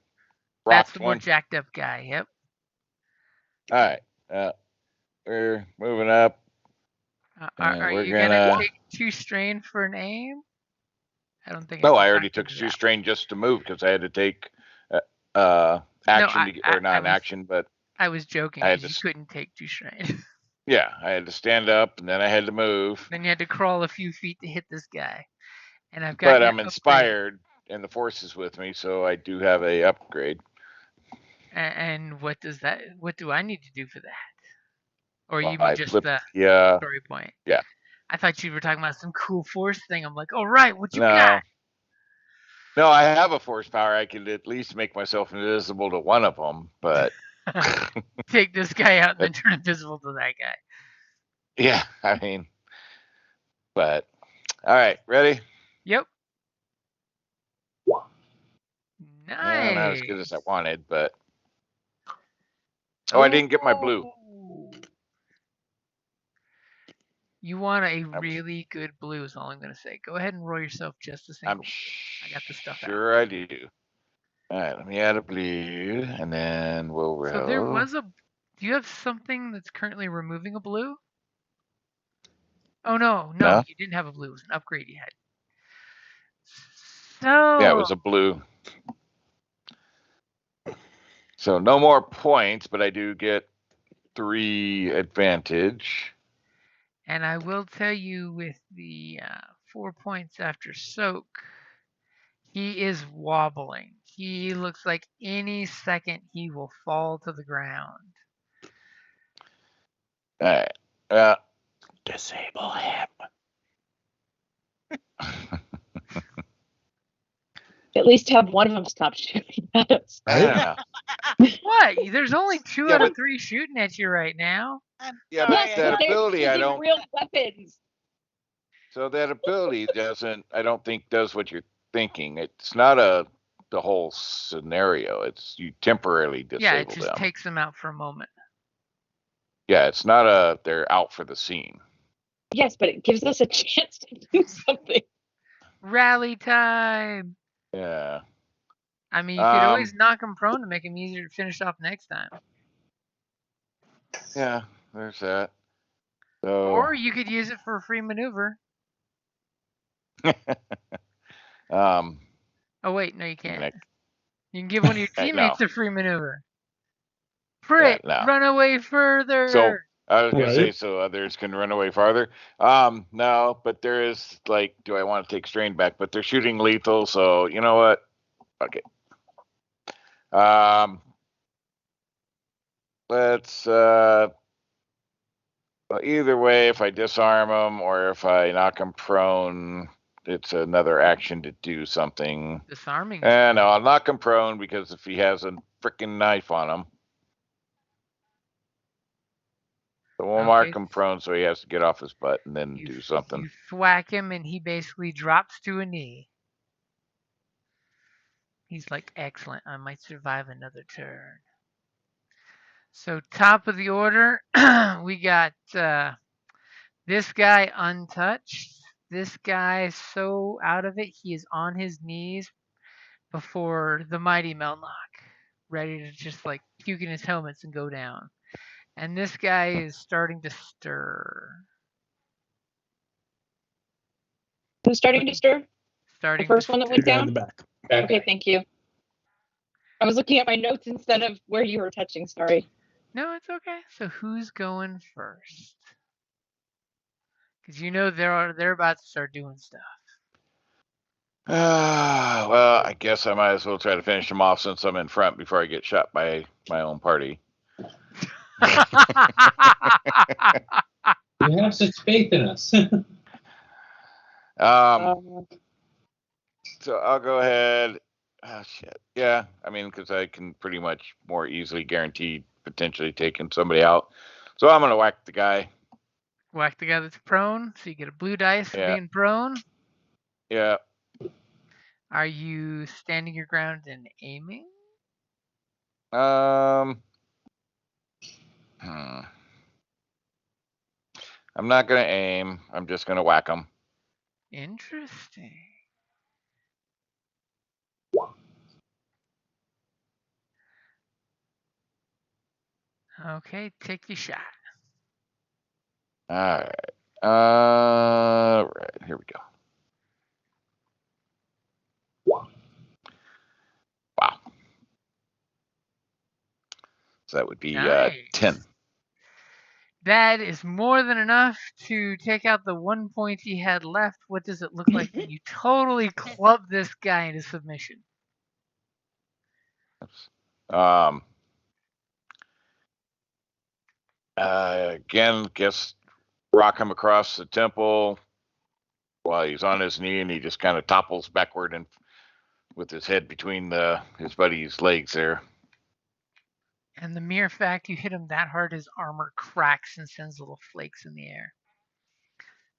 That's rocked the more one. jacked up guy. Yep. All right, we're moving up. Are we're you gonna gonna. take 2 strain for an aim? I don't think. No, can I already factor took into 2 that. strain just to move because I had to take action, or not an action, but I was joking I had because you to. couldn't take 2 strain. Yeah, I had to stand up, and then I had to move. Then you had to crawl a few feet to hit this guy. And I've got But you I'm upgraded. inspired, and the Force is with me, so I do have a upgrade. And what does that? What do I need to do for that? Or you Well, I mean just flipped. the Yeah, story point? yeah. I thought you were talking about some cool force thing. I'm like, all right, what you No, got? no, I have a Force power. I could at least make myself invisible to one of them. But Take this guy out and then turn invisible to that guy. yeah, I mean, but all right, ready? Yep. Nice. Yeah, not as good as I wanted, but I didn't get my blue. Ooh. You want a really good blue is all I'm going to say. Go ahead and roll yourself just a single. I got the stuff out. Sure I do. All right, let me add a blue, and then we'll roll. So there was a. Do you have something that's currently removing a blue? Oh no, No? you didn't have a blue. It was an upgrade you had. So Yeah, it was a blue. So no more points, but I do get 3 advantage. And I will tell you with the 4 points after soak, he is wobbling. He looks like any second he will fall to the ground. All right. Disable him. At least have one of them stop shooting at us. I don't know. What? There's only 2 Yeah, out of but- 3 shooting at you right now. I'm Yeah, sorry, but Yes, that but they're ability, I using don't. real weapons. So that ability doesn't. I don't think does what you're thinking. It's not the whole scenario. It's you temporarily disable Yeah, it just them. takes them out for a moment. Yeah, it's not they're out for the scene. Yes, but it gives us a chance to do something. Rally time. Yeah. I mean, you could always knock him prone to make him easier to finish off next time. Yeah, there's that. So. Or you could use it for a free maneuver. Oh wait, no, you can't. You can give one of your teammates a free maneuver. Prit, run away further. So I was gonna Right. say so others can run away farther. No, but there is like, do I want to take strain back? But they're shooting lethal, so you know what? Okay. Let's well, either way, if I disarm them or if I knock them prone, it's another action to do something. Disarming. And no, I'll knock him prone because if he has a freaking knife on him, so we'll mark him prone so he has to get off his butt and then do something. You thwack him and he basically drops to a knee. He's like, excellent, I might survive another turn. So top of the order, we got this guy untouched. This guy so out of it, he is on his knees before the mighty Melnock, ready to just like puke in his helmets and go down. And this guy is starting to stir. Who's starting to stir? Starting the first to one that The went guy in down? the back. Okay, thank you. I was looking at my notes instead of where you were touching, sorry. No, it's okay. So who's going first? Because you know they're about to start doing stuff. Well, I guess I might as well try to finish him off since I'm in front before I get shot by my own party. You have such faith in us. So I'll go ahead. Oh, shit. Yeah, I mean, because I can pretty much more easily guarantee potentially taking somebody out. So I'm going to whack the guy. Whack the guy that's prone, so you get a blue dice for being prone. Yeah. Are you standing your ground and aiming? I'm not going to aim. I'm just going to whack him. Interesting. Okay, take your shot. All right. All right. Here we go. Wow. So that would be Nice. 10. That is more than enough to take out the 1 point he had left. What does it look like when you totally club this guy into submission? Again, guess rock him across the temple while he's on his knee, and he just kind of topples backward and with his head between his buddy's legs there. And the mere fact you hit him that hard, his armor cracks and sends little flakes in the air.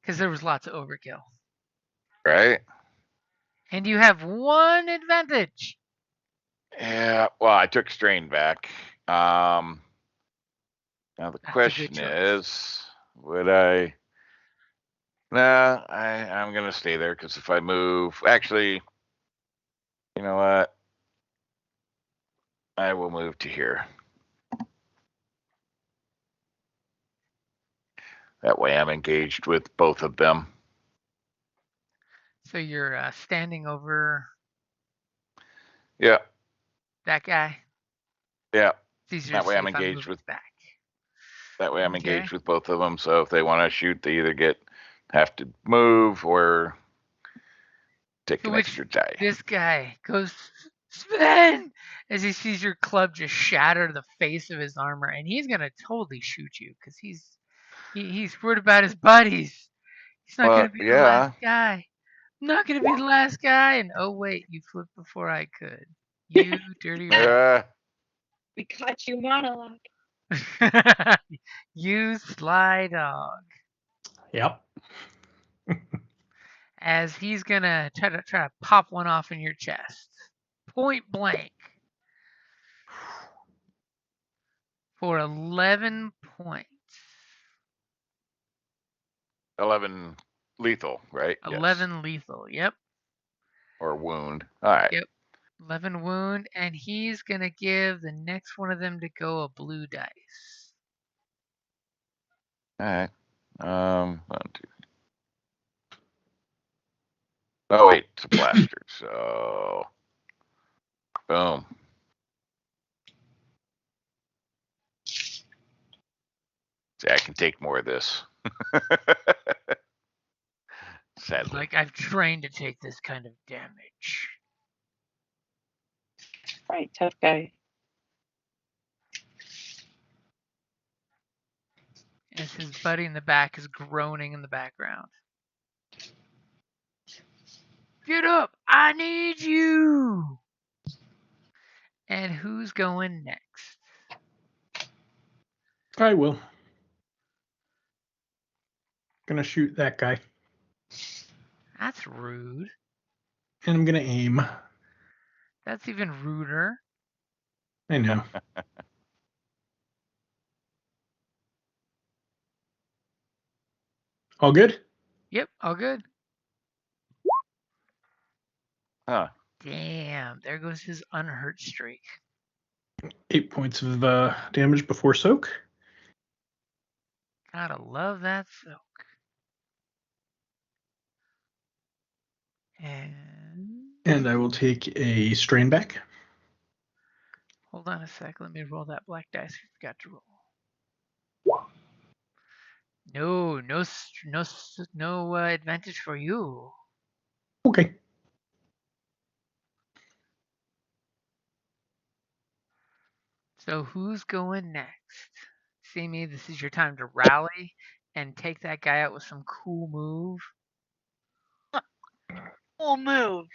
Because there was lots of overkill. Right? And you have one advantage. Yeah. Well, I took strain back. Now the question is, would I? Nah, I'm gonna stay there because if I move, actually, you know what? I will move to here. That way, I'm engaged with both of them. So you're standing over. Yeah. That guy. Yeah. It's easier That to way, see I'm if engaged with. back. That way, I'm engaged with both of them. So if they want to shoot, they either have to move or take an extra die. This guy goes, Sven, as he sees your club just shatter the face of his armor, and he's gonna totally shoot you because he's worried about his buddies. He's not gonna be the last guy. I'm not gonna be the last guy. And oh wait, you flipped before I could. You dirty rat. We caught you monologue. You sly dog. Yep. As he's gonna try to pop one off in your chest, point blank, for 11 points. 11 lethal, right? 11 yes. Lethal. Yep. Or wound. All right. Yep. 11 wound, and he's gonna give the next one of them to go a blue dice. All right. 1, 2. Oh wait, it's a blaster. So, boom. See, I can take more of this. Sadly. Like I've trained to take this kind of damage. Right, tough guy. As his buddy in the back is groaning in the background. Get up! I need you! And who's going next? I will. Gonna shoot that guy. That's rude. And I'm gonna aim. That's even ruder. I know. All good? Yep, all good. Huh. Damn, there goes his unhurt streak. 8 points of damage before soak. Gotta love that soak. And I will take a strain back. Hold on a sec. Let me roll that black dice we forgot to roll. No advantage for you. Okay. So who's going next? See me, this is your time to rally and take that guy out with some cool move. Cool move.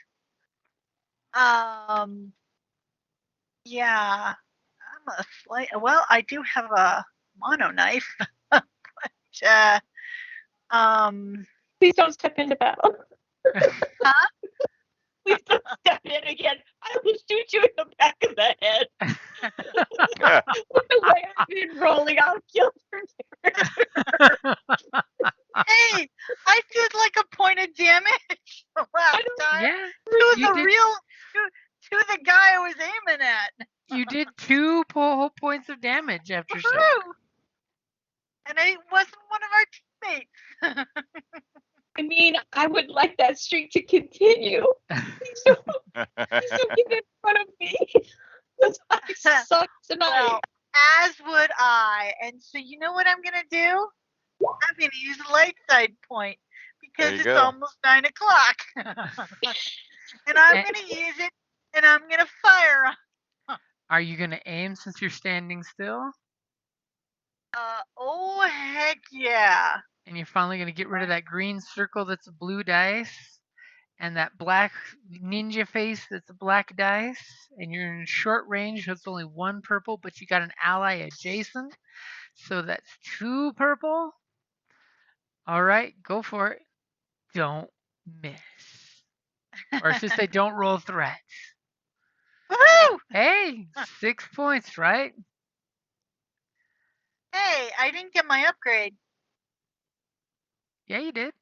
Yeah. I do have a mono knife. But please don't step into battle. Huh? Please don't step in again. I will shoot you in the back of the head. With the way I've been rolling, I'll kill her. Hey, I did like a point of damage last time. Yeah, to the guy I was aiming at. You did 2 whole points of damage after so. And I wasn't one of our teammates. I mean, I would like that streak to continue. Please don't get in front of me. Because I suck tonight. Well, as would eye. And so you know what I'm going to do? I'm going to use a light side point because it's almost 9 o'clock. And I'm going to use it, and I'm going to fire. Are you going to aim since you're standing still? Oh, heck yeah. And you're finally going to get rid of that green circle that's a blue dice, and that black ninja face that's a black dice, and you're in short range, so it's only 1 purple, but you got an ally adjacent, so that's 2 purple. All right, go for it. Don't miss. Or I should say, don't roll threats. Woohoo! Hey, 6 points, right? Hey, I didn't get my upgrade. Yeah, you did.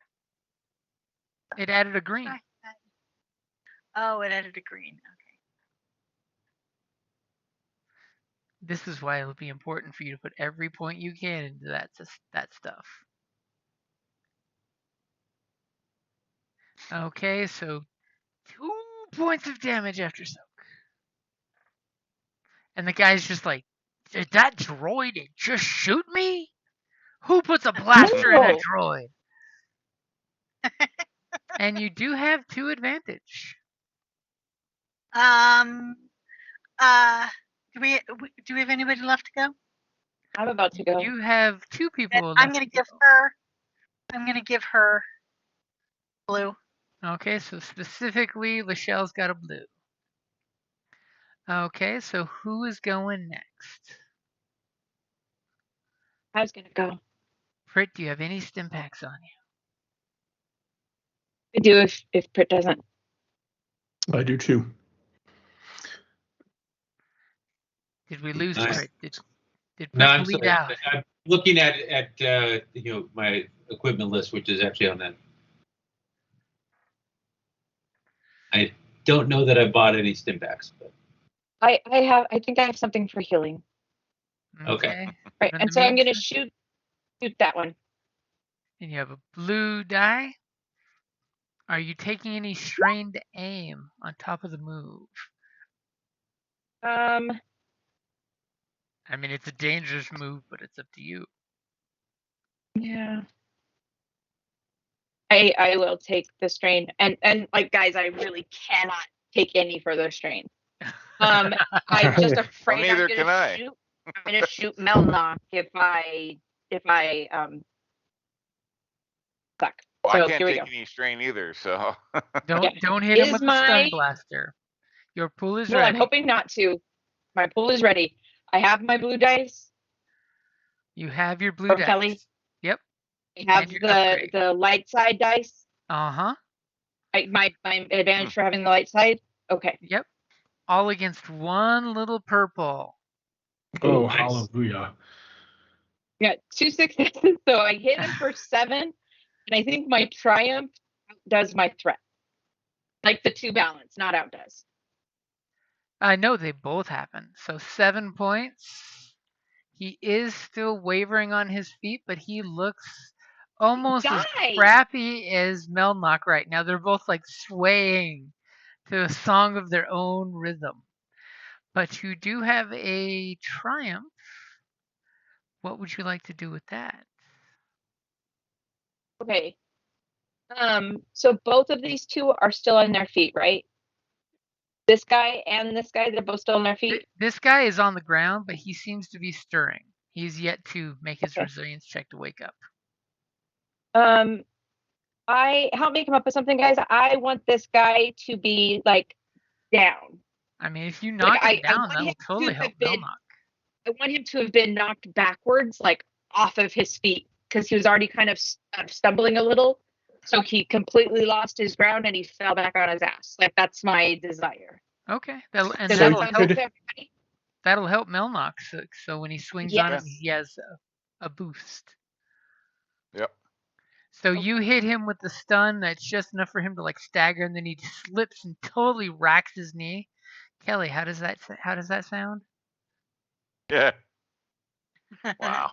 It added a green. Oh, it added a green. Okay. This is why it'll be important for you to put every point you can into that stuff. Okay, so 2 points of damage after soak. And the guy's just like, did that droid just shoot me? Who puts a blaster in a No. droid? And you do have 2 advantage. Do we have anybody left to go? I'm about to go. You have 2 people left. I'm going to give her blue. Okay, so specifically, Lachelle's got a blue. Okay, so who is going next? I was gonna go. Prit, do you have any stim packs on you? I do if Prit doesn't. I do too. Did we lose Nice. Prit? Did No, Prit I'm bleed sorry. out? I'm looking at my equipment list, which is actually on that. I don't know that I bought any stim packs, but I think I have something for healing. Okay. Right, In and the so I'm gonna meantime- shoot that one. And you have a blue die. Are you taking any strained aim on top of the move? I mean, it's a dangerous move, but it's up to you. Yeah. I will take the strain, and like guys, I really cannot take any further strain. I'm just afraid neither can I. I'm gonna shoot Melnock if I suck. Well, So I can't here we take go. any strain either, so. Don't hit him Is with the stun blaster. Your pool is Well, ready. I'm hoping not to. My pool is ready. I have my blue dice. You have your blue Or dice. Kelly. Yep. I have your upgrade. the light side dice. Uh-huh. My advantage for having the light side. Okay. Yep. All against 1 little purple. Oh, nice. hallelujah. Got 2 successes, so I hit him for 7, and I think my triumph does my threat. Like the 2 balance, not outdoes. I know they both happen. So 7 points. He is still wavering on his feet, but he looks almost as Die! crappy as Melnock right now. They're both like swaying to a song of their own rhythm. But you do have a triumph. What would you like to do with that? Okay. So both of these 2 are still on their feet, right? This guy and this guy, they're both still on their feet? This guy is on the ground, but he seems to be stirring. He's yet to make his resilience check to wake up. Help me come up with something, guys. I want this guy to be like down. I mean, if you knock him down, I that'll totally help Melnock. I want him to have been knocked backwards, like off of his feet, because he was already kind of stumbling a little. So he completely lost his ground and he fell back on his ass. Like that's my desire. Okay, Does that sound good to everybody? That'll help Melnock. So when he swings on him, Yes. he has a boost. Yep. So you hit him with the stun. That's just enough for him to like stagger, and then he slips and totally racks his knee. Kelly, how does that sound? Yeah. Wow.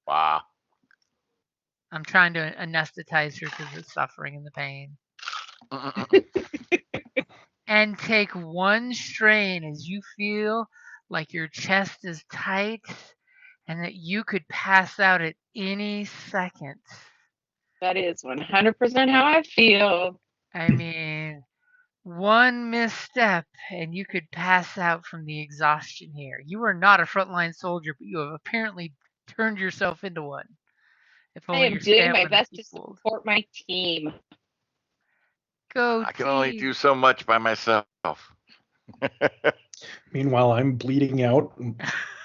Wow. I'm trying to anesthetize her because of the suffering and the pain. And take 1 strain as you feel like your chest is tight and that you could pass out at any second. That is 100% how I feel. I mean, one misstep and you could pass out from the exhaustion here. You are not a frontline soldier, but you have apparently turned yourself into one. If I only am your doing my stamina best to equaled. support my team. Go I can only team. do so much by myself. Meanwhile, I'm bleeding out.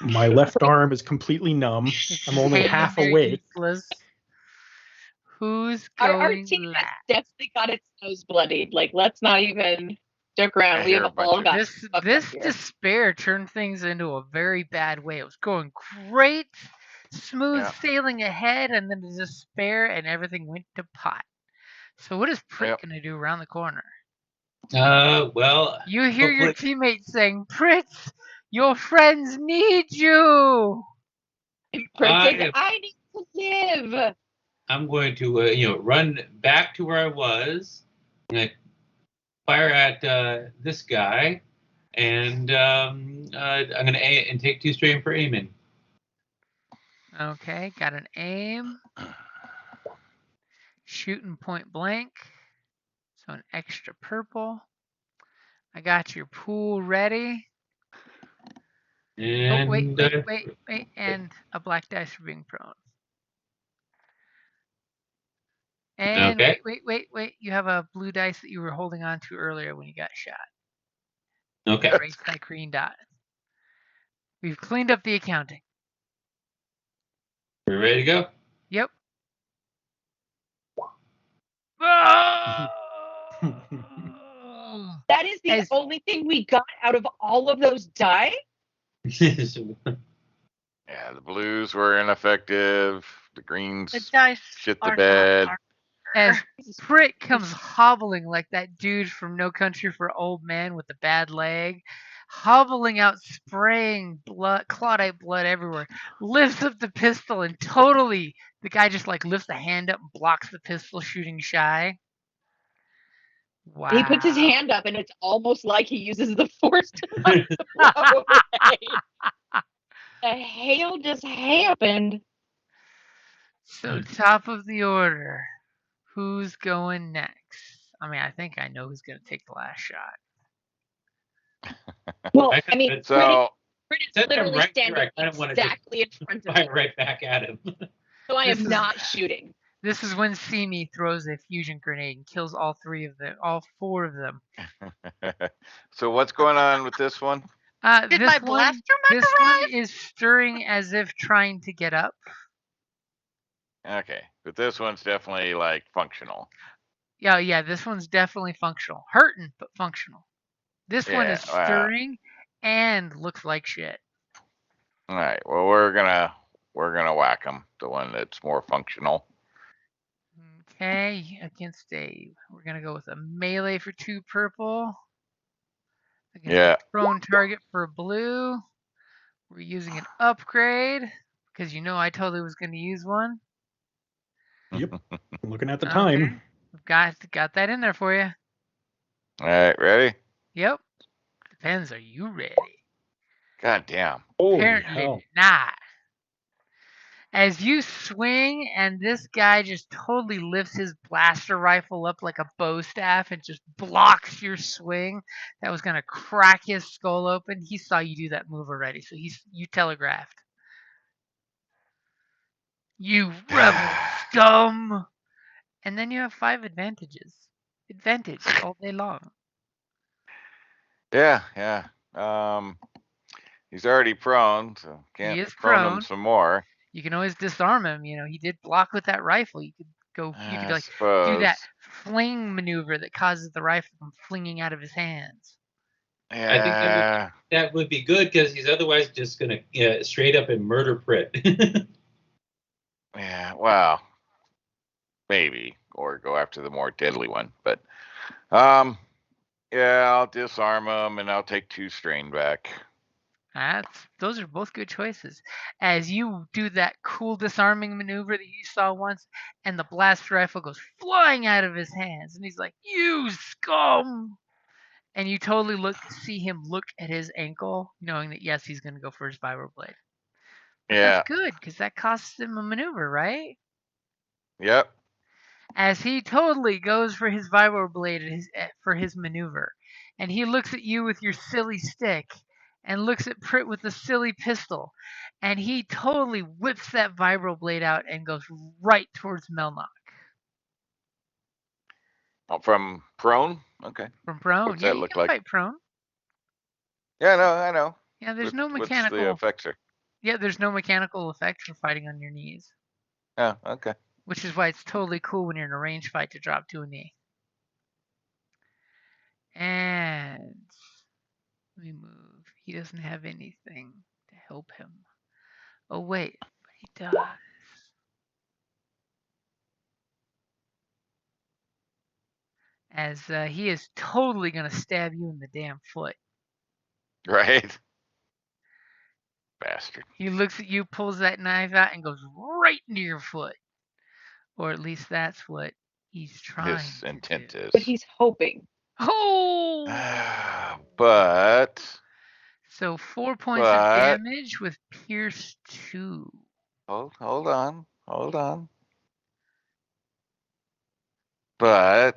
My left arm is completely numb. It's I'm just only hanging half there awake. useless. Who's Our going team has last? definitely got its nose bloodied. Like, let's not even joke around. I We hear have a bunch all of- got This fucked this up here. despair turned things into a very bad way. It was going great, smooth Yeah. sailing ahead, and then the despair and everything went to pot. So what is Pritt Yep. gonna do around the corner? Well, You hear your hopefully- teammates saying, Pritz, your friends need you. Prince says, I- I need to live. I'm going to, run back to where I was. I'm going to fire at this guy, and I'm going to and take 2 strain for aiming. Okay, got an aim. Shooting point blank. So an extra purple. I got your pool ready. And Oh, wait. And a black dice for being prone. And Okay. wait. You have a blue dice that you were holding on to earlier when you got shot. Okay. Erase that green dot. We've cleaned up the accounting. We're ready to go. Yep. That is the As- only thing we got out of all of those die. Yeah, the blues were ineffective. The greens The dice shit the are bed. not As Pritt comes hobbling like that dude from No Country for Old Men with the bad leg, hobbling out, spraying blood, Claudite blood everywhere, lifts up the pistol and totally, the guy just like lifts the hand up and blocks the pistol shooting shy. Wow. He puts his hand up, and it's almost like he uses the force to knock the blow away. The hail just happened. So top of the order, who's going next? I mean, I think I know who's going to take the last shot. Well, I mean, So Brit is Set them literally right standing here. I kind of want to just exactly in front of fire him, right back at him. so I This am is- not shooting. This is when Simi throws a fusion grenade and kills all four of them. so what's going on with this one? Did This my one, blaster mark this arrive? one is stirring as if trying to get up. Okay, but this one's definitely like functional. Yeah, this one's definitely functional. Hurting, but functional. This one Yeah, is wow. stirring and looks like shit. All right. Well, we're gonna whack him. The one that's more functional. Okay, against Dave. We're gonna go with a melee for 2 purple. Against Yeah. a prone target for blue. We're using an upgrade because you know I totally was gonna use one. Yep. Looking at the Okay. time. We've got that in there for you. All right. Ready? Yep. Depends. Are you ready? God damn. Holy Apparently hell. not. As you swing, and this guy just totally lifts his blaster rifle up like a bow staff and just blocks your swing. That was gonna crack his skull open. He saw you do that move already, so you telegraphed. You rebel scum! And then you have 5 advantages. Advantage all day long. Yeah. He's already prone, so can't is prone prone. him some more. You can always disarm him. You know, he did block with that rifle. You could I like suppose. do that fling maneuver that causes the rifle from flinging out of his hands. Yeah. I think that would be good because he's otherwise just going to straight up and murder Pritt. Yeah. Well, maybe, or go after the more deadly one. But, yeah, I'll disarm him and I'll take 2 strain back. Those are both good choices. As you do that cool disarming maneuver that you saw once, and the blast rifle goes flying out of his hands, and he's like, "You scum!" And you totally see him look at his ankle, knowing that yes, he's going to go for his vibroblade. But Yeah. that's good, because that costs him a maneuver, right? Yep. As he totally goes for his vibroblade for his maneuver. And he looks at you with your silly stick and looks at Prit with the silly pistol. And he totally whips that vibroblade out and goes right towards Melnock. Oh, from prone? Okay. From prone. What's Yeah, that you look can like? fight prone. Yeah, no, I know. Yeah, there's no What's the mechanical. effects there? Yeah, there's no mechanical effect for fighting on your knees. Oh, okay. Which is why it's totally cool when you're in a range fight to drop to a knee. And let me move. He doesn't have anything to help him. Oh wait, but he does. As he is totally gonna stab you in the damn foot. Right. Bastard. He looks at you, pulls that knife out, and goes right into your foot. Or at least that's what he's trying His to intent do. is. But he's hoping. Oh! But So 4 points of damage with Pierce 2. hold on. But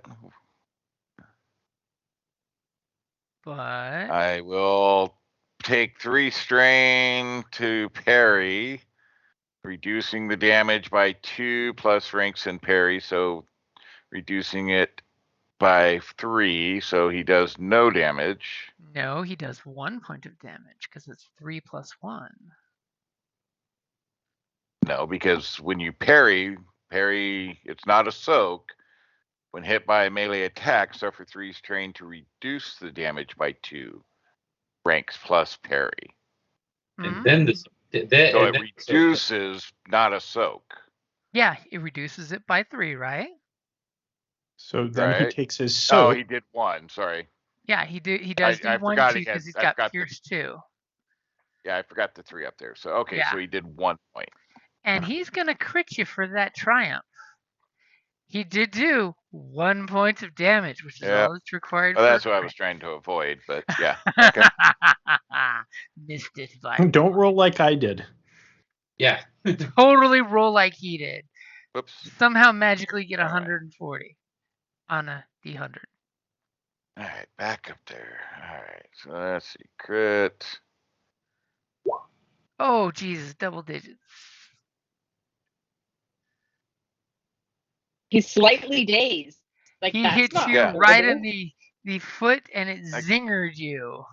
I will take 3 strain to parry, reducing the damage by 2 plus ranks and parry, so reducing it by 3, so he does no damage. No, he does 1 point of damage because it's 3 plus 1. No, because when you parry, it's not a soak. When hit by a melee attack, suffer 3 strain to reduce the damage by 2 ranks plus parry. And then So it reduces, not a soak. Yeah, it reduces it by 3, right? So then he Right. takes his Oh, soak. he did 1. Sorry. Yeah, he does do I 1 forgot too he had- because he's I got forgot Pierce 2. Yeah, I forgot the 3 up there. So okay, Yeah. so he did 1 point. And he's gonna crit you for that triumph. He did do 1 point of damage, which is all that's required. Well, for that's a what I crit. was trying to avoid, but yeah. Okay. Missed it by Don't roll like I did. Yeah. totally roll like he did. Whoops. Somehow magically get All right. 140 on a D100. All right, back up there. All right, so let's see. Crit. Oh, Jesus, double digits. He's slightly dazed. Like He that's hits not you Yeah. right horrible. in the foot and it zingered you.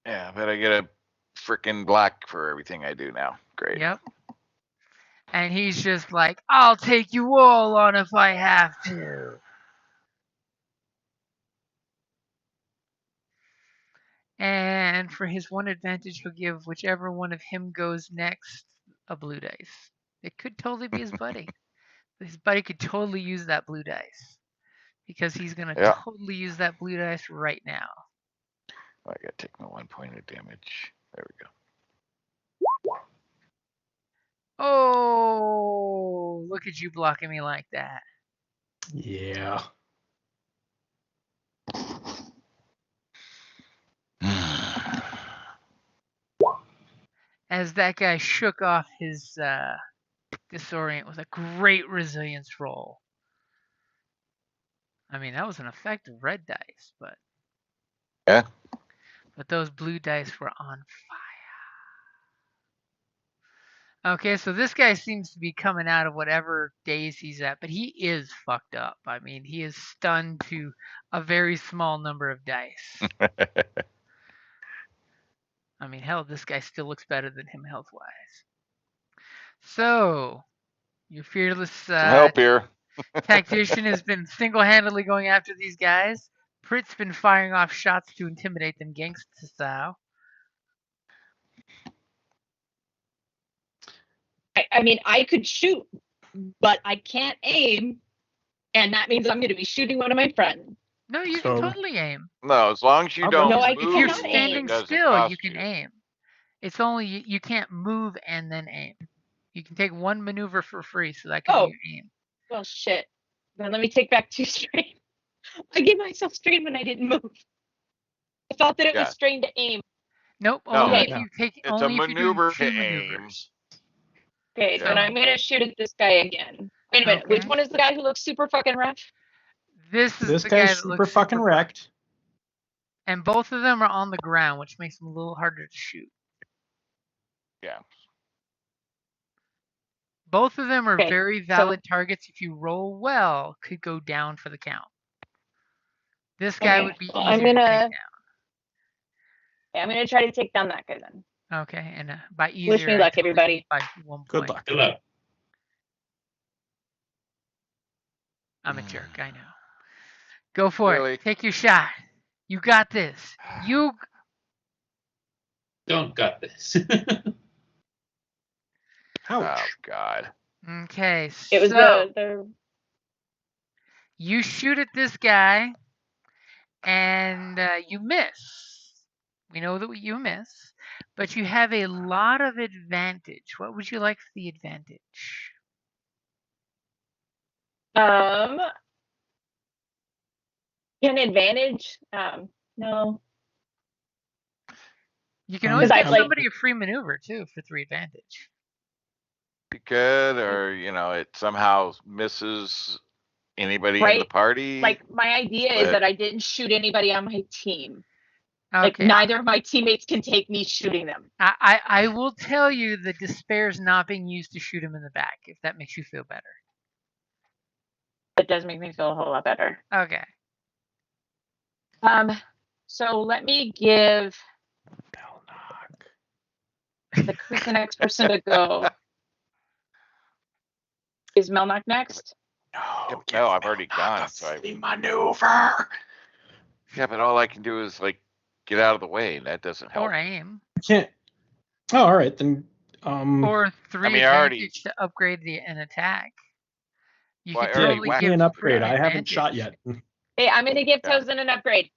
Yeah, but I get a freaking black for everything I do now. Great. Yep. And he's just like, I'll take you all on if I have to. And for his 1 advantage, he'll give whichever one of him goes next a blue dice. It could totally be his buddy. His buddy could totally use that blue dice. Because he's going to Yeah. totally use that blue dice right now. Oh, I gotta take my 1 point of damage. There we go. Oh, look at you blocking me like that. Yeah. As that guy shook off his disorient with a great resilience roll. I mean, that was an effective red dice, but Yeah. But those blue dice were on fire. Okay, so this guy seems to be coming out of whatever daze he's at, but he is fucked up. I mean, he is stunned to a very small number of dice. I mean, hell, this guy still looks better than him health-wise. So, your fearless Some help here. tactician has been single-handedly going after these guys. Prit's been firing off shots to intimidate them gangsta style. I mean, I could shoot, but I can't aim, and that means I'm going to be shooting one of my friends. No, you can totally aim. No, as long as you don't No, I move, If you're cannot standing aim. doesn't still, cost you can aim. It's only you can't move and then aim. You can take 1 maneuver for free, so that can be your aim. Well, shit. Then let me take back 2 strain. I gave myself strain when I didn't move. I thought that it was strain to aim. Nope, No, only Okay. if you take it's only a if you do maneuver 2 to aim. maneuvers. Okay, then I'm gonna shoot at this guy again. Wait a minute, Okay. which one is the guy who looks super fucking rough? This is This the guy guy's that super looks fucking super rough. wrecked. And both of them are on the ground, which makes them a little harder to shoot. Yeah. Both of them are Okay, very valid targets. If you roll well, could go down for the count. This guy Okay, would be well, easier to take I'm gonna try to take down that guy then. down. Okay, and by easier, Wish me I luck, totally everybody. mean by 1 Good point. luck. Good luck. I'm a jerk, I know. Go for Really? it. Take your shot. You got this. You Don't got this. Oh Ouch. God. okay? It was So the you shoot at this guy, and you miss. We know that you miss, but you have a lot of advantage. What would you like for the advantage? an advantage. No. You can always Because I give like somebody a free maneuver too for 3 advantage. You could, or it somehow misses anybody in the Right. party. Like my idea is but- that I didn't shoot anybody on my team. Like Okay. neither of my teammates can take me shooting them. I will tell you that despair's not being used to shoot him in the back, if that makes you feel better. That does make me feel a whole lot better. Okay. So let me give Melnock. who's the next person to go. Is Melnock next? No, No, I've already Melnock gone. a So I, free maneuver. yeah, but all I can do is like get out of the way. That doesn't help. Or aim. I can't. Oh, all right then. Or 3 mean, I already- advantage to upgrade an attack. You Well, could I already totally whacked- give me give an upgrade. free I haven't shot advantage. yet. Hey, I'm gonna give Yeah. Tozen an upgrade.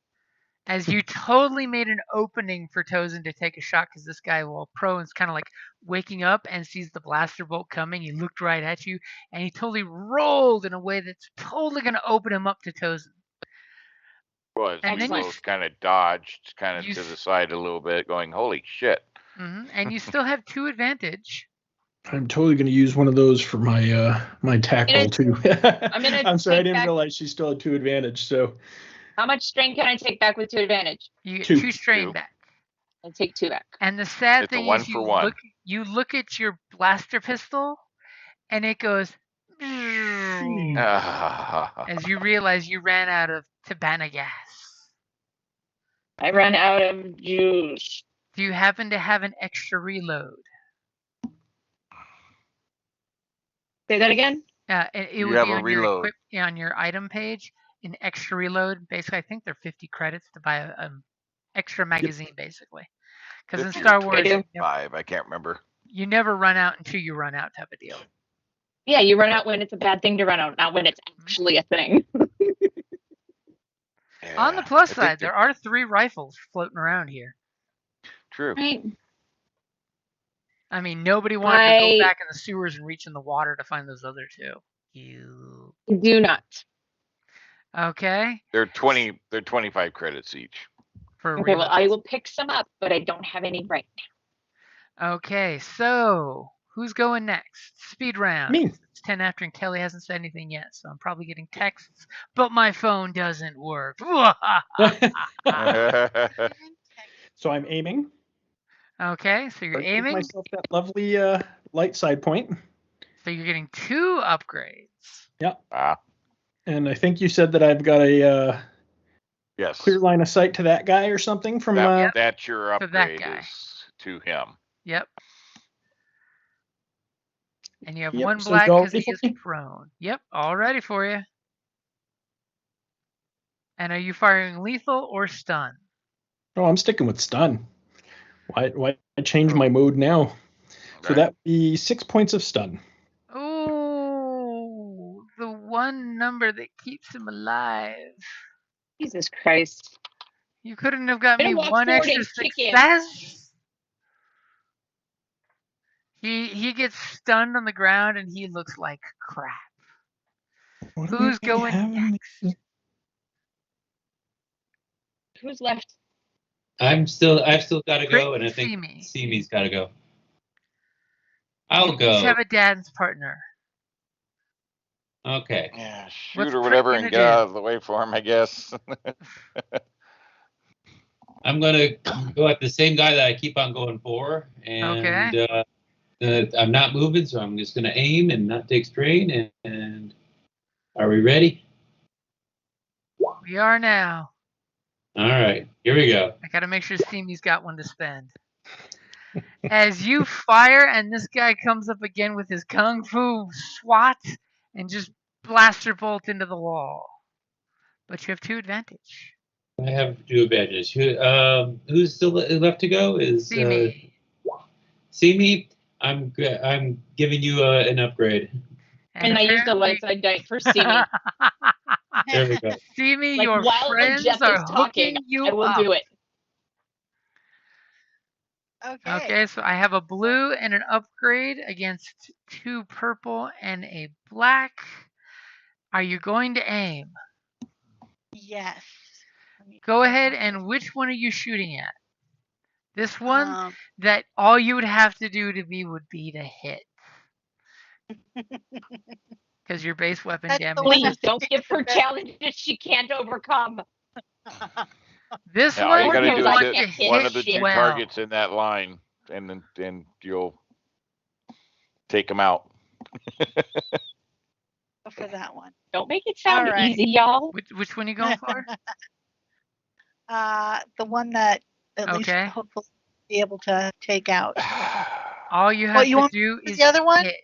As you totally made an opening for Tozen to take a shot because this guy, while pro, is kind of like waking up and sees the blaster bolt coming. He looked right at you and he totally rolled in a way that's totally going to open him up to Tozen. Was And we then you both kind of dodged, kind of you to s- the side a little bit, going, "Holy shit!" And you still have 2 advantage. I'm totally going to use one of those for my my tackle too. I'm sorry, I take didn't back- realize she still had 2 advantage. So How much strain can I take back with 2 advantage? You get 2. 2 strain 2. back. I'll take 2 back. And the sad It's a thing 1 is for 1. you look at your blaster pistol and it goes as you realize you ran out of Tabana gas. I ran out of juice. Do you happen to have an extra reload? Say that again? It You would have be a on your reload. on your item page, an extra reload. Basically, I think they're 50 credits to buy a extra magazine, basically. Because in 50 or Star Wars, 25, I can't remember. you never run out until you run out, type of deal. Yeah, you run out when it's a bad thing to run out, not when it's actually a thing. On the Yeah, plus I think side, there are 3 rifles floating around here. True. Right. I mean, nobody wanted to go back in the sewers and reach in the water to find those other 2. You Do not. okay? They're 20. They're 25 credits each. For Okay, well, reload. I will pick some up, but I don't have any right Okay, so who's going next? Speed round. Me. It's 10 after and Kelly hasn't said anything yet, so I'm probably getting texts, but my phone doesn't work. So I'm aiming. Okay, so you're Give aiming. myself that lovely light side point. So you're getting 2 upgrades. And I think you said that I've got a Yes. clear line of sight to that guy or something from. That's your To that upgrade guy. is to him. Yep. And you have Yep, 1 so black you all because he ready is for me? prone. Yep, all ready for you. And are you firing lethal or stun? Oh, I'm sticking with stun. Why change Oh. my mode now? So Right. that would be 6 points of stun. Oh, the one number that keeps him alive. Jesus Christ. You couldn't have got I'm me gonna walk 1 forward extra and kick him. success? He gets stunned on the ground and he looks like crap. What do Who's we going have in next? Who's left? I've still got to Crit go, and I and think Simi. Simi's got to go. I'll You each go. have a dance partner. Okay. Yeah, shoot What's or Prick whatever gonna and get do? out of the way for him, I guess. I'm gonna go at the same guy that I keep on going for, and I'm not moving, so I'm just gonna aim and not take strain. And are we ready? We are now. All right, here we go. I gotta make sure Simi's got one to spend. As you fire, and this guy comes up again with his kung fu swat and just blaster bolt into the wall. But you have 2 advantage. I have 2 advantages. Who's still left to go? Is Simi. see me? I'm giving you an upgrade. And I used a light side die for Simi. There we go. Simi, Like your while friends Jeff are is talking, hooking you I will up. do it. Okay, so I have a blue and an upgrade against 2 purple and a black. Are you going to aim? Yes. Go ahead, and which one are you shooting at? This one Um, that all you would have to do to be would be to hit. Because your base weapon That's the damage one Please is... don't give her challenges she can't overcome. This Yeah, all one you got to you do is want hit to one hit of the 2 well. targets in that line, and then you'll take them out. Go for that one. Don't make it sound All right. easy, y'all. Which one are you going for? The one that at least Okay. hopefully be able to take out. All you have you to want do is the other one? hit.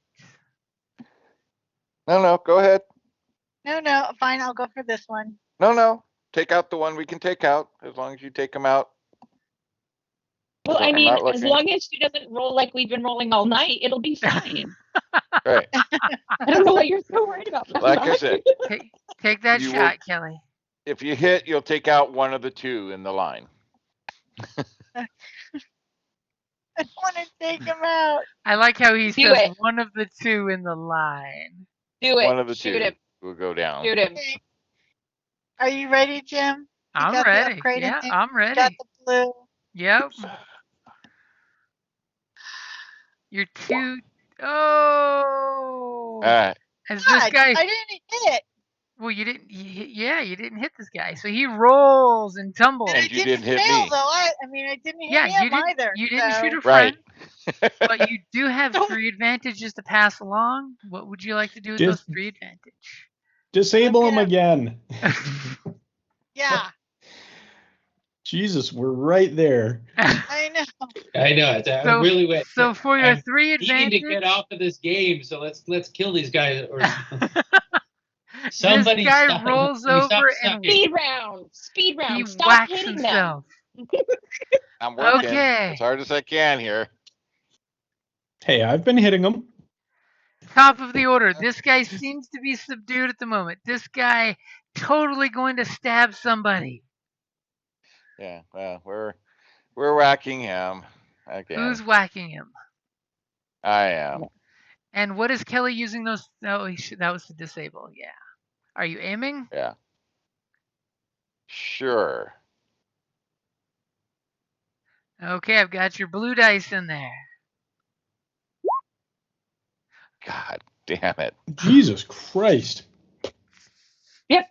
No, go ahead. No, fine. I'll go for this one. No, take out the one we can take out, as long as you take them out. Well, I I'm mean, not as looking. long as she doesn't roll like we've been rolling all night, it'll be fine. Right. I don't know what you're so worried about. Like I said, Take that You shot, will- Kelly. if you hit, you'll take out one of the 2 in the line. I want to take him out. I like how he Do says it. one of the 2 in the line. Do it. One of the Shoot 2 him. will go down. Shoot him. Okay. Are you ready, Jim? You I'm got the ready. upgrade in Yeah, there? I'm You got ready. the blue. Yep. You're 2. Oh! All right. As this God, guy... I didn't hit. Well, you didn't... you didn't hit this guy. So he rolls and tumbles. And I And you didn't didn't hit fail, me. though. I didn't hit Yeah, him either. you didn't shoot a Right. friend, but you do have 3 advantages to pass along. What would you like to do with those 3 advantage? Disable him again. Yeah, Jesus, we're right there. I know. I know. I'm really wet. So for your I'm 3 needing advantage, to get off of this game, so let's kill these guys. Or this somebody guy stop, rolls somebody stop over and sucking. Speed round. Speed round. he Stop whacks hitting himself. I'm working Okay. as hard as I can here. Hey, I've been hitting him. Top of the order. This guy seems to be subdued at the moment. This guy totally going to stab somebody. Yeah, well, we're whacking him again. Who's whacking him? I am. And what is Kelly using those? Oh, that was to disable. Yeah. Are you aiming? Yeah. Sure. Okay, I've got your blue dice in there. God damn it. Jesus Christ. Yep.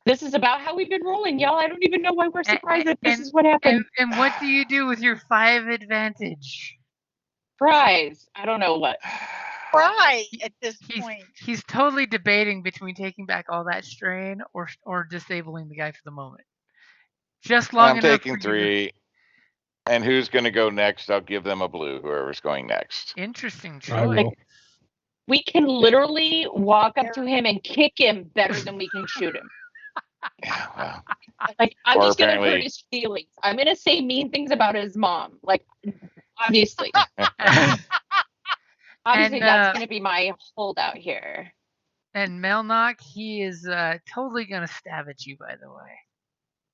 This is about how we've been rolling, y'all. I don't even know why we're surprised that this and- is what happened. And what do you do with your 5 advantage? Prize. I don't know what. Cry at this point. He's totally debating between taking back all that strain or disabling the guy for the moment. Just long I'm enough taking for you 3. And who's going to go next? I'll give them a blue, whoever's going next. Interesting I choice. will. We can literally walk up to him and kick him better than we can shoot him. Yeah, well. Like, I'm Or just going to apparently- hurt his feelings. I'm going to say mean things about his mom. Like, obviously. Obviously, that's going to be my holdout here. And Melnock, he is totally going to stab at you, by the way.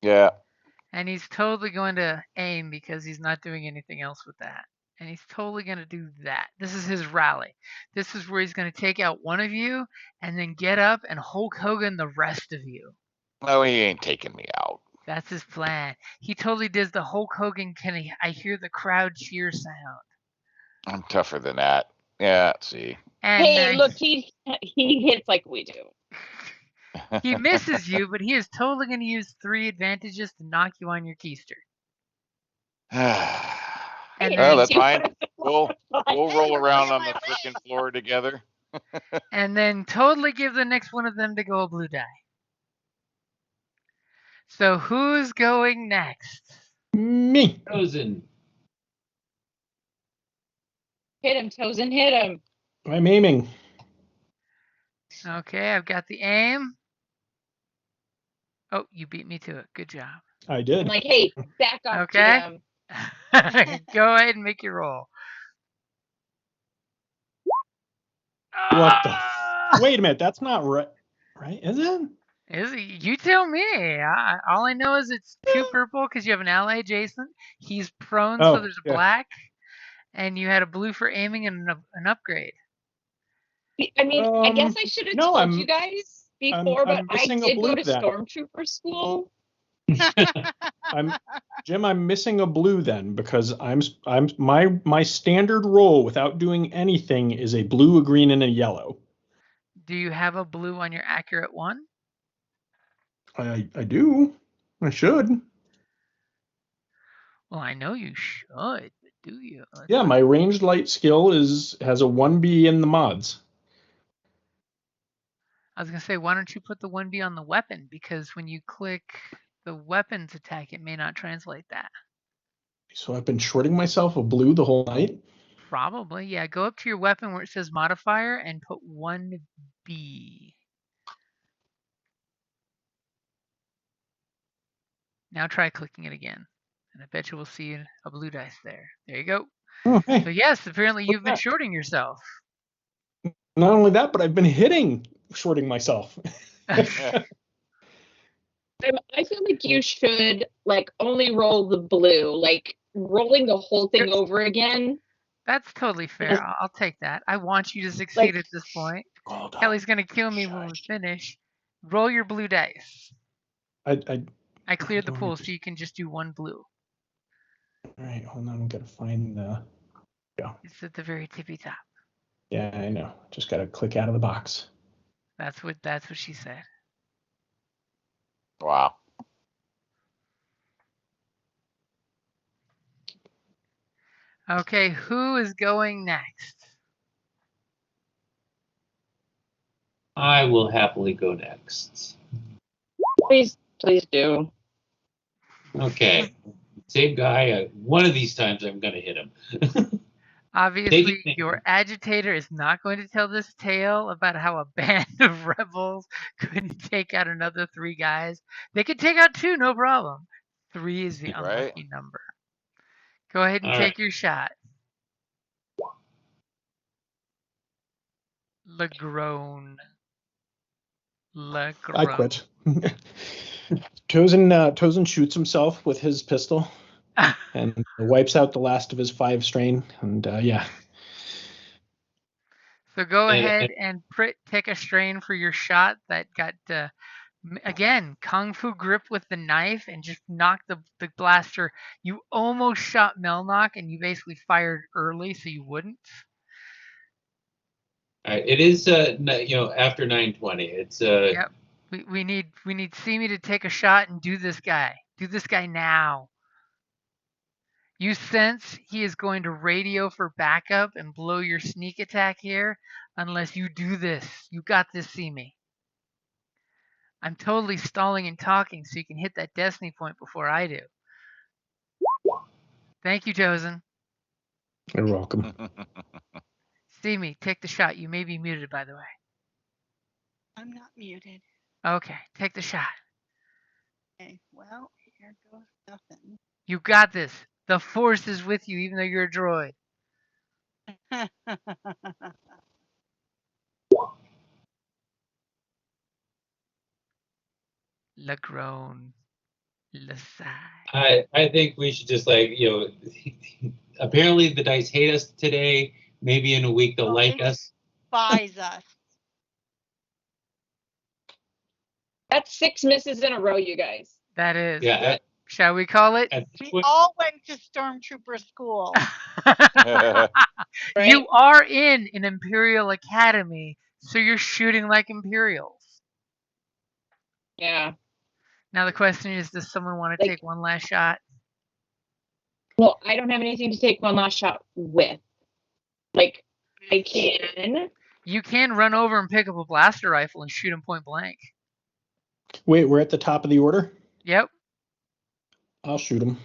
Yeah. And he's totally going to aim because he's not doing anything else with that. And he's totally going to do that. This is his rally. This is where he's going to take out one of you and then get up and Hulk Hogan the rest of you. No, he ain't taking me out. That's his plan. He totally does the Hulk Hogan, I hear the crowd cheer sound. I'm tougher than that. Yeah, let's see. And Hey, look, he hits like we do. he misses you, but he is totally going to use 3 advantages to knock you on your keister. And Oh, then, that's fine. We'll Hey, roll you're around bringing on my the frickin' raise. floor together. and then totally give the next one of them to go a blue die. So who's going next? Me. Chosen. Hit him, Tozen, hit him. I'm aiming. Okay, I've got the aim. Oh, you beat me to it. Good job. I I'm did. like, hey, back up, Okay. GM. Go ahead and make your roll. What the? Ah! Wait a minute. That's not right. Right? Is it? Is it? You tell me. All I know is it's 2 purple because you have an ally adjacent. He's prone, so Oh, there's a yeah. black, and you had a blue for aiming and an upgrade. I mean, I guess I should have no, told you guys before, but I'm I missing a did go blue to then. Stormtrooper school. Jim, I'm missing a blue then because my standard roll without doing anything is a blue, a green, and a yellow. Do you have a blue on your accurate 1? I do. I should. Well, I know you should, but do you? Yeah, my ranged light skill has a 1B in the mods. I was gonna say, why don't you put the 1B on the weapon? Because when you click the weapons attack, it may not translate that. So I've been shorting myself a blue the whole night. Probably, yeah. Go up to your weapon where it says modifier and put 1B. Now try clicking it again, and I bet you will see a blue dice there. There you go. Oh, hey. So yes, apparently you've been that? shorting yourself. Not only that, but I've been hitting shorting myself. I feel like you should like only roll the blue, like rolling the whole thing over again. That's totally fair. I'll take that. I want you to succeed Like, at this point. Hold on. Kelly's gonna kill me when we finish. Roll your blue dice. I cleared the pool, so you can just do 1 blue. All right, hold on. I'm gonna find the. Yeah. It's at the very tippy top. Yeah, I know. Just gotta click out of the box. That's what she said. Wow. Okay, who is going next? I will happily go next. please do. Okay. Same guy. One of these times I'm going to hit him. Obviously, your agitator is not going to tell this tale about how a band of rebels couldn't take out another 3 guys. They could take out 2, no problem. 3 is the unlucky number. Go ahead and All take right. your shot. Legrone. I quit. Tozen shoots himself with his pistol and wipes out the last of his 5 strain. And yeah. So go ahead and take a strain for your shot that got, again, Kung Fu grip with the knife and just knocked the blaster. You almost shot Melnock and you basically fired early so you wouldn't. All right. It is, after 9:20. It's Yep. We need Simi to take a shot and do this guy. Do this guy now. You sense he is going to radio for backup and blow your sneak attack here unless you do this. You got this, Simi. I'm totally stalling and talking so you can hit that destiny point before I do. Thank you, Josen. You're welcome. Simi, take the shot. You may be muted, by the way. I'm not muted. Okay, take the shot. Okay, well, here goes nothing. You got this. The Force is with you, even though you're a droid. Legrone. Lesai. I think we should just apparently the dice hate us today. Maybe in a week they'll like us. Despise us. That's 6 misses in a row, you guys. That is. Yeah. Shall we call it? At this We point, all went to stormtrooper school. You are in an Imperial Academy, so you're shooting like Imperials. Yeah. Now the question is, does someone want to Like- take one last shot? Well, I don't have anything to take one last shot with. Like, I can. You can run over and pick up a blaster rifle and shoot him point blank. Wait, we're at the top of the order? Yep. I'll shoot him.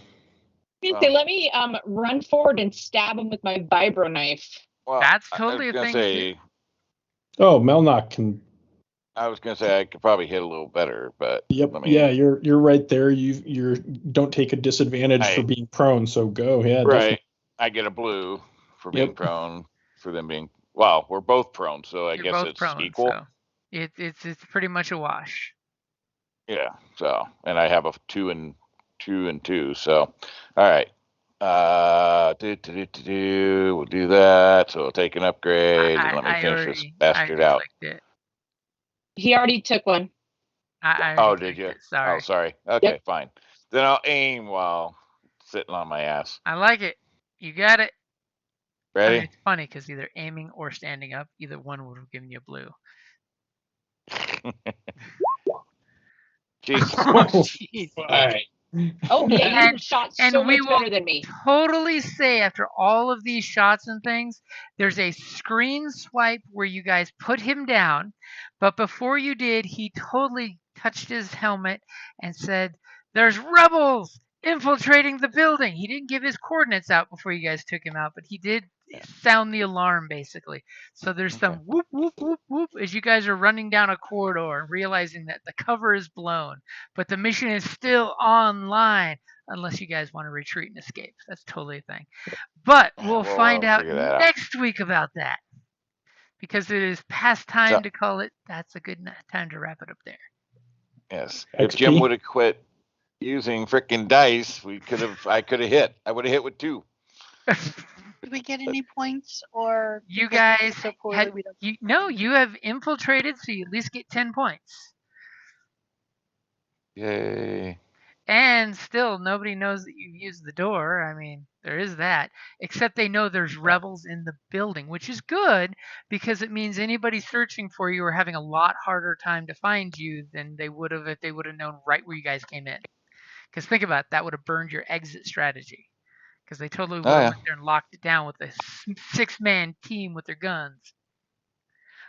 Let me run forward and stab him with my vibro knife. Well, That's I totally was a gonna thing say, too. Oh, Melnock can. I was gonna say I could probably hit a little better, but Yep. I mean, Yeah, you're right there. You don't take a disadvantage for being prone. So go ahead. right. Definitely. I get a blue for Yep. being prone, for them being. Well, we're both prone, so I You're guess both it's prone, equal. so it's pretty much a wash. Yeah. So, and I have a 2 and 2. So, all right. We'll do that. So we'll take an upgrade and let me finish this bastard out. It. He already took one. I Oh, already did clicked you? it, sorry. Oh, sorry. Okay, fine. Then I'll aim while sitting on my ass. I like it. You got it. I Ready? mean, it's funny because either aiming or standing up, either one would have given you a blue. Jesus. Oh, jeez. all right. Oh, yeah, And- you shot and so we much will better than me. Totally say after all of these shots and things, there's a screen swipe where you guys put him down, but before you did, he totally touched his helmet and said, "There's rebels infiltrating the building." He didn't give his coordinates out before you guys took him out, but he did sound the alarm basically. So there's some whoop whoop whoop whoop as you guys are running down a corridor and realizing that the cover is blown, but the mission is still online. Unless you guys want to retreat and escape. That's totally a thing. But we'll find out figure that out. next week about that. Because it is past time to call it. That's a good time to wrap it up there. Yes. If Jim XP? would have quit using frickin' dice, I could have hit. I would have hit with 2. Did we get any points or You because we did guys so poorly, had we don't you have infiltrated, so you at least get 10 points. Yay. And still, nobody knows that you've used the door. I mean, there is that. Except they know there's rebels in the building, which is good because it means anybody searching for you are having a lot harder time to find you than they would have if they would have known right where you guys came in. Because think about it, that would have burned your exit strategy. Because they totally would have went there and locked it down with a 6-man team with their guns.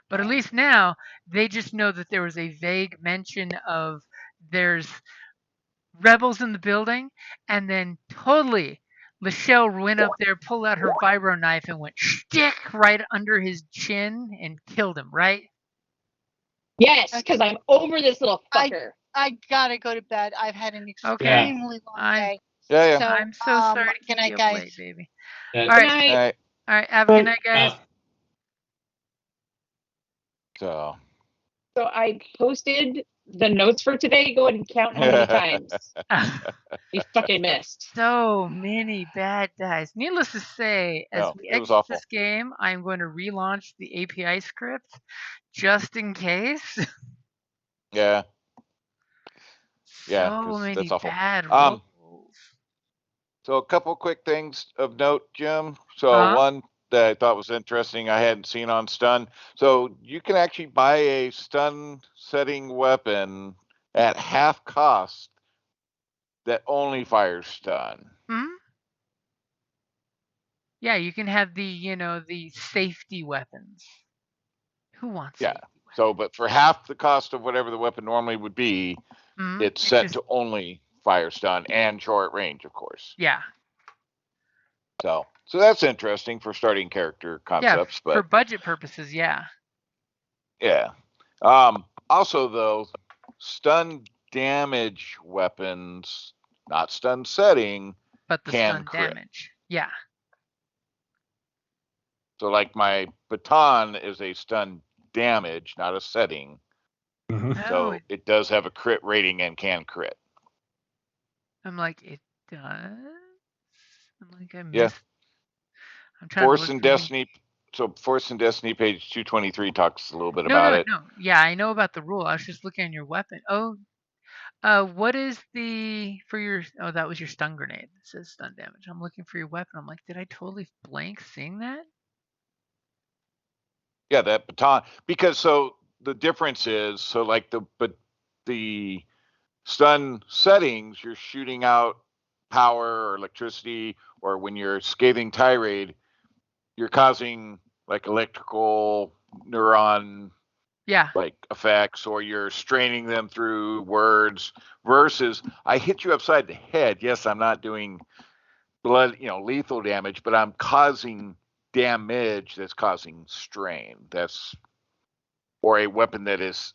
But at least now, they just know that there was a vague mention of there's rebels in the building, and then totally Lachelle went up there, pulled out her vibro knife, and went stick right under his chin and killed him, right? Yes, because I'm over this little fucker. I gotta go to bed. I've had an Okay. extremely long day. Yeah. So, I'm so sorry to good keep night, you up guys. late, baby. All All Good right. night. All right. All right, have a good night, guys. So. So I posted the notes for today. Go ahead and count how many times we fucking missed. So many bad dice. Needless to say, as No, we it was exit awful. this game, I'm going to relaunch the API script just in case. Yeah. Yeah, So 'cause many that's awful. bad rolls. So a couple quick things of note, Jim. So Uh-huh. one that I thought was interesting, I hadn't seen on stun. So you can actually buy a stun setting weapon at half cost that only fires stun. Hmm? Yeah, you can have the safety weapons. Who wants Yeah. safety weapons? So, but for half the cost of whatever the weapon normally would be, Mhm. it's set to only fire stun and short range, of course. Yeah. So that's interesting for starting character concepts. Yeah, for But budget purposes, yeah. yeah. Also, though, stun damage weapons, not stun setting, But the can stun crit. damage. Yeah. So, like my baton is a stun damage, not a setting. Mhm. So Oh, it does have a crit rating and can crit. I'm like, it does? I'm like, I Yeah. missed. I'm trying to Force look and through Destiny. So Force and Destiny page 223 talks a little bit about it. No. Yeah, I know about the rule. I was just looking at your weapon. Oh, What is the for your? Oh, that was your stun grenade. It says stun damage. I'm looking for your weapon. I'm like, did I totally blank seeing that? Yeah, that baton. Because so the difference is so like the stun settings, you're shooting out power or electricity, or when you're scathing tirade, you're causing like electrical neuron Yeah. like effects, or you're straining them through words. Versus, I hit you upside the head. Yes, I'm not doing blood, lethal damage, but I'm causing damage that's causing strain. That's or a weapon that is.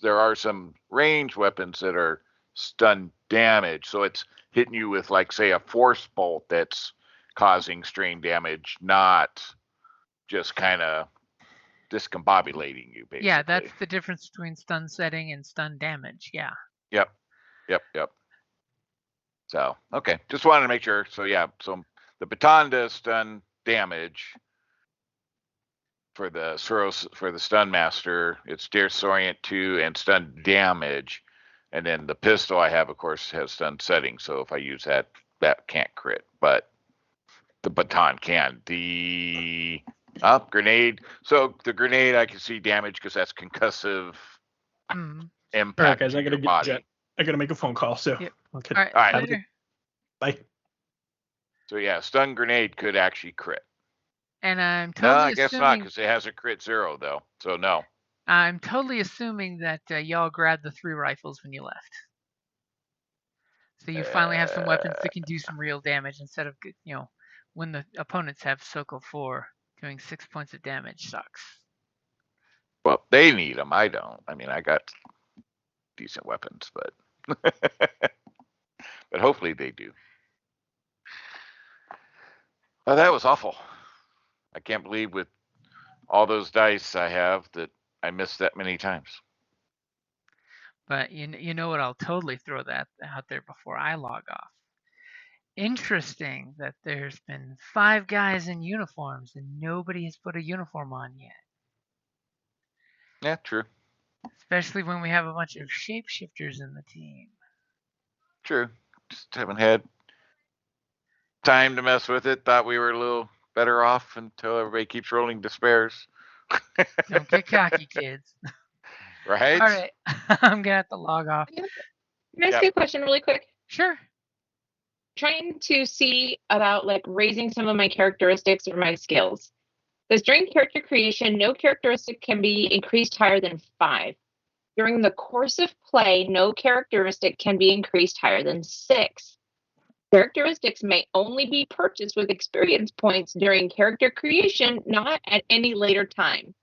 There are some range weapons that are stun damage, so it's hitting you with like say a force bolt that's causing strain damage, not just kind of discombobulating you, Yeah, that's basically. the difference between stun setting and stun damage. Yeah. Yep. So, okay. Just wanted to make sure. So, yeah. So the baton does stun damage for the stun master. It's disorient 2 and stun damage. And then the pistol I have, of course, has stun setting. So if I use that, that can't crit. But the baton can. The grenade. So the grenade, I can see damage because that's concussive Mm. impact All right, guys, to I gotta your body. I gotta make a phone call. So, Yep. okay. All right. All right. Have a Later. good. Bye. So yeah, stun grenade could actually crit. And I'm No, totally I guess not, assuming because it has a crit 0 though. So no. that y'all grabbed the 3 rifles when you left. So you finally have some weapons that can do some real damage instead of when the opponents have Soko 4 doing 6 points of damage sucks. Well, they need them. I don't. I mean, I got decent weapons, but but hopefully they do. Oh, that was awful. I can't believe with all those dice I have that I missed that many times. But you know what? I'll totally throw that out there before I log off. Interesting that there's been 5 guys in uniforms and nobody has put a uniform on yet. Yeah, true. Especially when we have a bunch of shapeshifters in the team. True. Just haven't had time to mess with it. Thought we were a little better off until everybody keeps rolling despairs. Don't get cocky, kids. Right? All right. I'm going to have to log off. Can I ask you a question really quick? Sure. Trying to see about like raising some of my characteristics or my skills. Says during character creation, no characteristic can be increased higher than 5. During the course of play, no characteristic can be increased higher than 6. Characteristics may only be purchased with experience points during character creation, not at any later time.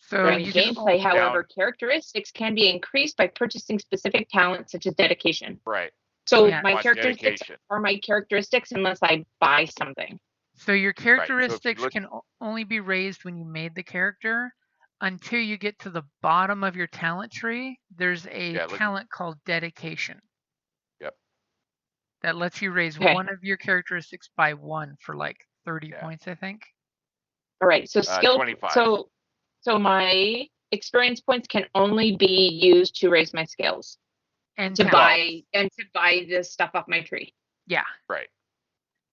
So During you can gameplay, however, characteristics can be increased by purchasing specific talents such as dedication. Right. So Yeah. my characteristics dedication. are my characteristics unless I buy something. So your Right. So if you characteristics look, can only be raised when you made the character until you get to the bottom of your talent tree. There's a talent called dedication. Yep. That lets you raise Okay. one of your characteristics by 1 for like 30 points, I think. All right. So skill. 25. So my experience points can only be used to raise my skills And to talents. buy this stuff off my tree. Yeah. Right.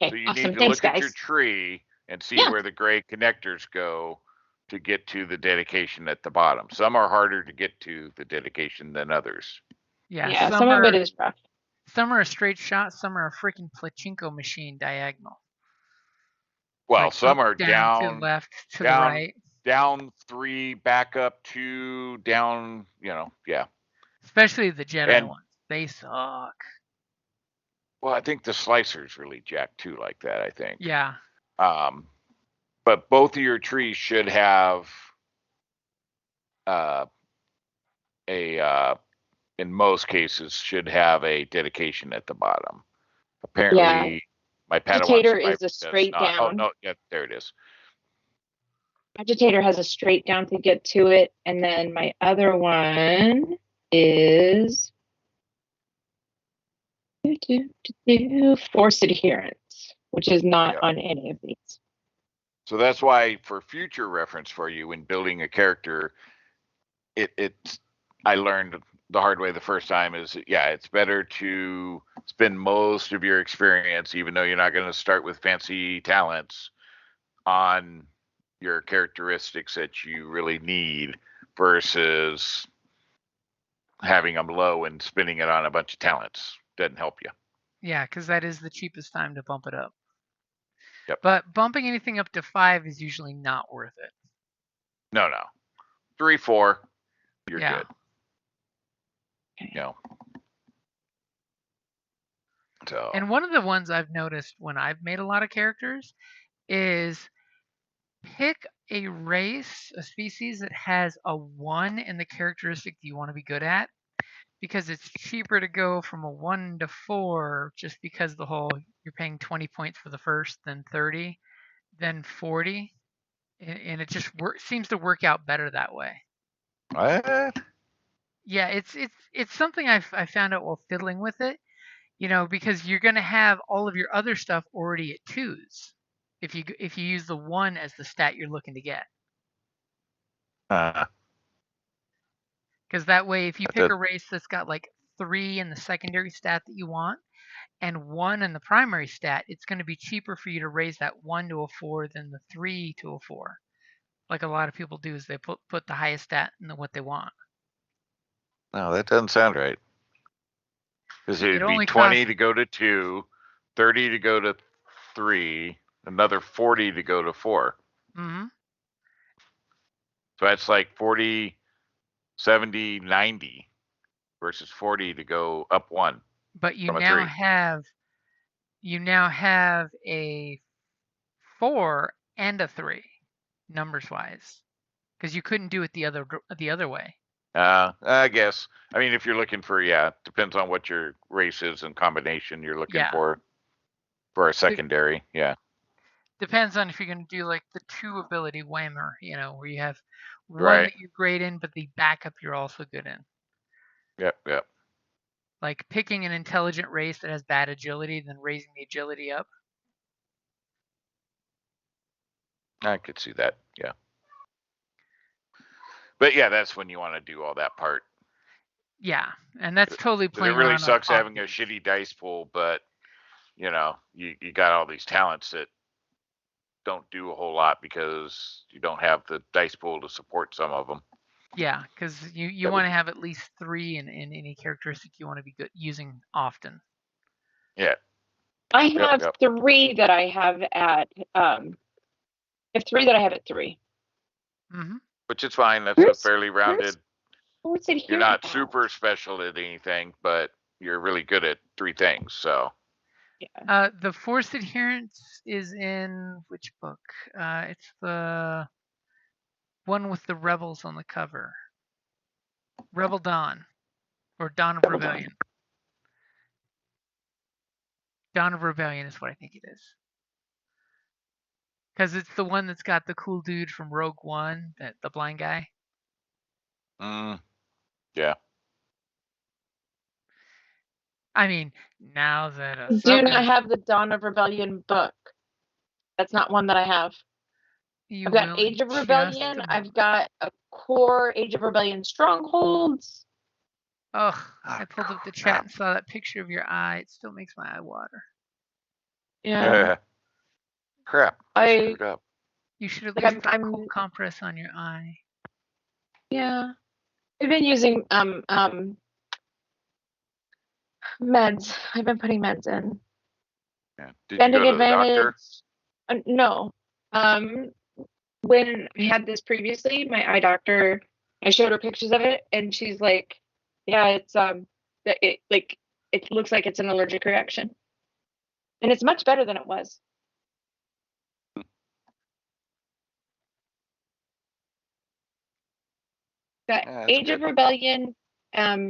Okay. So you Awesome. need to Thanks, look guys. at your tree and see Yeah. where the gray connectors go to get to the dedication at the bottom. Some are harder to get to the dedication than others. Yeah. Some of it is rough. Some are a straight shot. Some are a freaking pachinko machine diagonal. Well, like some up, are down to left to the right. Down 3, back up 2, down. Yeah. Especially the Jedi ones. They suck. Well, I think the slicers really jack too, like that. I think. Yeah. But both of your trees should have in most cases, should have a dedication at the bottom. Apparently, my Padawan Agitator is a straight does not. down. Oh no, yeah, there it is. Agitator has a straight down to get to it, and then my other one is forced adherence, which is not on any of these. So that's why, for future reference for you when building a character, I learned the hard way the first time is, it's better to spend most of your experience, even though you're not going to start with fancy talents, on your characteristics that you really need versus having them low and spending it on a bunch of talents. Doesn't help you. Yeah, because that is the cheapest time to bump it up. Yep. But bumping anything up to 5 is usually not worth it. No. 3, 4, you're Yeah. good. You know. So. And one of the ones I've noticed when I've made a lot of characters is pick a race, a species that has a 1 in the characteristic you want to be good at, because it's cheaper to go from a 1 to 4 just because the whole you're paying 20 points for the first, then 30, then 40, and it just seems to work out better that way. What? Yeah, it's something I found out while fiddling with it, because you're going to have all of your other stuff already at 2s if you use the 1 as the stat you're looking to get. Because that way, if you pick a race that's got like 3 in the secondary stat that you want and 1 in the primary stat, it's going to be cheaper for you to raise that 1 to a 4 than the 3 to a 4. Like a lot of people do is they put the highest stat in what they want. No, that doesn't sound right. Because it'd be 20 costs... to go to 2, 30 to go to 3, another 40 to go to 4. Mm-hmm. So that's like 40, 70, 90 versus 40 to go up 1. But you now have a 4 and a 3 numbers wise, because you couldn't do it the other way. I guess. I mean, if you're looking for, depends on what your race is and combination you're looking for a secondary. Depends on if you're going to do like the 2 ability whammer, where you have 1 that you're great in, but the backup you're also good in. Yep. Like picking an intelligent race that has bad agility, then raising the agility up. I could see that, yeah. But that's when you want to do all that part. Yeah, and that's totally playing around. It really around sucks having a shitty dice pool, but you got all these talents that don't do a whole lot because you don't have the dice pool to support some of them. Yeah, because you want to have at least 3 in any characteristic you want to be good using often. Yeah. I have 3 that I have at I have 3 that I have at 3. Mm-hmm. Which is fine. That's a fairly rounded. You're not super special at anything, but you're really good at 3 things. So. Yeah. The forced adherence is in which book? It's the one with the rebels on the cover. Rebel Dawn, or Dawn of Rebellion. Dawn of Rebellion is what I think it is. Because it's the one that's got the cool dude from Rogue One, the blind guy. Yeah. I mean, now that do not have the Dawn of Rebellion book. That's not one that I have. I've got Age of Rebellion. I've got a core Age of Rebellion Strongholds. Oh, I pulled up the chat and saw that picture of your eye. It still makes my eye water. Yeah. Crap. You should at least put a cold compress on your eye. Yeah. I've been using meds. I've been putting meds in. Yeah. Did you go to the doctor? No. When I had this previously, my eye doctor, I showed her pictures of it, and she's like, "Yeah, it's it looks like it's an allergic reaction, and it's much better than it was." Got Age of Rebellion, Age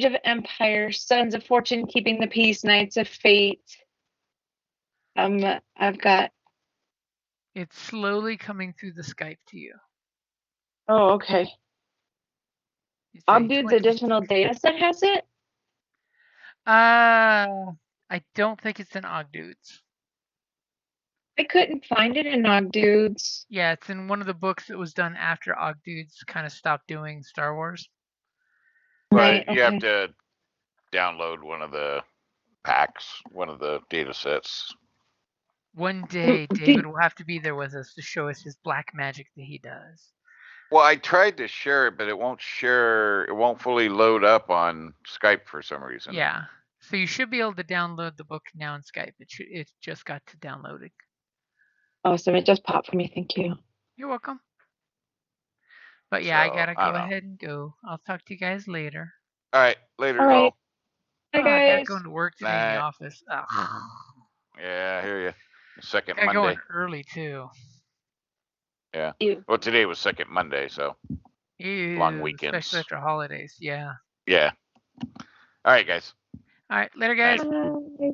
of Empire, Sons of Fortune, Keeping the Peace, Knights of Fate. I've got. It's slowly coming through the Skype to you. Oh, okay. Ogdude's additional data set has it? I don't think it's in Ogdude's. I couldn't find it in Nog Dudes. Yeah, it's in one of the books that was done after Ogdudes kind of stopped doing Star Wars. But Right, you have okay. to download one of the packs, one of the data sets. One day, David will have to be there with us to show us his black magic that he does. Well, I tried to share it, but it won't share. It won't fully load up on Skype for some reason. Yeah. So you should be able to download the book now in Skype. It just got to downloading. Awesome. It just popped for me. Thank you. You're welcome. But yeah, I So, gotta I go don't know. ahead and go. I'll talk to you guys later. All right, later. All right. All. Bye, Oh, I gotta guys. go into work today in the Night. office. Ugh. Yeah, I hear you. Second Gotta go Monday. in early too. Yeah. Ew. Well, today was second Monday, so long Ew, weekends. especially after holidays. Yeah. Yeah. All right, guys. All right, later, guys. Bye.